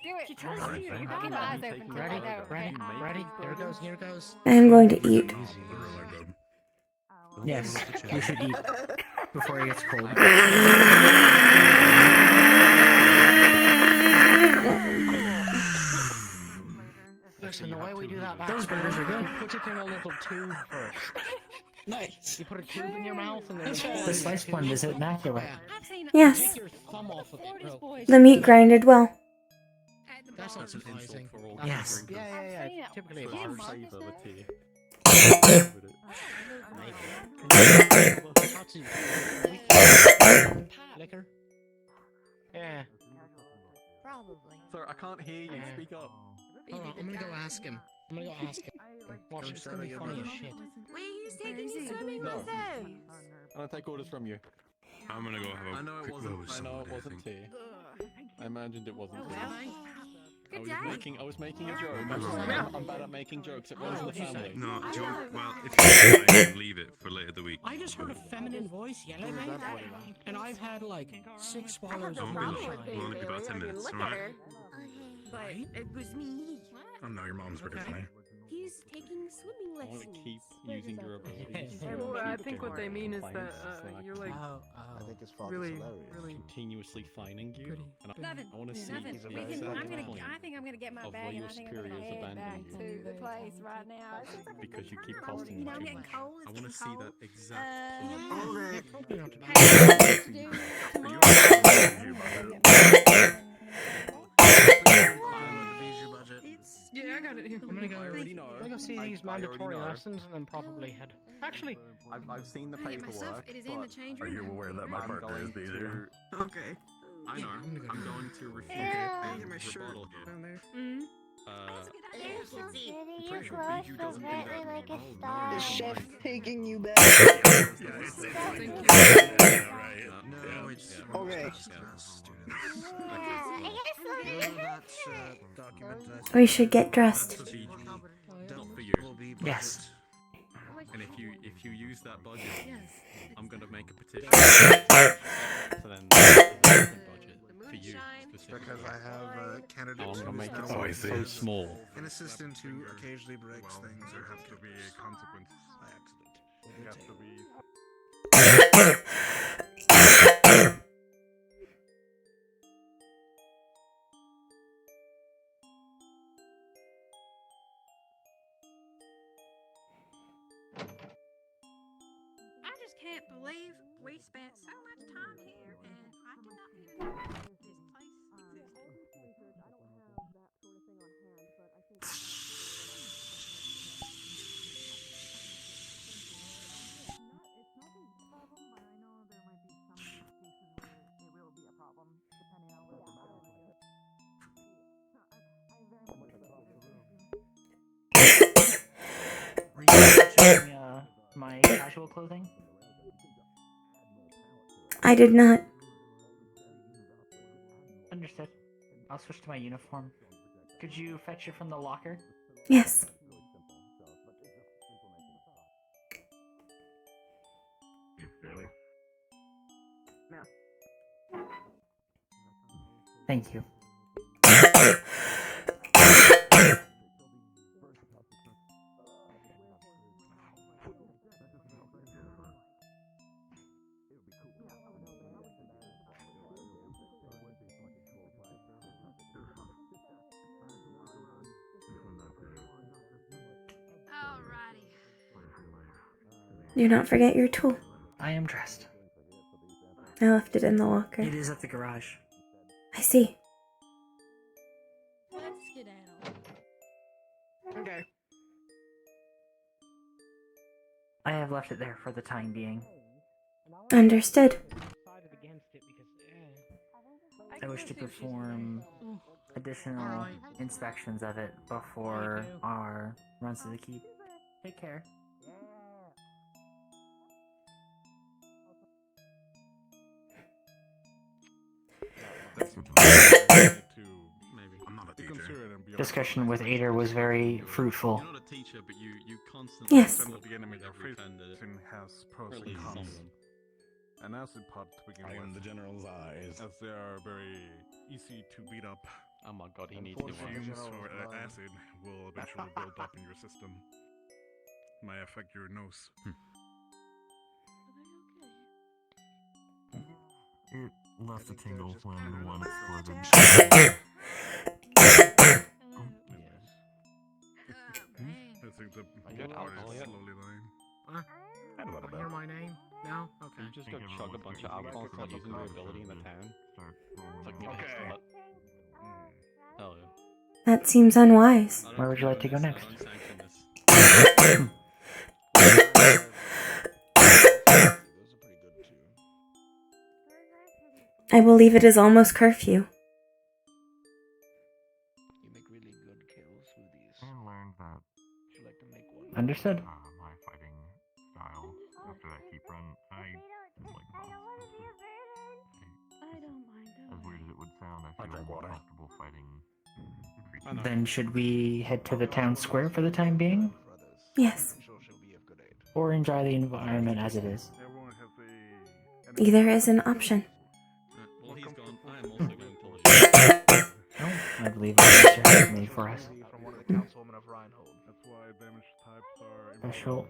Do it. She trusts you. Keep You my got eyes it. open. Ready? No, Ready? okay. Ready? Here it goes. Here it goes. I'm going to eat. Yes, we should eat before it gets cold. Listen, the way we do that. Those burgers are good. You put it in a little tube first. Nice. You put a tube in your mouth and then. The slice blend is immaculate. I've seen Yes. Take your thumb off of it, bro. The meat grinded well. That's not surprising. for all Yes. drinkers. Yeah. Typically a First bar. save of a tea. Liquor? Yeah. Probably. Sir, I can't hear you. Speak up. Hold on, I'm gonna go ask him. Watch, it's gonna be funny as shit. Wait, who's taking his swimming No. lessons? I don't take orders from you. I'm gonna go have a I know it quick wasn't. word with I know it somebody, I wasn't think. tea. I imagined it wasn't tea. I Good was day. making a joke. I'm bad at making jokes. It runs in the family. No, joke. Well, if you can leave it for later the week. I just heard a feminine voice yelling at me, and I've had like 6 swallows Don't of be long. moonshine. We'll only be about 10 minutes, alright? But it was me. Oh no, your mom's pretty funny. He's taking swimming I want lessons. to keep using your abilities. Well, I think what they mean is that you're like I think his father's really, hilarious. really continuously fining you. And I want to see think the I'm exact point gonna get my of bag where and your I think I'm gonna superiors head back abandon you. to the place right now. It's just like a Because you good keep time. costing You them know, I'm too getting much. cold. I It's wanna getting see cold. that exact Probably not too bad. Yeah, I got it here. I'm gonna go. I already know. I'm gonna go see these mandatory lessons and then probably head. Actually, I've seen the Get myself. paperwork. It is in the change room. Are you aware that my I'm partner going is BJ? Okay. I know. I'm going to refute Yeah. the rebuttal here. Mm-hmm. I'm pretty sure Bijou doesn't do that like a anymore. star. No, Is Chef taking you back? No, it's Okay. We should get dressed. for Bijou, not for you. yes. And if you use that budget, I'm gonna make a petition. So then, budget for you specifically. Because I have a candidate I'm gonna make it who is so small. an assistant who occasionally breaks things or has to be a consequence by accident. You have to be. I just can't believe we spent so much time here and I did not even know this place existed. Were you watching my casual clothing? I did not. Understood. I'll switch to my uniform. Could you fetch it from the locker? Yes. Thank you. Alrighty. Do not forget your tool. I am dressed. I left it in the locker. It is at the garage. I see. Let's skedaddle. Okay. I have left it there for the time being. Understood. I wish to perform additional inspections of it before our runs to the keep. Take care. Discussion with Ader was very fruitful. You're not a teacher, but you constantly Yes. spend the enemy every offender. Has pros Or at and least cons. some. An acid pot to begin I am with, the general's eyes. as they are very easy to beat up. Oh my god, he needs to Fumes for acid will eventually build up in your system. Might affect your nose. It left a tingle when one exploded. I think the Good part alcohol, is yeah. slowly dying. Hear my name? No? Okay. You just go chug a bunch of alcohol, start using your ability in the town. So I can get a head start. Hell yeah. That seems unwise. Where would you like to go next? I believe it is almost curfew. And learned that Understood. my fighting style after that keep run, I like as weird as it would sound, I feel more comfortable fighting creatures. Then should we head to the town square for the time being? Yes. Or enjoy the environment as it is? Either is an option. Well, he's gone. I am also going to leave. I believe that's what made for us. Special.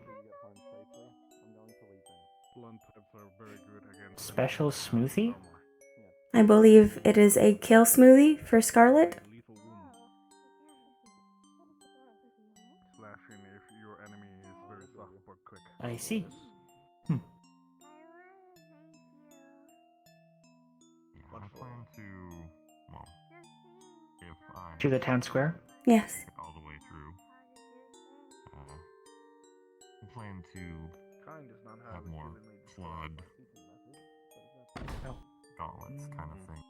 Special smoothie? I believe it is a kale smoothie for Scarlet. I see. Yeah, I plan to, well, if I To the town square? Yes. get all the way through, I plan to have more flood gauntlets kind of thing.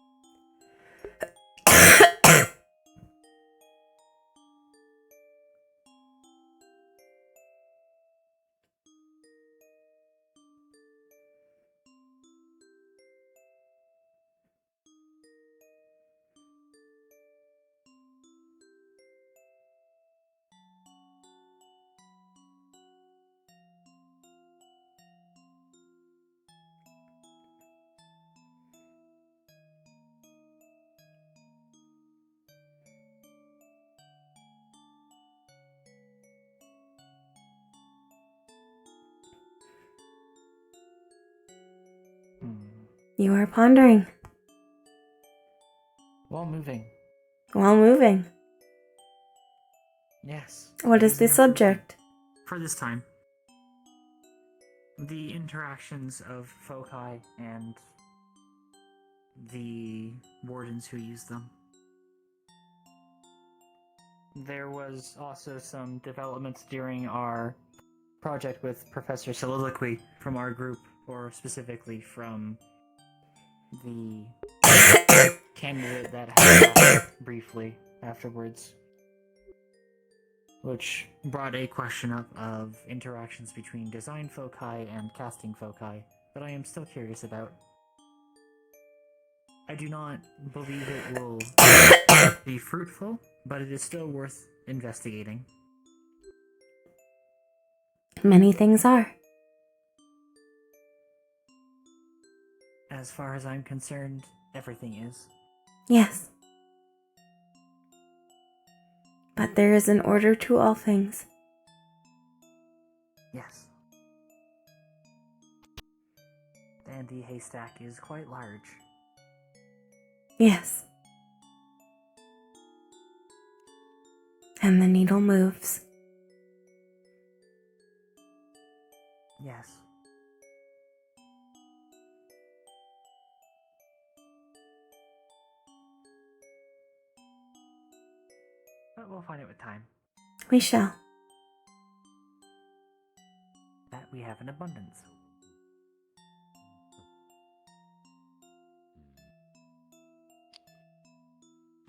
You are pondering. While moving. While moving. Yes. What is the subject? For this time. The interactions of foci and the wardens who use them. There was also some developments during our project with Professor Soliloquy from our group, or specifically from the candidate that had briefly afterwards, which brought a question up of interactions between design foci and casting foci that I am still curious about. I do not believe it will be fruitful, but it is still worth investigating. Many things are. As far as I'm concerned, everything is. Yes. But there is an order to all things. Yes. And the haystack is quite large. Yes. And the needle moves. Yes. But we'll find it with time. We shall. That we have in abundance.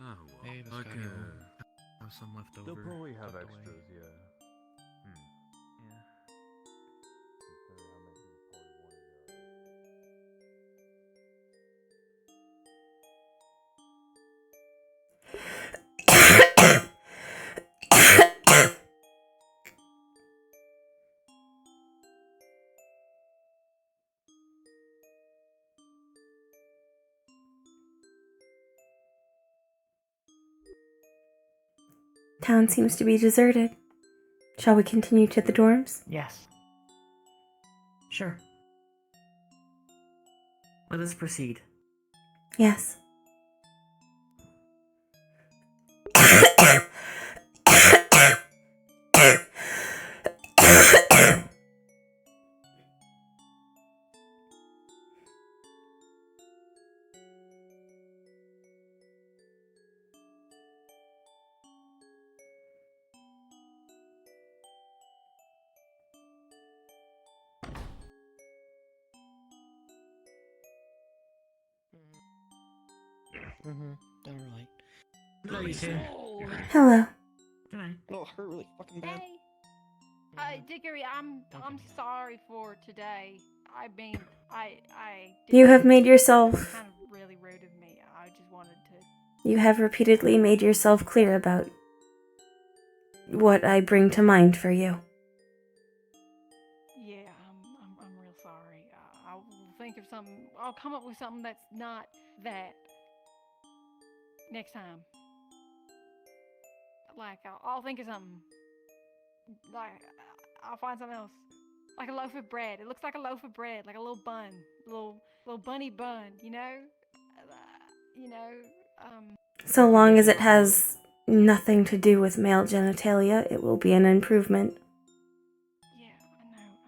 Oh, well. Hey, the Okay. Scotty will have some left over. They'll probably have tucked extras, away. yeah. Town seems to be deserted. Shall we continue to the dorms? Yes. Sure. Let us proceed. Yes. Alright. Hello, you two. Hello. It'll hurt really fucking bad. Dickory, I'm sorry for today. I mean, I You have made yourself. kind of really rude of me. I just wanted to. You have repeatedly made yourself clear about what I bring to mind for you. Yeah, I'm real sorry. I will think of something. I'll come up with something that's not that next time. Like I'll think of something. Like I'll find something else. Like a loaf of bread. It looks like a loaf of bread, like a little bun, little bunny bun. You know. So long as it has nothing to do with male genitalia, it will be an improvement.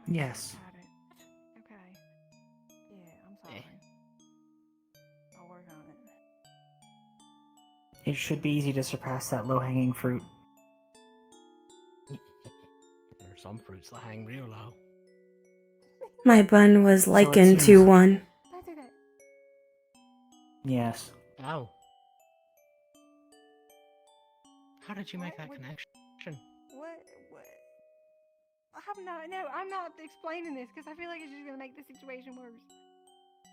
Yes. Okay. Yeah, I'm sorry. I'll work on it. It should be easy to surpass that low-hanging fruit. There are some fruits that hang real low. My bun was So it likened to seems- one. Yes. Oh. How did you make that connection? What? I'm not explaining this because I feel like it's just gonna make the situation worse.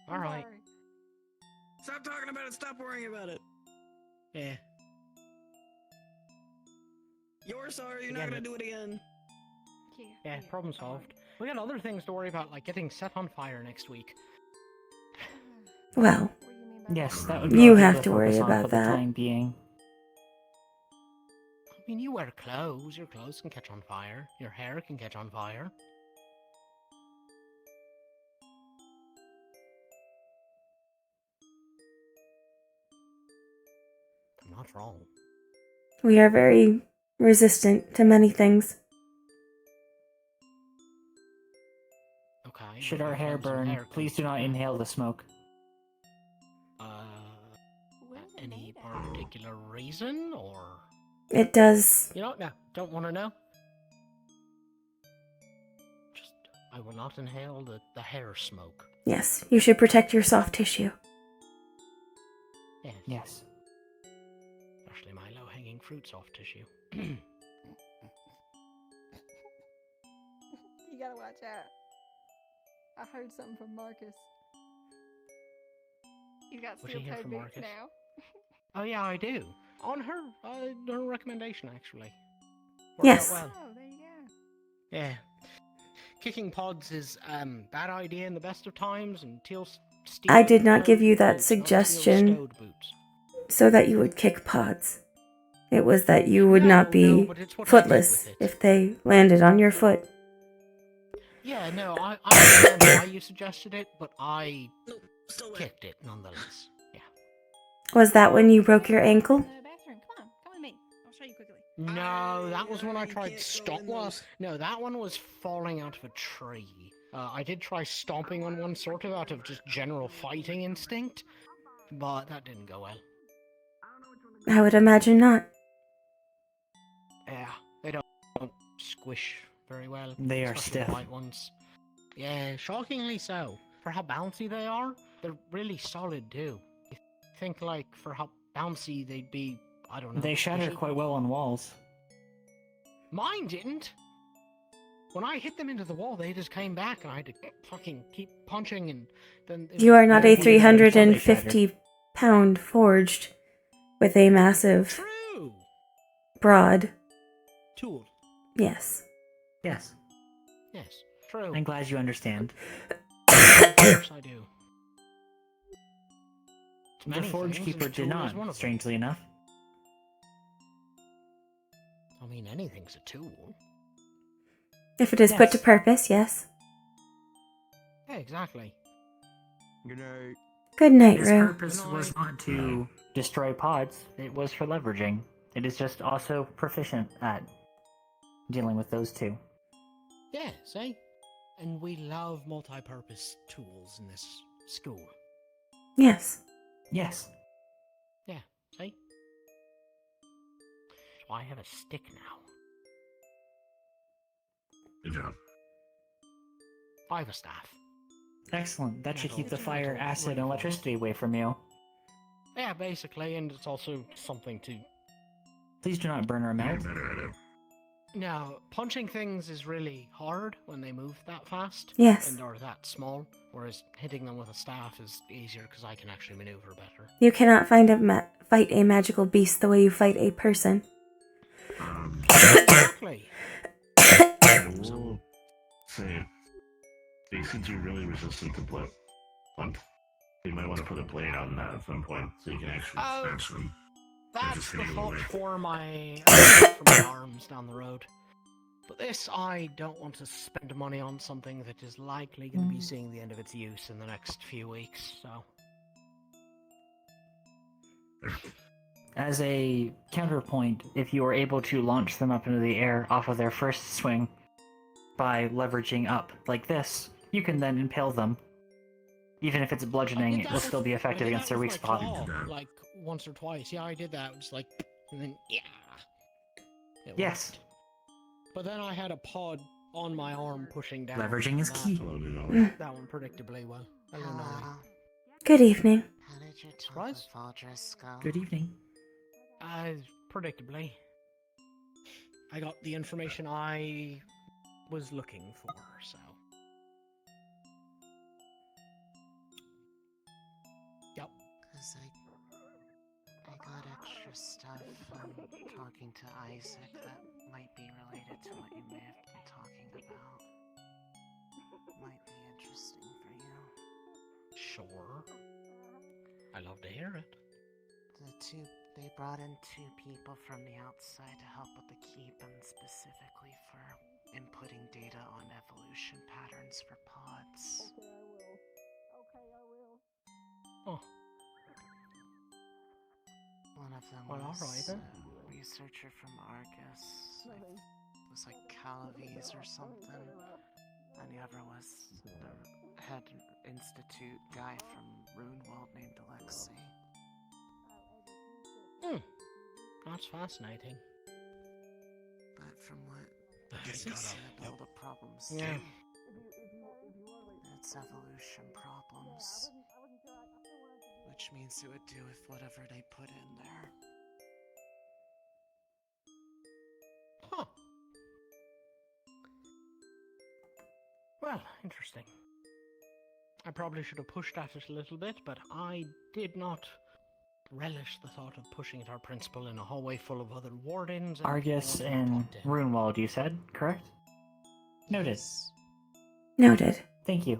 I'm Alright. sorry. Stop talking about it. Stop worrying about it. Yeah. You're sorry. You're not gonna do it again. Yeah, problem solved. We got other things to worry about, like getting set on fire next week. Well, Yes, that would you probably have the to worry focus on about for the that. time being. I mean, you wear clothes. Your clothes can catch on fire. Your hair can catch on fire. I'm not wrong. We are very resistant to many things. Okay. Should but our your hair clothes and burn, hair please can- do not inhale the smoke. Any particular reason, or? It does. You know, no, don't want to know. Just, I will not inhale the hair smoke. Yes, you should protect your soft tissue. Yes. Yes. Especially my low-hanging fruit soft tissue. You gotta watch out. I heard something from Marcus. He's got What'd you hear steel-toed from boots Marcus? now. Oh yeah, I do. On her recommendation, actually. Yes. Worked out well. Oh, there you go. Yeah. Kicking pods is bad idea in the best of times, and I did not give you that suggestion so that you would kick pods. It was that you would not be but it's what I did footless with it. if they landed on your foot. Yeah, no, I understand why you suggested it, but I kicked it nonetheless. Yeah. Was that when you broke your ankle? Bathroom. Come with me. I'll show you quickly. No, that was when I tried No, that one was falling out of a tree. I did try stomping on one sort of out of just general fighting instinct, but that didn't go well. I would imagine not. Yeah, they don't squish very well. They are especially stiff. The white ones. Yeah, shockingly so. For how bouncy they are, they're really solid too. You think like for how bouncy they'd be, I don't know. They shatter squishy. quite well on walls. Mine didn't. When I hit them into the wall, they just came back, and I had to fucking keep punching, and then... You are not a 350-pound forged with a massive broad. Tool. Yes. Yes. Yes, true. I'm glad you understand. Of course I do. It's The many Forge things, Keeper and did tool is not, one of them. strangely enough. I mean, anything's a tool. If it is put to purpose, yes. Yeah, exactly. Good night. Good night, Its Rue. purpose was not to destroy pods, it was for leveraging. It is just also proficient at dealing with those two. Yeah, see? And we love multi-purpose tools in this school. Yes. Yes. Yeah, see? So I have a stick now. Good job. I have a staff. Excellent. That should Yeah, keep the it's fire, really acid, and fun. electricity away from you. Yeah, basically, and it's also something to... Please do not burn our mouth. Now, punching things is really hard when they move that fast. Yes. And are that small, whereas hitting them with a staff is easier because I can actually maneuver better. You cannot fight a magical beast the way you fight a person. Exactly. We'll say, since you're really resistant to blunt, you might want to put a blade on that at some point so you can actually smash them. That's the thought for my arms down the road. But this, I don't want to spend money on something that is likely going to be seeing the end of its use in the next few weeks, so... As a counterpoint, if you are able to launch them up into the air off of their first swing by leveraging up like this, you can then impale them. Even if it's bludgeoning, it will still be effective against their weak spot. Like, once or twice. Yeah, I did that. It was like, and then, yeah. Yes. Worked. But then I had a pod on my arm pushing down. Leveraging is key. That one predictably well. Hello, Nolly. Good evening. How did your talk Surprise? with Valdris go? Good evening. Predictably. I got the information I was looking for, so... Yep. Cause I got extra stuff from talking to Isaac that might be related to what you may have been talking about. Might be interesting for you. Sure. I love to hear it. They brought in 2 people from the outside to help with the keep and specifically for inputting data on evolution patterns for pods. Oh. One of them Well, was alright then. a researcher from Argus. It was like Calavies or something. And the other was the head institute guy from Runeworld named Alexei. That's fascinating. But from what He he said, all the problems. Yeah. It's evolution problems. Which means it would do with whatever they put in there. Huh. Well, interesting. I probably should have pushed at it a little bit, but I did not relish the thought of pushing at our principal in a hallway full of other wardens. Argus and Runewald, you said, correct? Noted. Noted. Thank you.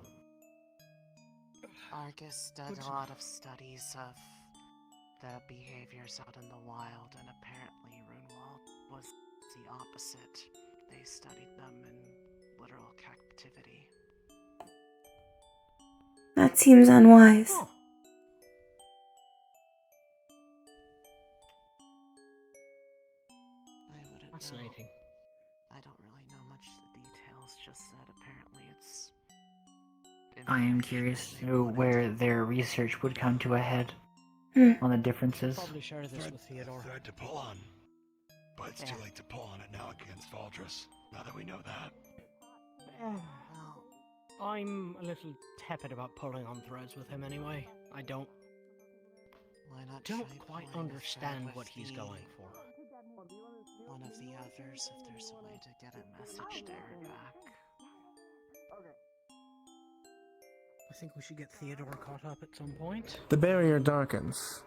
Argus did a lot of studies of the behaviors out in the wild, and apparently Runeworld was the opposite. They studied them in literal captivity. That seems unwise. Oh. Fascinating. I don't really know much of the details, just that apparently it's... I am curious to know where their research would come to a head on the differences. Probably share this with Theodore. Thread to pull on. But it's too late to pull on it now against Valdris, now that we know that. I'm a little tepid about pulling on threads with him anyway. I don't quite understand what he's going for. One of the others, if there's a way to get a message there back. I think we should get Theodore caught up at some point. The barrier darkens.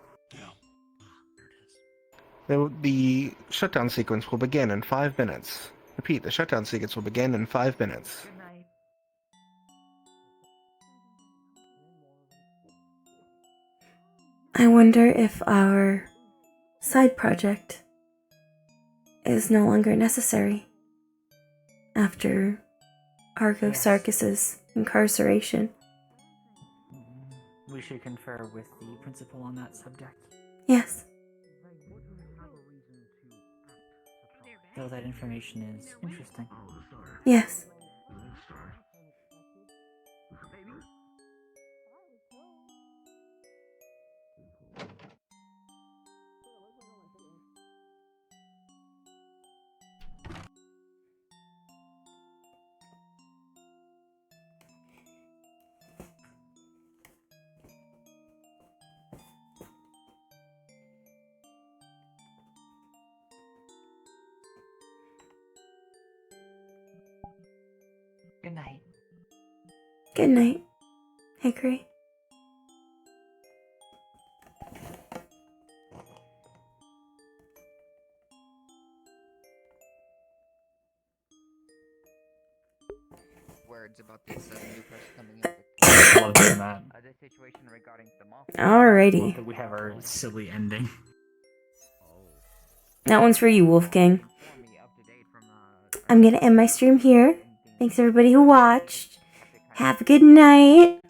Yeah. The shutdown sequence will begin in 5 minutes. Repeat, the shutdown sequence will begin in 5 minutes. Good night. I wonder if our side project is no longer necessary after Argo Sarkis's incarceration. We should confer with the principal on that subject. Yes. Though that information is interesting. Yes. night. Good night, Hickory. Words about this new person coming in. I love doing that. The situation regarding the moth. Alrighty. That we have our silly ending. That one's for you, Wolfgang. I'm gonna end my stream here. Thanks everybody who watched. Have a good night.